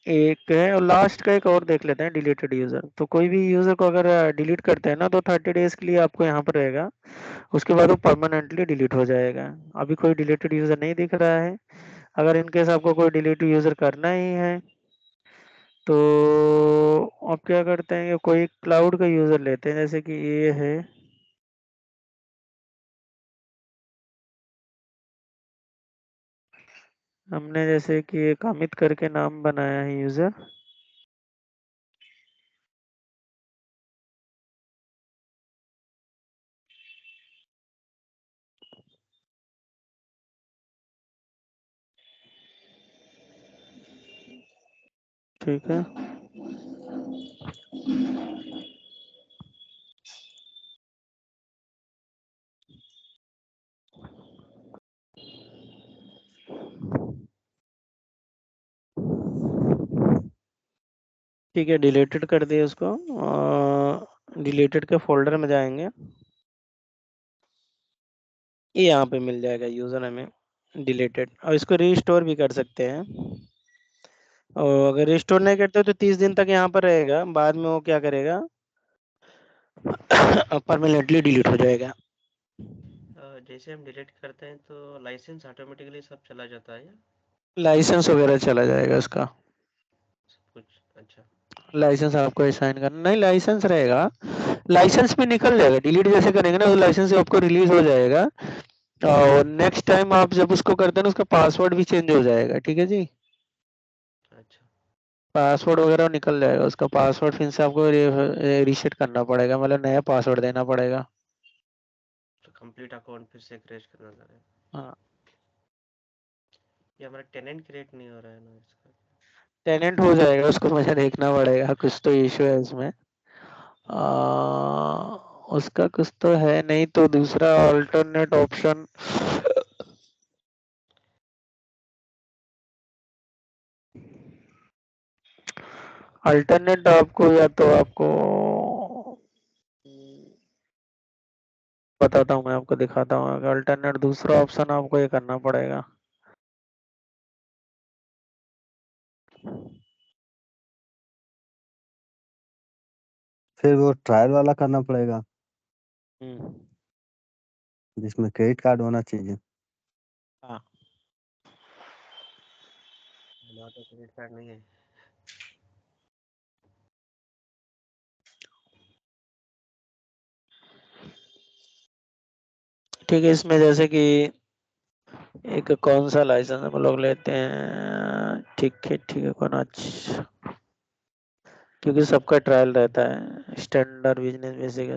एक है, और लास्ट का एक और देख लेते हैं, डिलीटेड यूजर। तो कोई भी यूजर को अगर डिलीट करते हैं ना, तो 30 डेज के लिए आपको यहाँ पर रहेगा, उसके बाद वो परमानेंटली डिलीट हो जाएगा। अभी कोई डिलीटेड यूजर नहीं दिख रहा है। अगर इनकेस आपको कोई डिलीट यूजर करना ही है, तो आप क्या करते हैं, कोई क्लाउड का यूजर लेते हैं, जैसे कि ये है हमने जैसे कि एक अमित करके नाम बनाया है यूजर। ठीक है, ठीक है, डिलीटेड कर दिए उसको। डिलीटेड के फोल्डर में जाएंगे, ये यहाँ पे मिल जाएगा यूजर हमें डिलीटेड, और इसको रिस्टोर भी कर सकते हैं। और अगर रिस्टोर नहीं करते हो तो 30 दिन तक यहाँ पर रहेगा, बाद में वो क्या करेगा परमानेंटली डिलीट हो जाएगा। जैसे हम डिलीट करते हैं तो लाइसेंस ऑटोमेटिकली सब चला जाता है या लाइसेंस वगैरह चला जाएगा उसका। सब कुछ? अच्छा। लाइसेंस आपको असाइन करना नहीं, लाइसेंस रहेगा, लाइसेंस भी निकल जाएगा। डिलीट जैसे करेंगे ना तो लाइसेंस आपको रिलीज हो जाएगा, और नेक्स्ट टाइम आप जब उसको करते हैं ना उसका पासवर्ड भी चेंज हो जाएगा। ठीक है जी, अच्छा, पासवर्ड वगैरह निकल जाएगा, उसका पासवर्ड फिर से आपको रीसेट करना पड़ेगा, मतलब नया पासवर्ड देना पड़ेगा। तो कंप्लीट अकाउंट फिर से क्रिएट करना पड़ेगा। हाँ, ये हमारा टेनेंट क्रिएट नहीं हो रहा है ना इसका? टेनेंट हो जाएगा, उसको मुझे देखना पड़ेगा, कुछ तो इशू है इसमें। उसका कुछ तो है, नहीं तो दूसरा अल्टरनेट ऑप्शन अल्टरनेट आपको, या तो आपको बताता हूँ, मैं आपको दिखाता हूँ अल्टरनेट दूसरा ऑप्शन आपको ये करना पड़ेगा। फिर वो ट्रायल वाला करना पड़ेगा हम्म, जिसमें क्रेडिट कार्ड होना चाहिए। हाँ, हमारा तो क्रेडिट कार्ड नहीं है। ठीक है, इसमें जैसे कि एक कौन सा लाइसेंस हम लोग लेते हैं, ठीक है ठीक है, कौन अच्छा, क्योंकि सबका ट्रायल रहता है, standard business basic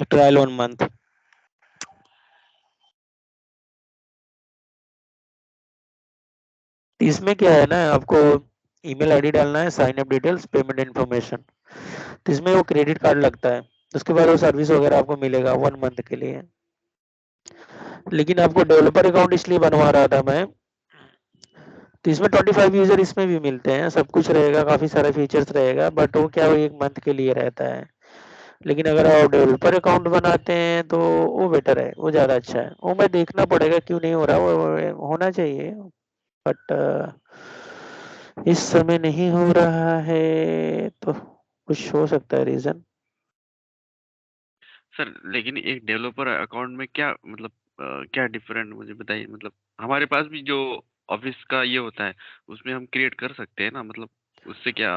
trial 1 month. इसमें क्या है ना, आपको ईमेल आईडी डालना है, sign up details, payment information, तो इसमें वो क्रेडिट कार्ड लगता है, उसके बाद वो सर्विस वगैरह आपको मिलेगा 1 मंथ के लिए। लेकिन आपको डेवलपर अकाउंट इसलिए बनवा रहा था मैं, तो इसमें 25 यूजर इसमें भी मिलते हैं, सब कुछ रहेगा, काफी सारे फीचर्स रहेगा, बट वो क्या, वो 1 मंथ के लिए रहता है। लेकिन अगर आप डेवलपर अकाउंट बनाते हैं तो वो बेटर है, वो ज्यादा अच्छा है। वो मैं देखना पड़ेगा क्यों नहीं हो रहा, वो होना चाहिए, बट इस समय नहीं हो रहा है, तो कुछ हो सकता है रीजन। सर लेकिन एक डेवलपर अकाउंट में क्या मतलब क्या डिफरेंट मुझे बताइए, मतलब हमारे पास भी जो ऑफिस का ये होता है उसमें हम क्रिएट कर सकते हैं ना, मतलब उससे क्या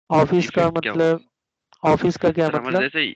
ऑफिस का इफेक्ट क्या होगा? मतलब, ऑफिस का क्या सर हमारे मतलब? जैसे ही